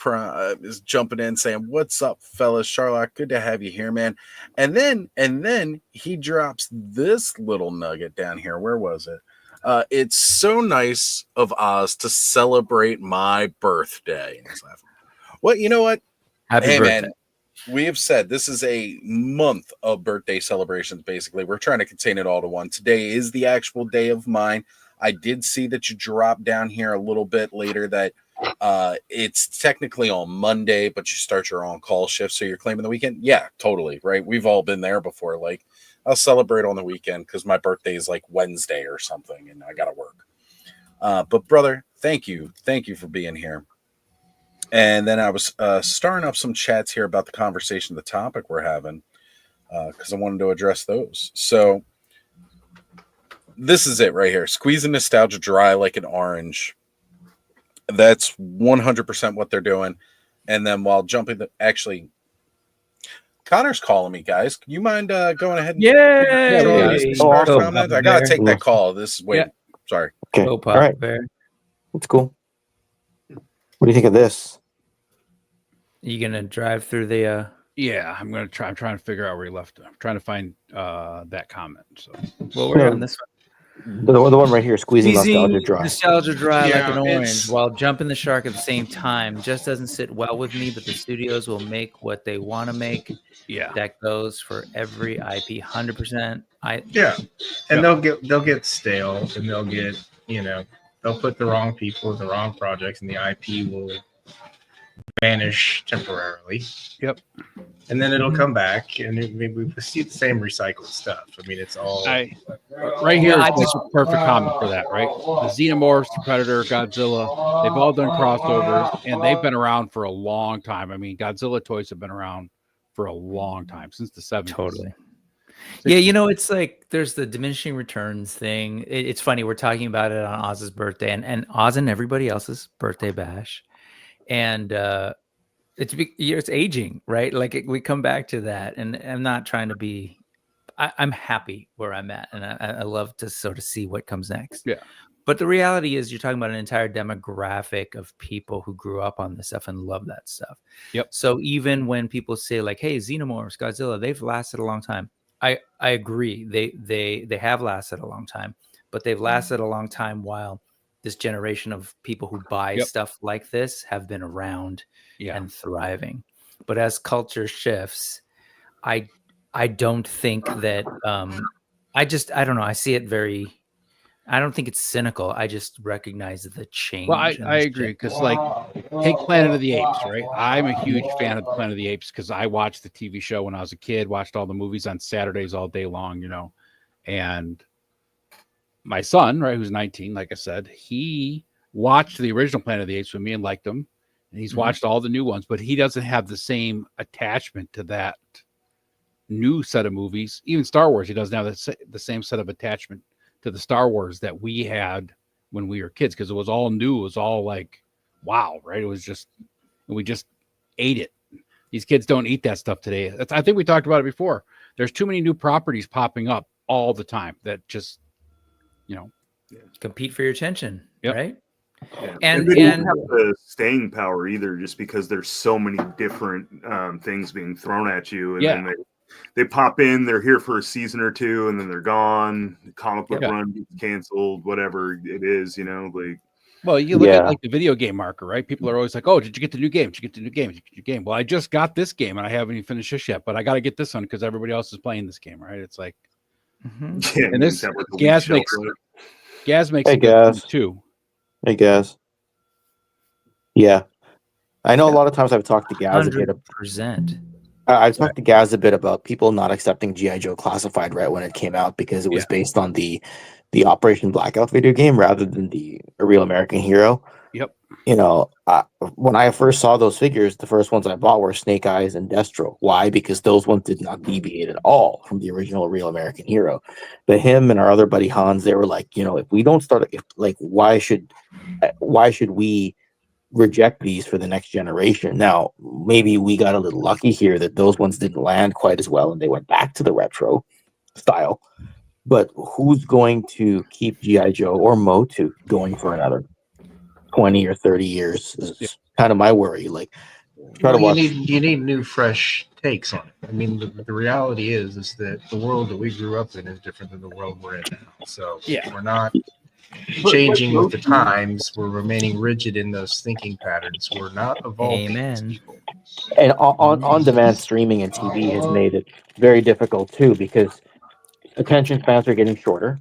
is jumping in saying, what's up, fellas? Sherlock, good to have you here, man. And then he drops this little nugget down here. Where was it? It's so nice of Oz to celebrate my birthday. And he's laughing. Well, you know what? Happy birthday. Man, we have said this is a month of birthday celebrations, basically. We're trying to contain it all to one. Today is the actual day of mine. I did see that you dropped down here a little bit later that it's technically on Monday, but you start your own call shift, so you're claiming the weekend. Yeah, totally, right? We've all been there before. Like, I'll celebrate on the weekend because my birthday is like Wednesday or something, and I got to work. But, brother, thank you. Thank you for being here. And then I was starting up some chats here about the conversation, the topic we're having, because I wanted to address those. So, this is it right here. Squeezing nostalgia dry like an orange. That's 100% what they're doing. And then while jumping, actually, Connor's calling me, guys. Can you mind going ahead and start Oh, comments? I gotta take that call. This is sorry. Okay. Go All Papa right. Bear. That's cool. What do you think of this? You gonna drive through the Yeah, I'm trying to figure out where he left it. I'm trying to find that comment. So well, we're on this one. The one right here, squeezing nostalgia dry. Nostalgia dry Yeah, like an orange it's- while jumping the shark at the same time just doesn't sit well with me, but the studios will make what they want to make. yeah, That goes for every IP 100%. Yeah, and they'll get stale, and they'll get they'll put the wrong people in the wrong projects, and the IP will vanish temporarily. Yep. And then it'll come back, and maybe we see the same recycled stuff. I mean, it's all right here. I It's like a perfect comment for that, right? The Xenomorphs, Predator, Godzilla, they've all done crossovers, and they've been around for a long time. I mean, Godzilla toys have been around for a long time, since the 70s. Totally. Yeah, it's like there's the diminishing returns thing. It's funny, we're talking about it on Oz's birthday and Oz and everybody else's birthday bash. And it's aging, right? Like we come back to that, and I'm not trying to be. I'm happy where I'm at, and I love to sort of see what comes next. Yeah. But the reality is, you're talking about an entire demographic of people who grew up on this stuff and love that stuff. Yep. So even when people say like, "Hey, Xenomorphs, Godzilla, they've lasted a long time," I agree. They have lasted a long time, but they've lasted a long time while this generation of people who buy stuff like this have been around and thriving. But as culture shifts, I don't think that I don't know. I see it I don't think it's cynical. I just recognize the change. Well, I agree, because like take Planet of the Apes, right? I'm a huge fan of Planet of the Apes because I watched the TV show when I was a kid, watched all the movies on Saturdays all day long, and my son, right, who's 19, like I said, he watched the original Planet of the Apes with me and liked them, and he's watched all the new ones, but he doesn't have the same attachment to that new set of movies. Even Star Wars, he doesn't have the same set of attachment to the Star Wars that we had when we were kids, because it was all new. It was all like, wow, right? It was just, we just ate it. These kids don't eat that stuff today. I think we talked about it before. There's too many new properties popping up all the time that just, compete for your attention, right? Yeah. And they don't have the staying power either, just because there's so many different things being thrown at you, and then they pop in, they're here for a season or two, and then they're gone. The comic book Yeah. run gets canceled, whatever it is, like. Well, you look at Yeah. like the video game marker, right? People are always like, "Oh, did you get the new game? Did you get the new game? Did you get the game?" Well, I just got this game and I haven't even finished this yet, but I got to get this one because everybody else is playing this game, right? It's like, Yeah, And this- have, like, a Gaz week makes- shelf life. Gaz makes Hey, a good point, Gaz. too. I guess. Yeah. I know a lot of times I've talked to Gaz a bit. 100%. I've talked to Gaz a bit about people not accepting G.I. Joe Classified right when it came out because it was Yeah. based on the Operation Blackout video game rather than A Real American Hero. Yep. When I first saw those figures, the first ones I bought were Snake Eyes and Destro. Why? Because those ones did not deviate at all from the original Real American Hero. But him and our other buddy Hans, they were like, if we don't start, why should we reject these for the next generation? Now, maybe we got a little lucky here that those ones didn't land quite as well and they went back to the retro style. But who's going to keep G.I. Joe or Motu going for another 20 or 30 years is kind of my worry. Like, try to watch. You need new, fresh takes on it. I mean, the reality is that the world that we grew up in is different than the world we're in now. So Yeah. we're not changing with the times. We're remaining rigid in those thinking patterns. We're not evolving as Amen. people. And on-demand streaming and TV has made it very difficult too because attention spans are getting shorter.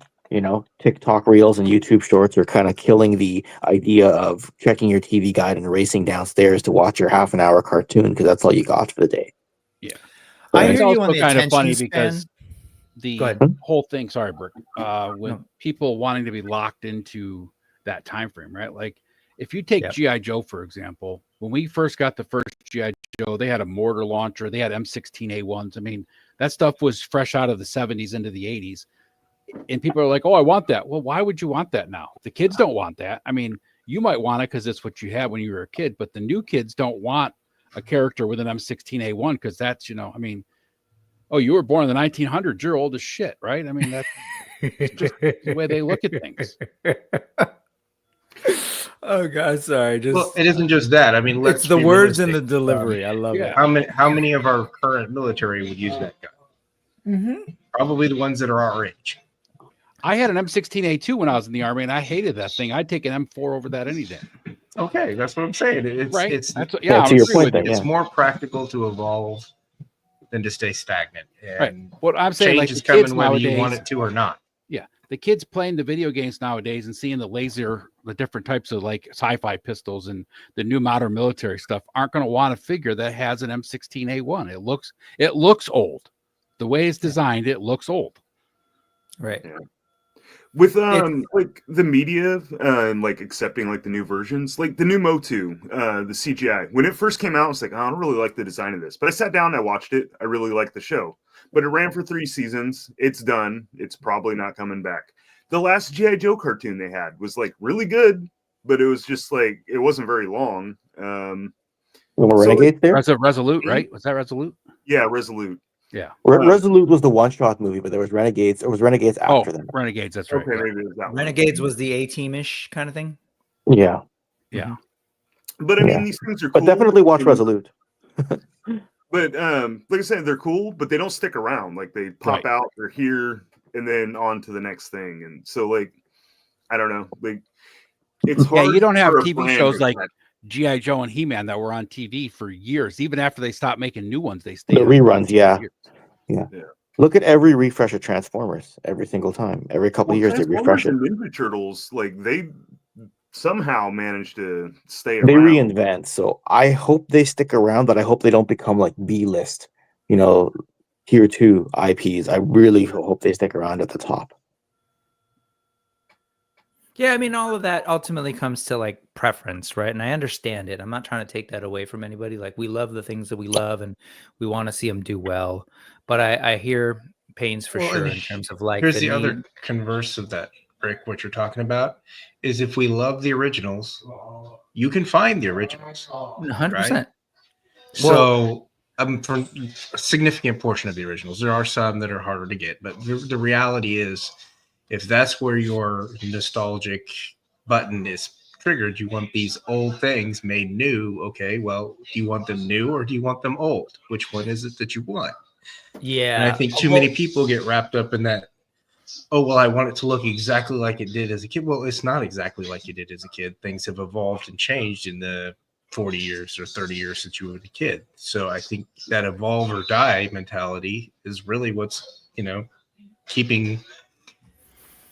TikTok Reels and YouTube Shorts are kind of killing the idea of checking your TV guide and racing downstairs to watch your half-an-hour cartoon because that's all you got for the day. Yeah. I It's hear you also on the kind of attention funny span. because the Go ahead. whole thing, sorry, Brick, with No. people wanting to be locked into that time frame, right? Like if you take Yep. G.I. Joe, for example, when we first got the first G.I. Joe, they had a mortar launcher, they had M16A1s. I mean, that stuff was fresh out of the 70s into the 80s. And people are like, "Oh, I want that." Well, why would you want that now? The kids don't want that. I mean, you might want it because it's what you had when you were a kid, but the new kids don't want a character with an M16A1 because that's, I mean, oh, you were born in the 1900s, you're old as shit, right? I mean, that's just the way they look at things. Oh God, sorry. Just Well, it isn't just that. I mean, let's it's the be words and the realistic. delivery. I love yeah. it. How many of our current military would use that gun? Mm-hmm. Probably the ones that are our age. I had an M16A2 when I was in the Army, and I hated that thing. I'd take an M4 over that any day. Okay, that's what I'm saying. It's Right? it's That's what, Yeah, I to your agree point with there, you. yeah. it's more practical to evolve than to stay stagnant. And What I'm saying, change like is the kids coming whether nowadays, you want it to or not. the kids playing the video games nowadays and seeing the different types of like sci-fi pistols and the new modern military stuff aren't going to want a figure that has an M16A1. It looks old. The way it's designed, it looks old. Right. With like the media and like accepting like the new versions, like the new Motu, the CGI. When it first came out, I was like, oh, I don't really like the design of this. But I sat down and I watched it. I really liked the show. But it ran for 3 seasons. It's done. It's probably not coming back. The last G.I. Joe cartoon they had was like really good, but it was just like it wasn't very long. Renegades there? Resolute, right? Was that Resolute? Yeah, Resolute. Yeah. Resolute was the one-shot movie, but there was Renegades. It was Renegades Oh, after them. Renegades. That's right. Okay, yeah. maybe it was that one. Renegades was the A-team-ish kind of thing. Yeah, Yeah. But I mean, Yeah. these things are cool. but definitely watch and- Resolute. But like I said, they're cool, but they don't stick around. Like they pop Right. out, they're here, and then on to the next thing. And so, like, I don't know, like it's Yeah, hard. you don't have for a TV brand shows to like catch. G.I. Joe and He-Man that were on TV for years. Even after they stopped making new ones, they stayed The on reruns, for yeah. years. Look at every refresh of Transformers every single time. Every couple Well, of years they refresh Transformers it. and Ninja Turtles, like they somehow managed to stay They around. reinvent. So I hope they stick around, but I hope they don't become like B-list, tier 2 IPs. I really hope they stick around at the top. Yeah, I mean, all of that ultimately comes to like preference, right? And I understand it. I'm not trying to take that away from anybody. Like, we love the things that we love and we want to see them do well. But I hear pains for Well, sure and in terms of like Here's the need- other converse of that, Rick. What you're talking about is if we love the originals, you can find the originals. 100%. So, for a significant portion of the originals, there are some that are harder to get, but the reality is, if that's where your nostalgic button is triggered, you want these old things made new. Okay, well, do you want them new or do you want them old? Which one is it that you want? Yeah. And I think too many people get wrapped up in that. Oh, well, I want it to look exactly like it did as a kid. Well, it's not exactly like you did as a kid. Things have evolved and changed in the 40 years or 30 years since you were a kid. So I think that evolve or die mentality is really what's, keeping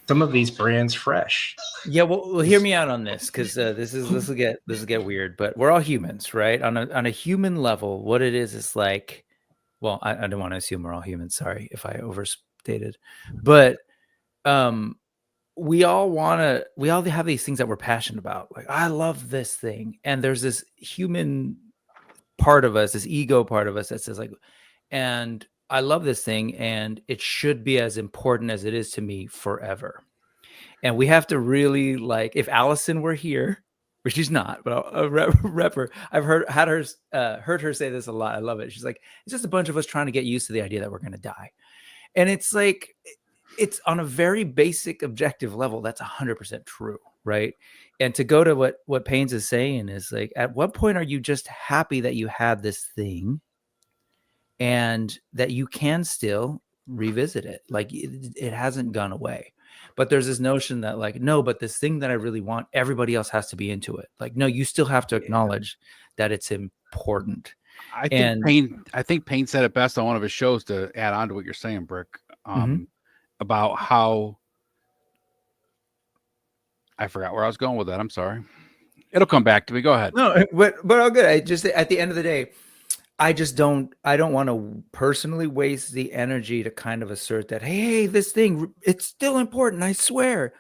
some of these brands fresh. Yeah, well, hear me out on this, because this will get weird, but we're all humans, right? On a human level, what it is like, well, I don't want to assume we're all humans. Sorry if I overstated, but we all have these things that we're passionate about. Like, I love this thing, and there's this human part of us, this ego part of us that says like, and I love this thing, and it should be as important as it is to me forever. And we have to really, like, if Allison were here, which she's not, but I'll rep her. I've heard her say this a lot. I love it. She's like, it's just a bunch of us trying to get used to the idea that we're going to die. And it's like, it's on a very basic objective level. That's 100% true. Right. And to go to what Paynes is saying is like, at what point are you just happy that you had this thing and that you can still revisit it? Like, it hasn't gone away. But there's this notion that like, no, but this thing that I really want, everybody else has to be into it. Like, no, you still have to acknowledge that it's important. I think Payne said it best on one of his shows, to add on to what you're saying, Brick, about how, I forgot where I was going with that. I'm sorry. It'll come back to me. Go ahead. No, but all good. I just, at the end of the day, I don't want to personally waste the energy to kind of assert that, hey, this thing, it's still important. I swear.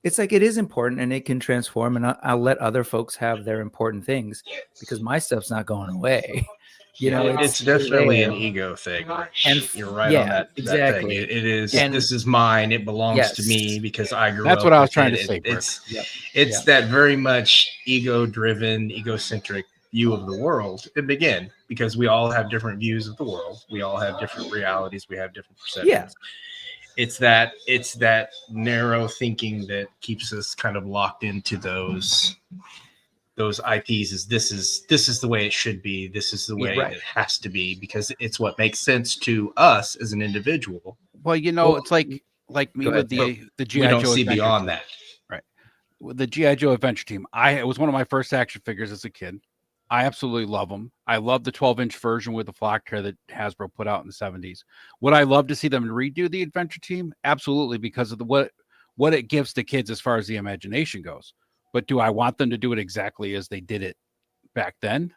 It's like, it is important and it can transform, and I'll let other folks have their important things because my stuff's not going away. It's definitely an ego thing. And you're right on that. Exactly. That thing. It is, and this is mine. It belongs to me because I grew up. That's what I was trying with to say. It's that very much ego-driven, egocentric view of the world. And again, because we all have different views of the world, we all have different realities, we have different perceptions. Yeah. It's that narrow thinking that keeps us kind of locked into those IPs. Is this is the way it should be. This is the way it has to be, because it's what makes sense to us as an individual. Well, it's like me with the G.I. Joe. We don't see beyond that. Right. With the G.I. Joe Adventure Team, it was one of my first action figures as a kid. I absolutely love them. I love the 12-inch version with the flock hair that Hasbro put out in the 70s. Would I love to see them redo the Adventure Team? Absolutely, because of what it gives to kids as far as the imagination goes. But do I want them to do it exactly as they did it back then?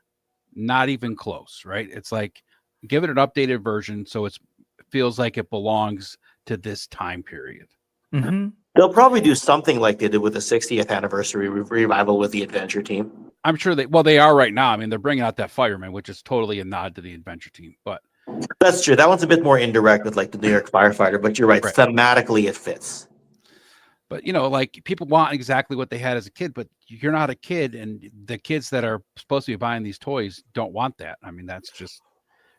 Not even close, right? It's like, give it an updated version so it feels like it belongs to this time period. Mm-hmm. They'll probably do something like they did with the 60th anniversary revival with the Adventure Team. I'm sure they are right now. I mean, they're bringing out that Fireman, which is totally a nod to the Adventure Team. But that's true. That one's a bit more indirect with like the New York Firefighter, but you're right. Thematically, it fits. But, like, people want exactly what they had as a kid, but you're not a kid, and the kids that are supposed to be buying these toys don't want that. I mean, that's just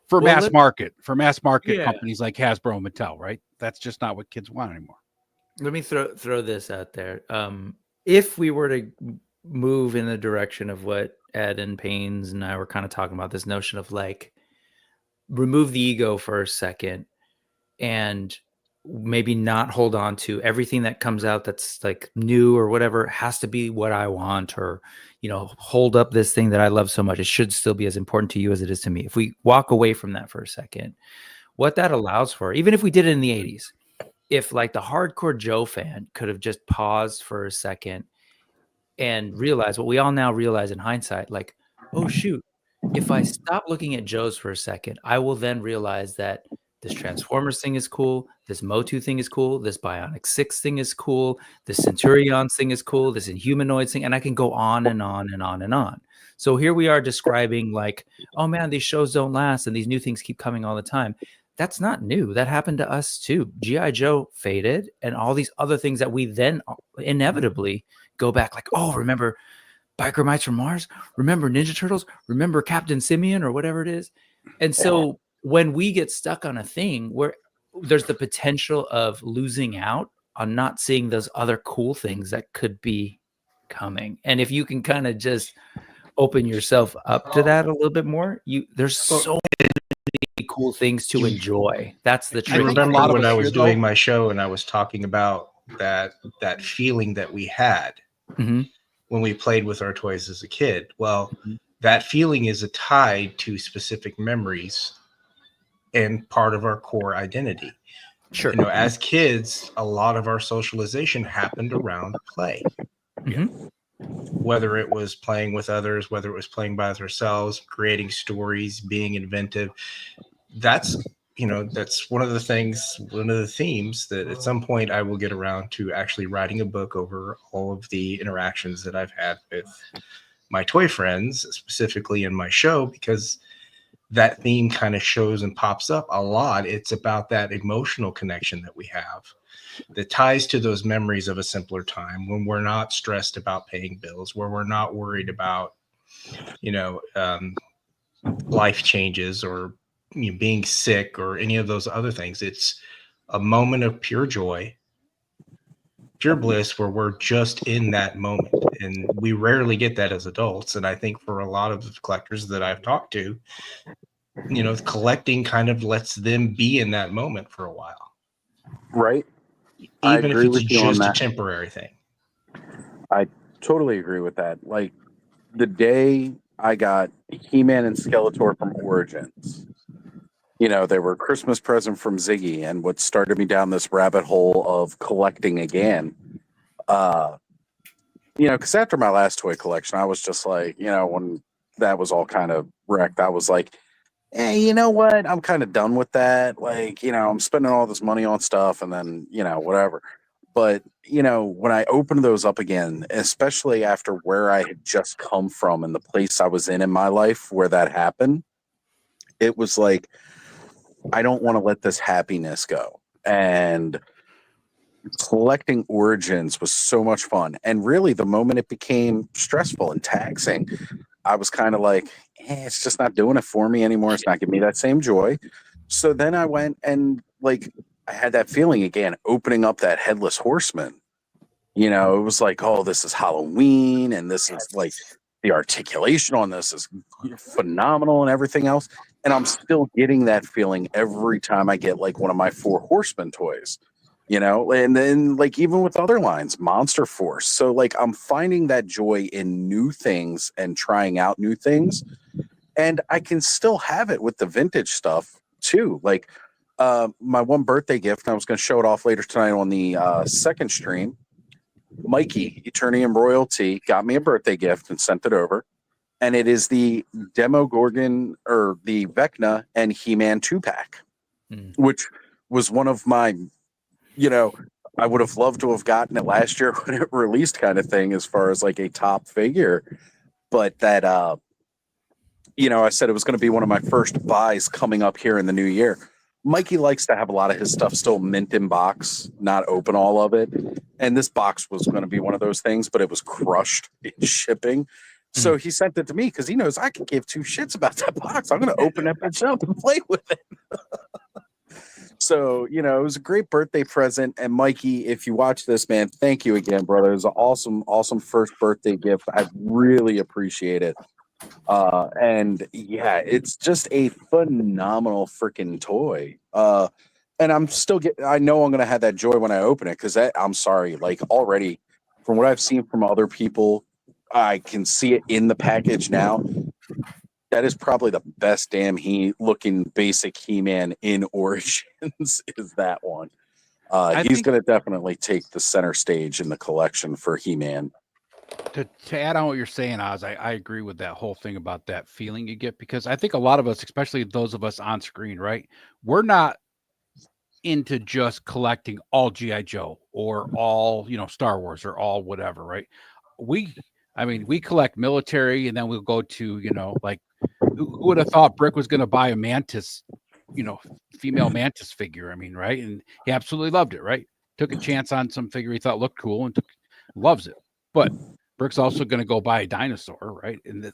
for mass market companies like Hasbro and Mattel, right? That's just not what kids want anymore. Let me throw this out there. If we were to move in the direction of what Ed and Paynes and I were kind of talking about, this notion of like, remove the ego for a second and maybe not hold on to everything that comes out that's like new or whatever has to be what I want, or, hold up this thing that I love so much. It should still be as important to you as it is to me. If we walk away from that for a second, what that allows for, even if we did it in the 80s, if like the hardcore Joe fan could have just paused for a second and realize what we all now realize in hindsight, like, oh shoot, if I stop looking at Joe's for a second, I will then realize that this Transformers thing is cool, this Motu thing is cool, this Bionic 6 thing is cool, this Centurions thing is cool, this Inhumanoids thing, and I can go on and on and on and on. So here we are describing like, oh man, these shows don't last and these new things keep coming all the time. That's not new. That happened to us too. G.I. Joe faded, and all these other things that we then inevitably go back like, oh, remember Biker Mites from Mars? Remember Ninja Turtles? Remember Captain Simeon or whatever it is? And so when we get stuck on a thing where there's the potential of losing out on not seeing those other cool things that could be coming. And if you can kind of just open yourself up to that a little bit more, there's so many cool cool things to enjoy. That's the I trick. think a remember lot of when us I was here, doing though- my show and I was talking about that feeling that we had Mhm. when we played with our toys as a kid. Well, Mhm. that feeling is tied to specific memories and part of our core identity. Sure. You know, as kids, a lot of our socialization happened around play. Mhm. Whether it was playing with others, whether it was playing by ourselves, creating stories, being inventive. That's, you know, that's one of the things, one of the themes that at some point I will get around to actually writing a book over all of the interactions that I've had with my toy friends, specifically in my show, because that theme kind of shows and pops up a lot. It's about that emotional connection that we have that ties to those memories of a simpler time when we're not stressed about paying bills, where we're not worried about, you know, life changes or, you know, being sick or any of those other things. It's a moment of pure joy, pure bliss, where we're just in that moment. And we rarely get that as adults. And I think for a lot of the collectors that I've talked to, you know, collecting kind of lets them be in that moment for a while, Right. I even if agree it's with you on just a that. temporary thing. I totally agree with that. Like the day I got He-Man and Skeletor from Origins, you know, they were a Christmas present from Ziggy, and what started me down this rabbit hole of collecting again. You know, because after my last toy collection, I was just like, you know, when that was all kind of wrecked, I was like, hey, you know what? I'm kind of done with that. Like, you know, I'm spending all this money on stuff and then, you know, whatever. But, you know, when I opened those up again, especially after where I had just come from and the place I was in my life where that happened, it was like, I don't want to let this happiness go. And collecting Origins was so much fun. And really, the moment it became stressful and taxing, I was kind of like, it's just not doing it for me anymore. It's not giving me that same joy. So then I went and, like, I had that feeling again, opening up that Headless Horseman. You know, it was like, oh, this is Halloween, and this is like the articulation on this is phenomenal and everything else. And I'm still getting that feeling every time I get like one of my Four Horsemen toys, you know, and then like even with other lines, Monster Force. So like I'm finding that joy in new things and trying out new things. And I can still have it with the vintage stuff too. Like my one birthday gift, and I was going to show it off later tonight on the second stream. Mikey, Eternium Royalty, got me a birthday gift and sent it over. And it is the Demogorgon or the Vecna and He-Man 2-pack, which was one of my, you know, I would have loved to have gotten it last year when it released kind of thing as far as like a top figure. But that, you know, I said it was going to be one of my first buys coming up here in the new year. Mikey likes to have a lot of his stuff still mint in box, not open all of it. And this box was going to be one of those things, but it was crushed in shipping. So he sent it to me because he knows I can give two shits about that box. I'm going to open that bitch up and play with it. So, you know, it was a great birthday present. And Mikey, if you watch this, man, thank you again, brother. It was an awesome first birthday gift. I really appreciate it. And yeah, it's just a phenomenal freaking toy. And I know I'm going to have that joy when I open it because I'm sorry, like already from what I've seen from other people, I can see it in the package now. That is probably the best damn looking basic He-Man in Origins is that one. He's going to definitely take the center stage in the collection for He-Man. To add on what you're saying, Oz, I agree with that whole thing about that feeling you get, because I think a lot of us, especially those of us on screen, right, we're not into just collecting all G.I. Joe or all, you know, Star Wars or all whatever, right? We collect military, and then we'll go to, you know, like who would have thought Brick was going to buy a Mantis, you know, female Mantis figure? I mean, right? And he absolutely loved it, right? Took a chance on some figure he thought looked cool and loves it. But Brick's also going to go buy a dinosaur, right? And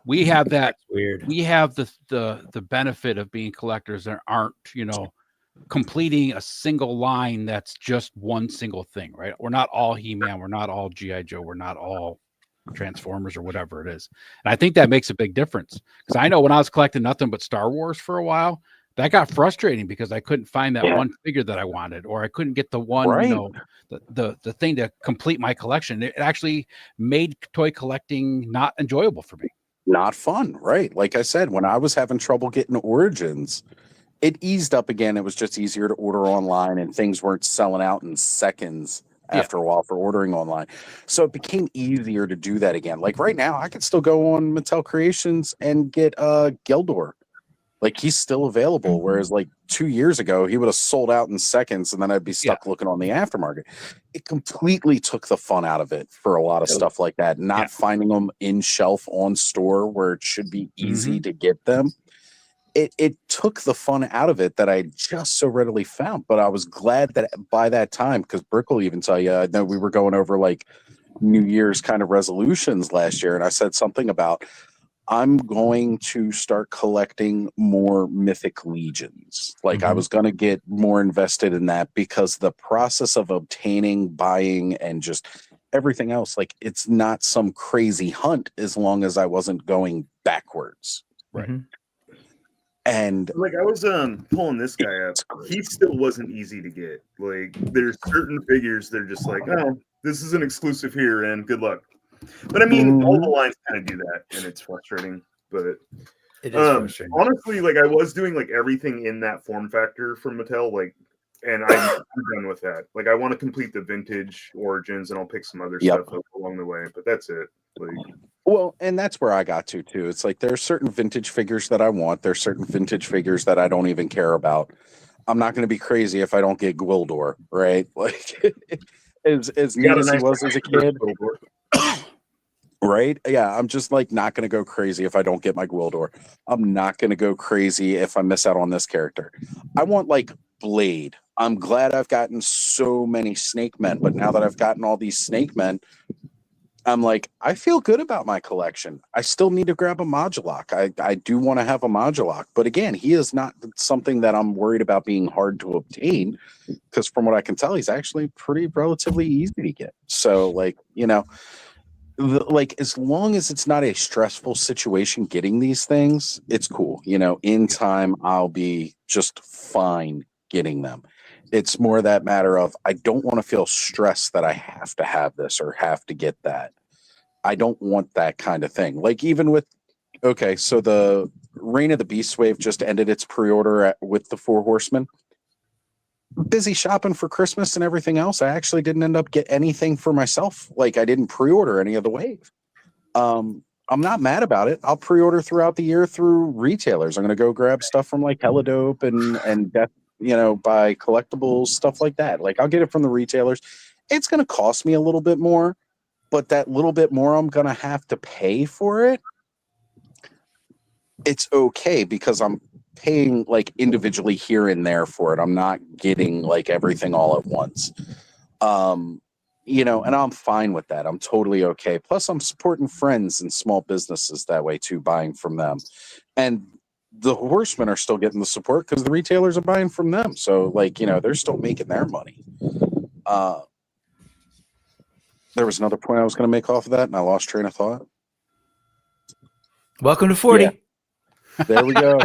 we have that. That's weird. We have the benefit of being collectors that aren't, you know, completing a single line that's just one single thing, right? We're not all He-Man, we're not all G.I. Joe, we're not all Transformers or whatever it is. And I think that makes a big difference, because I know when I was collecting nothing but Star Wars for a while, that got frustrating because I couldn't find that Yeah. one figure that I wanted, or I couldn't get the one, Right. the thing to complete my collection. It actually made toy collecting not enjoyable for me. Not fun, right? Like I said, when I was having trouble getting Origins, it eased up again. It was just easier to order online, and things weren't selling out in seconds Yeah. after a while for ordering online. So it became easier to do that again. Like right now, I could still go on Mattel Creations and get Geldor. Like he's still available. Whereas like 2 years ago, he would have sold out in seconds, and then I'd be stuck looking on the aftermarket. It completely took the fun out of it for a lot of stuff like that. Not finding them in shelf on store where it should be easy to get them. It took the fun out of it that I just so readily found. But I was glad that by that time, because Brick will even tell you, I know we were going over like New Year's kind of resolutions last year, and I said something about I'm going to start collecting more Mythic Legions. Like I was going to get more invested in that because the process of obtaining, buying, and just everything else, like it's not some crazy hunt as long as I wasn't going backwards. Right. And Like I was pulling this guy up. He still wasn't easy to get. Like there's certain figures that are just like, oh, this is an exclusive here, and good luck. But I mean, all the lines kind of do that, and it's frustrating. But It is frustrating. honestly, like I was doing like everything in that form factor from Mattel, like, and I'm done with that. Like I want to complete the vintage Origins, and I'll pick some other stuff up along the way. But that's it. Like, well, and that's where I got to too. It's like there's certain vintage figures that I want. There's certain vintage figures that I don't even care about. I'm not going to be crazy if I don't get Gwildor, right? Like as neat as he was as a kid. Right? Yeah, I'm just like not going to go crazy if I don't get my Gwildor. I'm not going to go crazy if I miss out on this character. I want like Blade. I'm glad I've gotten so many Snake Men, but now that I've gotten all these Snake Men, I'm like, I feel good about my collection. I still need to grab a Modulok. I do want to have a Modulok, but again, he is not something that I'm worried about being hard to obtain because from what I can tell, he's actually pretty relatively easy to get. So like, you know, like as long as it's not a stressful situation getting these things, it's cool. You know, in time, I'll be just fine getting them. It's more that matter of I don't want to feel stressed that I have to have this or have to get that. I don't want that kind of thing. Like even with, okay, so the Reign of the Beast Wave just ended its pre-order with the Four Horsemen. Busy shopping for Christmas and everything else. I actually didn't end up get anything for myself. Like I didn't pre-order any of the wave. I'm not mad about it. I'll pre-order throughout the year through retailers. I'm going to go grab stuff from like Helidope and Death, you know, buy collectibles, stuff like that. Like I'll get it from the retailers. It's going to cost me a little bit more, but that little bit more I'm going to have to pay for it. It's okay because I'm paying like individually here and there for it. I'm not getting like everything all at once. You know, and I'm fine with that. I'm totally okay. Plus I'm supporting friends and small businesses that way too, buying from them. And the Horsemen are still getting the support because the retailers are buying from them. So like, you know, they're still making their money. There was another point I was going to make off of that and I lost train of thought. Welcome to 40. Yeah. There we go.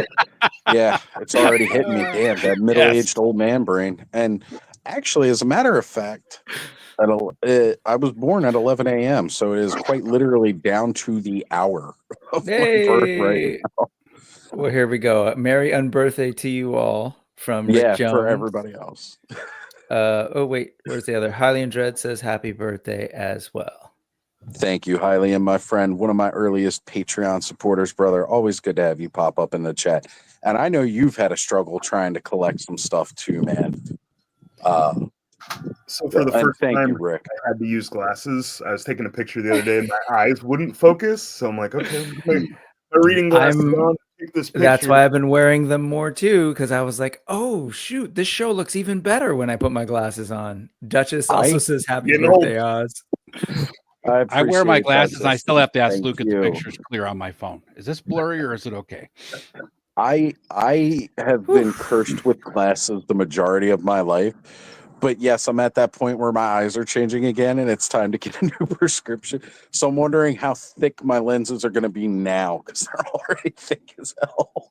Yeah, it's already hitting me. Damn, that middle-aged old man brain. And actually, as a matter of fact, I was born at 11 a.m., so it is quite literally down to the hour of my birth right now. Well, here we go. Merry unbirthday to you all from Rick Jones. For everybody else. Oh, wait. Where's the other? Hylian Dread says happy birthday as well. Thank you, Hylian, my friend. One of my earliest Patreon supporters, brother. Always good to have you pop up in the chat. And I know you've had a struggle trying to collect some stuff too, man. So for the first thank time, you, Rick. I had to use glasses. I was taking a picture the other day, and my eyes wouldn't focus. So I'm like, okay, my reading glasses on. Take this picture. That's why I've been wearing them more too, because I was like, oh shoot, this show looks even better when I put my glasses on. Duchess also says happy birthday, Oz. I wear my glasses and I still have to ask Thank Luke if you. the picture's clear on my phone. Is this blurry or is it okay? I have been cursed with glasses the majority of my life. But yes, I'm at that point where my eyes are changing again and it's time to get a new prescription. So I'm wondering how thick my lenses are going to be now because they're already thick as hell.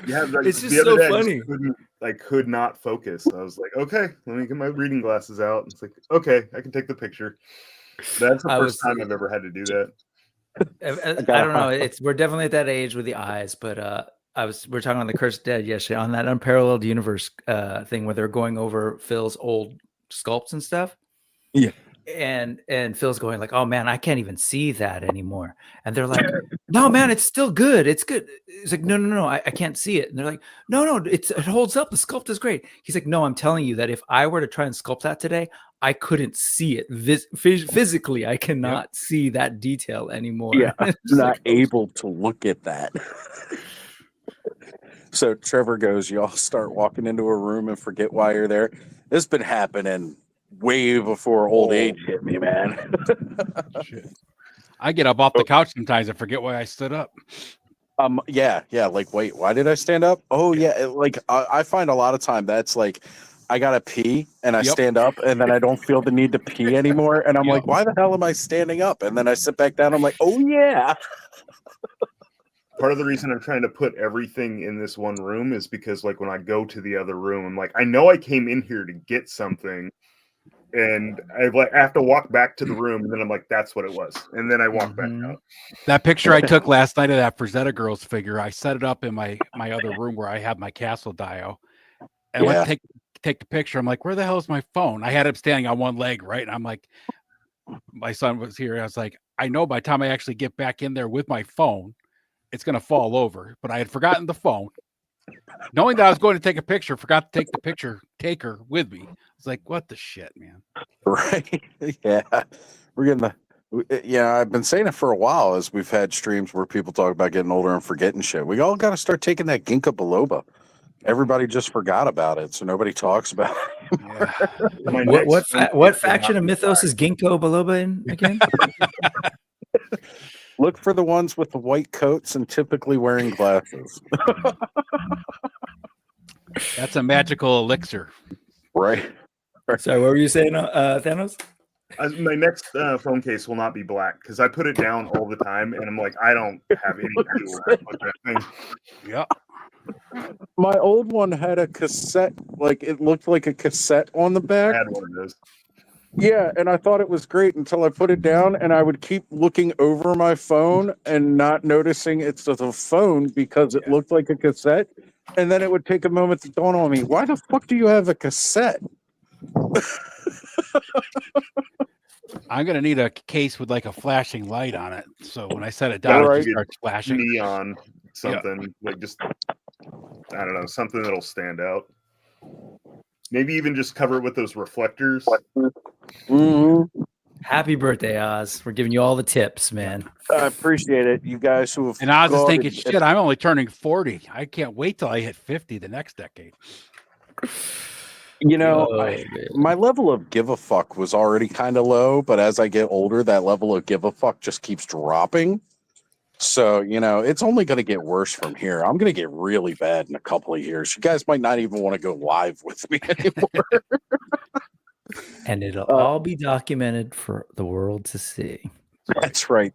Yeah, like, It's the just other so day, funny. I could not focus. I was like, okay, let me get my reading glasses out. It's like, okay, I can take the picture. That's the I first was time I've ever had to do that. I don't know. We're definitely at that age with the eyes, but we're talking on the Cursed Dead yesterday on that Unparalleled Universe thing where they're going over Phil's old sculpts and stuff. Yeah. And Phil's going like, "Oh man, I can't even see that anymore." And they're like, "No, man, it's still good. It's good." It's like, "No, I can't see it." And they're like, "No, it holds up. The sculpt is great." He's like, "No, I'm telling you that if I were to try and sculpt that today, I couldn't see it physically. I cannot see that detail anymore." Yeah, I'm It's just not like, oh, able to look at that. So Trevor goes, y'all start walking into a room and forget why you're there. It's been happening way before old age hit me, man. Shit. I get up off the couch sometimes and forget why I stood up. Yeah. Like, wait, why did I stand up? Oh, yeah. Like, I find a lot of time that's like, I gotta pee and I stand up and then I don't feel the need to pee anymore. And I'm like, why the hell am I standing up? And then I sit back down. I'm like, oh, yeah. Part of the reason I'm trying to put everything in this one room is because, like, when I go to the other room, I'm like, I know I came in here to get something, and I have to walk back to the room, and then I'm like, that's what it was, and then I walk back out. That picture I took last night of that Frazetta Girls figure, I set it up in my other room where I have my Castle Dio, and I went to take the picture. I'm like, where the hell is my phone? I had it standing on one leg, right? And I'm like, my son was here. I was like, I know by the time I actually get back in there with my phone, it's going to fall over, but I had forgotten the phone. Knowing that I was going to take a picture, forgot to take the picture taker with me. I was like, what the shit, man? Right. Yeah. We're getting I've been saying it for a while as we've had streams where people talk about getting older and forgetting shit. We all got to start taking that ginkgo biloba. Everybody just forgot about it, so nobody talks about it. Yeah. What faction of Mythos is Ginkgo biloba in again? Look for the ones with the white coats and typically wearing glasses. That's a magical elixir. Right. Sorry, what were you saying, Thanos? My next phone case will not be black because I put it down all the time, and I'm like, I don't have any clue where I put that thing. Yeah. My old one had a cassette, like it looked like a cassette on the back. I had one of those. Yeah, and I thought it was great until I put it down and I would keep looking over my phone and not noticing it's the phone because it looked like a cassette. And then it would take a moment to dawn on me, why the fuck do you have a cassette? I'm going to need a case with like a flashing light on it. So when I set it down, it just starts flashing. Neon something, like just, I don't know, something that'll stand out. Maybe even just cover it with those reflectors. Mm-hmm. Happy birthday, Oz. We're giving you all the tips, man. I appreciate it. You guys who have. And Oz is thinking, shit, I'm only turning 40. I can't wait till I hit 50 the next decade. You know, my level of give a fuck was already kind of low, but as I get older, that level of give a fuck just keeps dropping. So, you know, it's only going to get worse from here. I'm going to get really bad in a couple of years. You guys might not even want to go live with me anymore. And it'll all be documented for the world to see. That's right.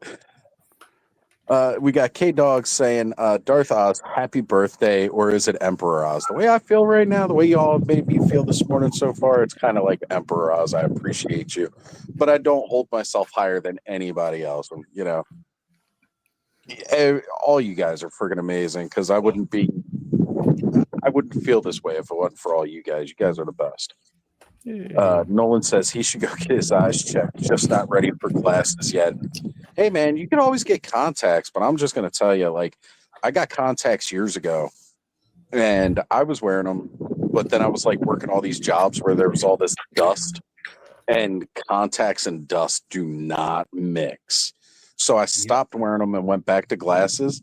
We got K-Dog saying, Darth Oz, happy birthday, or is it Emperor Oz? The way I feel right now, the way y'all made me feel this morning so far, it's kind of like Emperor Oz. I appreciate you. But I don't hold myself higher than anybody else. And, you know, all you guys are friggin' amazing because I wouldn't feel this way if it wasn't for all you guys. You guys are the best. Nolan says he should go get his eyes checked, just not ready for glasses yet. Hey man, you can always get contacts, but I'm just gonna tell you, like, I got contacts years ago and I was wearing them, but then I was like working all these jobs where there was all this dust, and contacts and dust do not mix. So I stopped wearing them and went back to glasses.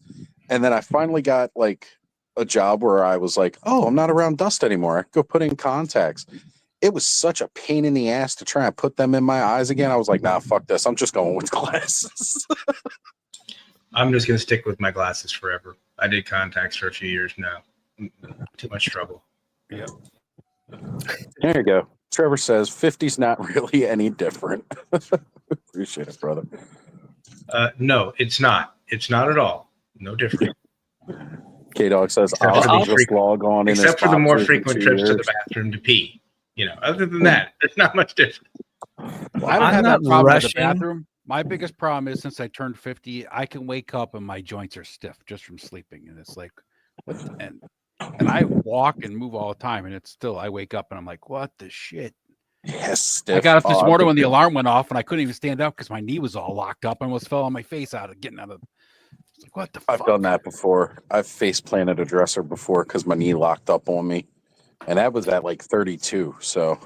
And then I finally got like a job where I was like, oh, I'm not around dust anymore. I could go put in contacts. It was such a pain in the ass to try and put them in my eyes again. I was like, nah, fuck this. I'm just going with glasses. I'm just going to stick with my glasses forever. I did contacts for a few years now. Too much trouble. Yeah. There you go. Trevor says 50's not really any different. Appreciate it, brother. No, it's not. It's not at all. No different. K Dog says, Except I'll for the just frequent- log on in his Except for the more boxers in frequent 2 trips to the years. bathroom to pee. Other than that, there's not much difference. I don't I'm have not that problem with the rushing. bathroom. My biggest problem is since I turned 50, I can wake up and my joints are stiff just from sleeping. And it's like, and I walk and move all the time. And it's still, I wake up and I'm like, what the shit? Yes, I got up this morning when the alarm went off and I couldn't even stand up because my knee was all locked up. I almost fell on my face out of getting out of. It's like, what the fuck? I've done that before. I've face planted a dresser before because my knee locked up on me. And that was at like 32. So,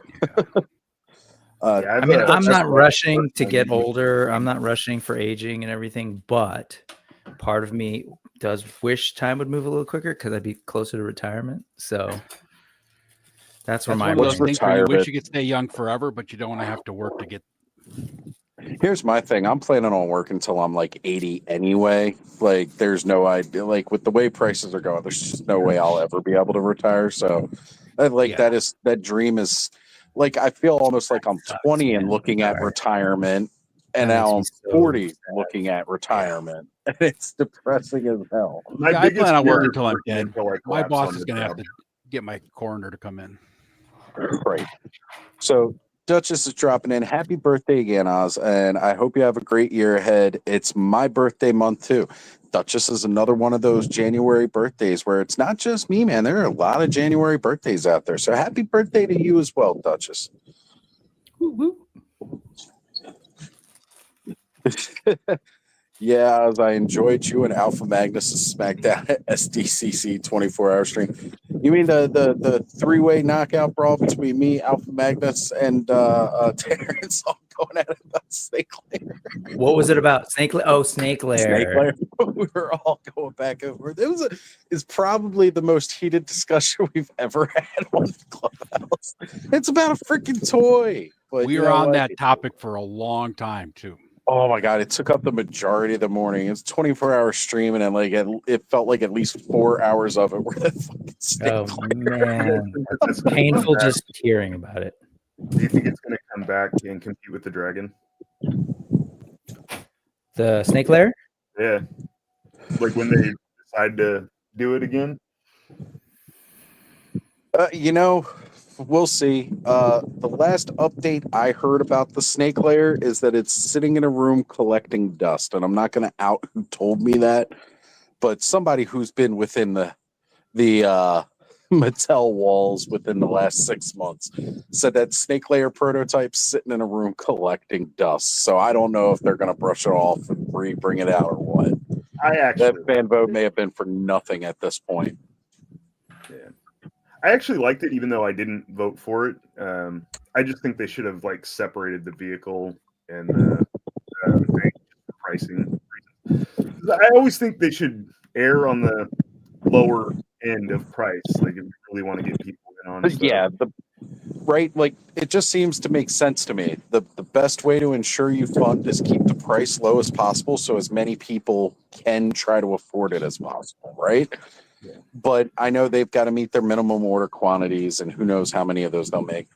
Yeah, I mean, I'm not I've- rushing to get older. I'm not rushing for aging and everything, but part of me does wish time would move a little quicker because I'd be closer to retirement. So that's where That's my one of those brain- things where you wish retirement. you could stay young forever, but you don't want to have to work to get. here's my thing. I'm planning on working until I'm like 80 anyway. Like, there's no idea. Like, with the way prices are going, there's just no way I'll ever be able to retire. So, Yeah. that dream is like, I feel almost like I'm 20 and looking at retirement, and That now I'm makes me so 40 sad. looking at retirement. And it's depressing as hell. My Yeah, I biggest plan on fear working is until I'm working dead. until I My collapse boss on is the going to have job. to get my coroner to come in. Right. So Duchess is dropping in. Happy birthday again, Oz. And I hope you have a great year ahead. It's my birthday month too. Duchess is another one of those January birthdays where it's not just me, man. There are a lot of January birthdays out there. So happy birthday to you as well, Duchess. Yeah, as I enjoyed you and Alpha Magnus' SmackDown SDCC 24-hour stream. You mean the three-way knockout brawl between me, Alpha Magnus, and Terrence all going at it about Snake Lair? What was it about? Snake Lair? Oh, Snake Lair. Snake Lair. We were all going back and forth. It's probably the most heated discussion we've ever had on the Clubhouse. It's about a freaking toy. But We you were know on what? that topic for a long time too. Oh my god, it took up the majority of the morning. It's 24-hour stream, and like it felt like at least 4 hours of it were the fucking Snake Oh Lair. man, That's gonna painful come back. just hearing about it. Do you think it's going to come back and compete with the dragon? The Snake Lair? Yeah. Like when they decide to do it again? We'll see. The last update I heard about the Snake Lair is that it's sitting in a room collecting dust, and I'm not going to out who told me that, but somebody who's been within the Mattel walls within the last 6 months said that Snake Lair prototype's sitting in a room collecting dust. So I don't know if they're going to brush it off and bring it out or what. I That fan vote may have been for nothing at this point. I actually liked it, even though I didn't vote for it. I just think they should have like separated the vehicle and the pricing. I always think they should err on the lower end of price. Like if you really want to get people in on stuff. Yeah, right. Like it just seems to make sense to me. The best way to ensure you fund is keep the price low as possible, so as many people can try to afford it as possible. Right. Yeah. But I know they've got to meet their minimum order quantities, and who knows how many of those they'll make.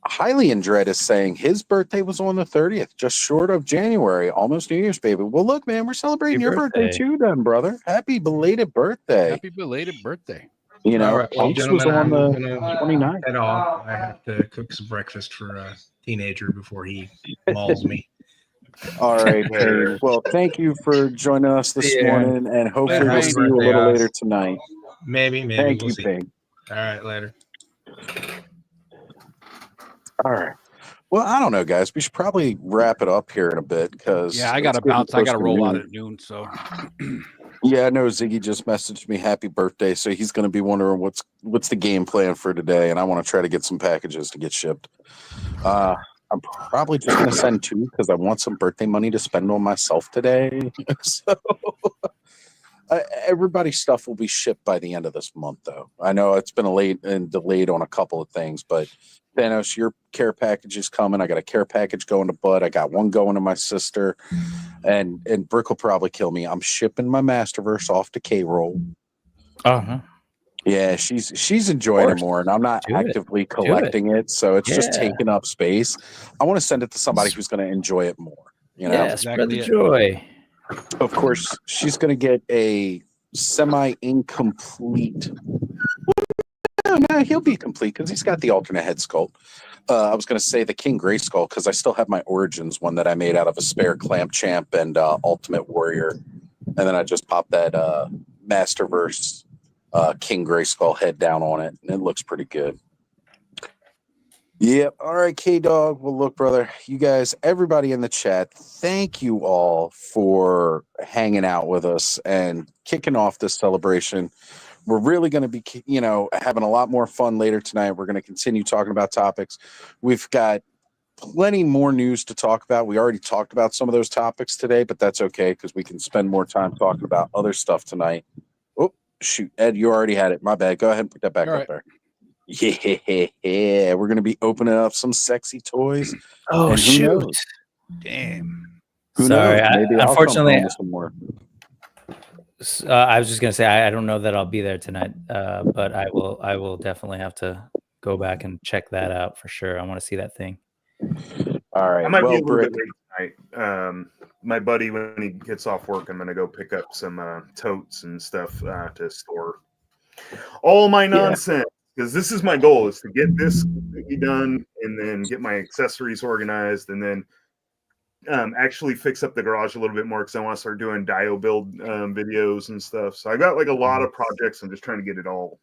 Highly in Dread is saying his birthday was on the 30th, just short of January, almost New Year's, baby. Well, look, man, we're celebrating Happy your birthday birthday. too, then, brother. Happy belated birthday. Happy belated birthday. You know, All right, well, Punks was gentlemen, on I'm the gonna 29th. head off. I have to cook some breakfast for a teenager before he mauls me. All right, Paige. Well, thank you for joining us this See ya. morning, and hopefully Later, we'll Paige. see you a Birthday, little Oz. later tonight. Maybe. Thank We'll you, see. Ping. All right, later. All right. Well, I don't know, guys. We should probably wrap it up here in a bit because Yeah, I got to bounce. I got to roll out at noon. So Yeah, I know Ziggy just messaged me happy birthday, so he's going to be wondering what's the game plan for today, and I want to try to get some packages to get shipped. I'm probably just going to send 2 because I want some birthday money to spend on myself today. So everybody's stuff will be shipped by the end of this month, though. I know it's been late and delayed on a couple of things, but Thanos, your care package is coming. I got a care package going to Bud. I got one going to my sister, and Brick will probably kill me. I'm shipping my Masterverse off to K-Roll. Uh-huh. Yeah, she's enjoying it more, and I'm not Do it. actively collecting it, so it's just Yeah. taking up space. I want to send it to somebody who's going to enjoy it more. You know, Yeah, spread Exactly the it. joy. of course, she's going to get a semi-incomplete. No, he'll be complete because he's got the alternate head sculpt. I was going to say the King Gray Skull because I still have my Origins one that I made out of a spare Clamp Champ and Ultimate Warrior, and then I just popped that Masterverse King Gray Skull head down on it, and it looks pretty good. Yep. All right, K-Dog. Well, look, brother, you guys, everybody in the chat, thank you all for hanging out with us and kicking off this celebration. We're really going to be, having a lot more fun later tonight. We're going to continue talking about topics. We've got plenty more news to talk about. We already talked about some of those topics today, but that's okay because we can spend more time talking about other stuff tonight. Oh, shoot. Ed, you already had it. My bad. Go ahead and put that back up there. Yeah, we're going to be opening up some sexy toys. Oh, and shoot. Damn. Who Sorry, knows? Maybe I'll unfortunately, come home with some more. I was just gonna say I don't know that I'll be there tonight, but I will definitely have to go back and check that out for sure. I want to see that thing. All right. I might be a little Britt, bit late tonight. My buddy, when he gets off work, I'm going to go pick up some totes and stuff to store all my nonsense. Because this is my goal, is to get this completely done and then get my accessories organized and then actually fix up the garage a little bit more because I want to start doing Dio build videos and stuff. So I got like a lot of projects. I'm just trying to get it all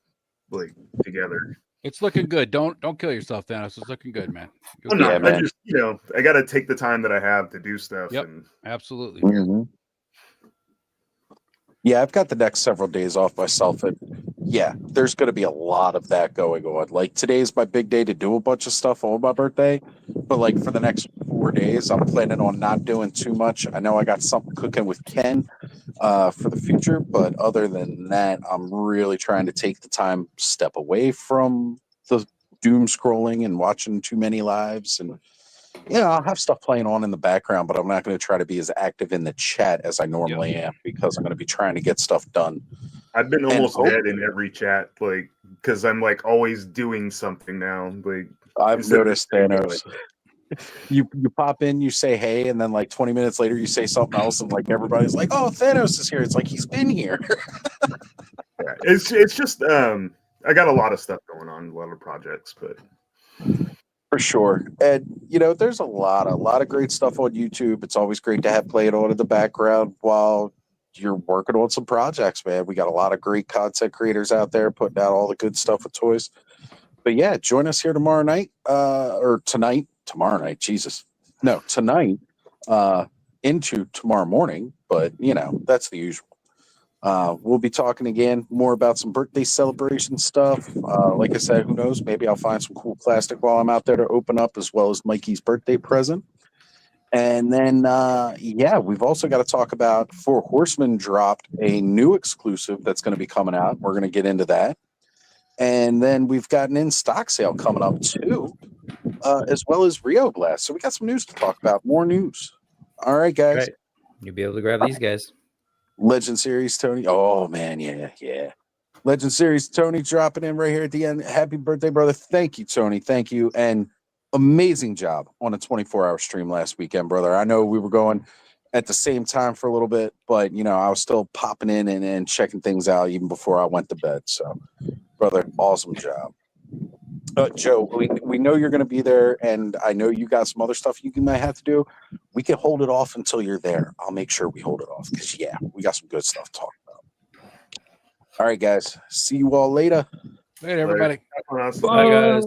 like together. It's looking good. Don't kill yourself, Thanos. It's looking good, man. I'm not. Yeah, man. I just, I got to take the time that I have to do stuff. Yep. And Absolutely. Mhm. Yeah, I've got the next several days off myself, and yeah, there's going to be a lot of that going on. Like today's my big day to do a bunch of stuff on my birthday, but like for the next 4 days, I'm planning on not doing too much. I know I got something cooking with Ken for the future, but other than that, I'm really trying to take the time, step away from the doom scrolling and watching too many lives, and I'll have stuff playing on in the background, but I'm not going to try to be as active in the chat as I normally am because I'm going to be trying to get stuff done. I've been almost dead in every chat, like, because I'm like always doing something now. Like I've noticed Thanos. You pop in, you say hey, and then like 20 minutes later you say something else, and like everybody's like, "Oh, Thanos is here." It's like he's been here. Yeah, it's just I got a lot of stuff going on, a lot of projects, but For sure. And there's a lot of great stuff on YouTube. It's always great to have played on in the background while you're working on some projects, man. We got a lot of great content creators out there putting out all the good stuff with toys. But yeah, join us here tomorrow night, or tonight. Tomorrow night, Jesus. No, tonight, into tomorrow morning, but that's the usual. We'll be talking again more about some birthday celebration stuff. Like I said, who knows? Maybe I'll find some cool plastic while I'm out there to open up, as well as Mikey's birthday present. And then, we've also got to talk about Four Horsemen dropped a new exclusive that's going to be coming out. We're going to get into that. And then we've got an in-stock sale coming up too, as well as Rio Glass. So we got some news to talk about. More news. All right, guys. Right. You'll be able to grab these guys. Legend Series Tony. Oh man, yeah. Legend Series Tony dropping in right here at the end. Happy birthday, brother. Thank you, Tony. Thank you. And amazing job on a 24-hour stream last weekend, brother. I know we were going at the same time for a little bit, but I was still popping in and checking things out even before I went to bed. So, brother, awesome job. Joe, we know you're going to be there, and I know you got some other stuff you might have to do. We can hold it off until you're there. I'll make sure we hold it off because, we got some good stuff to talk about. All right, guys. See you all later. Later, everybody. Bye. Bye, guys.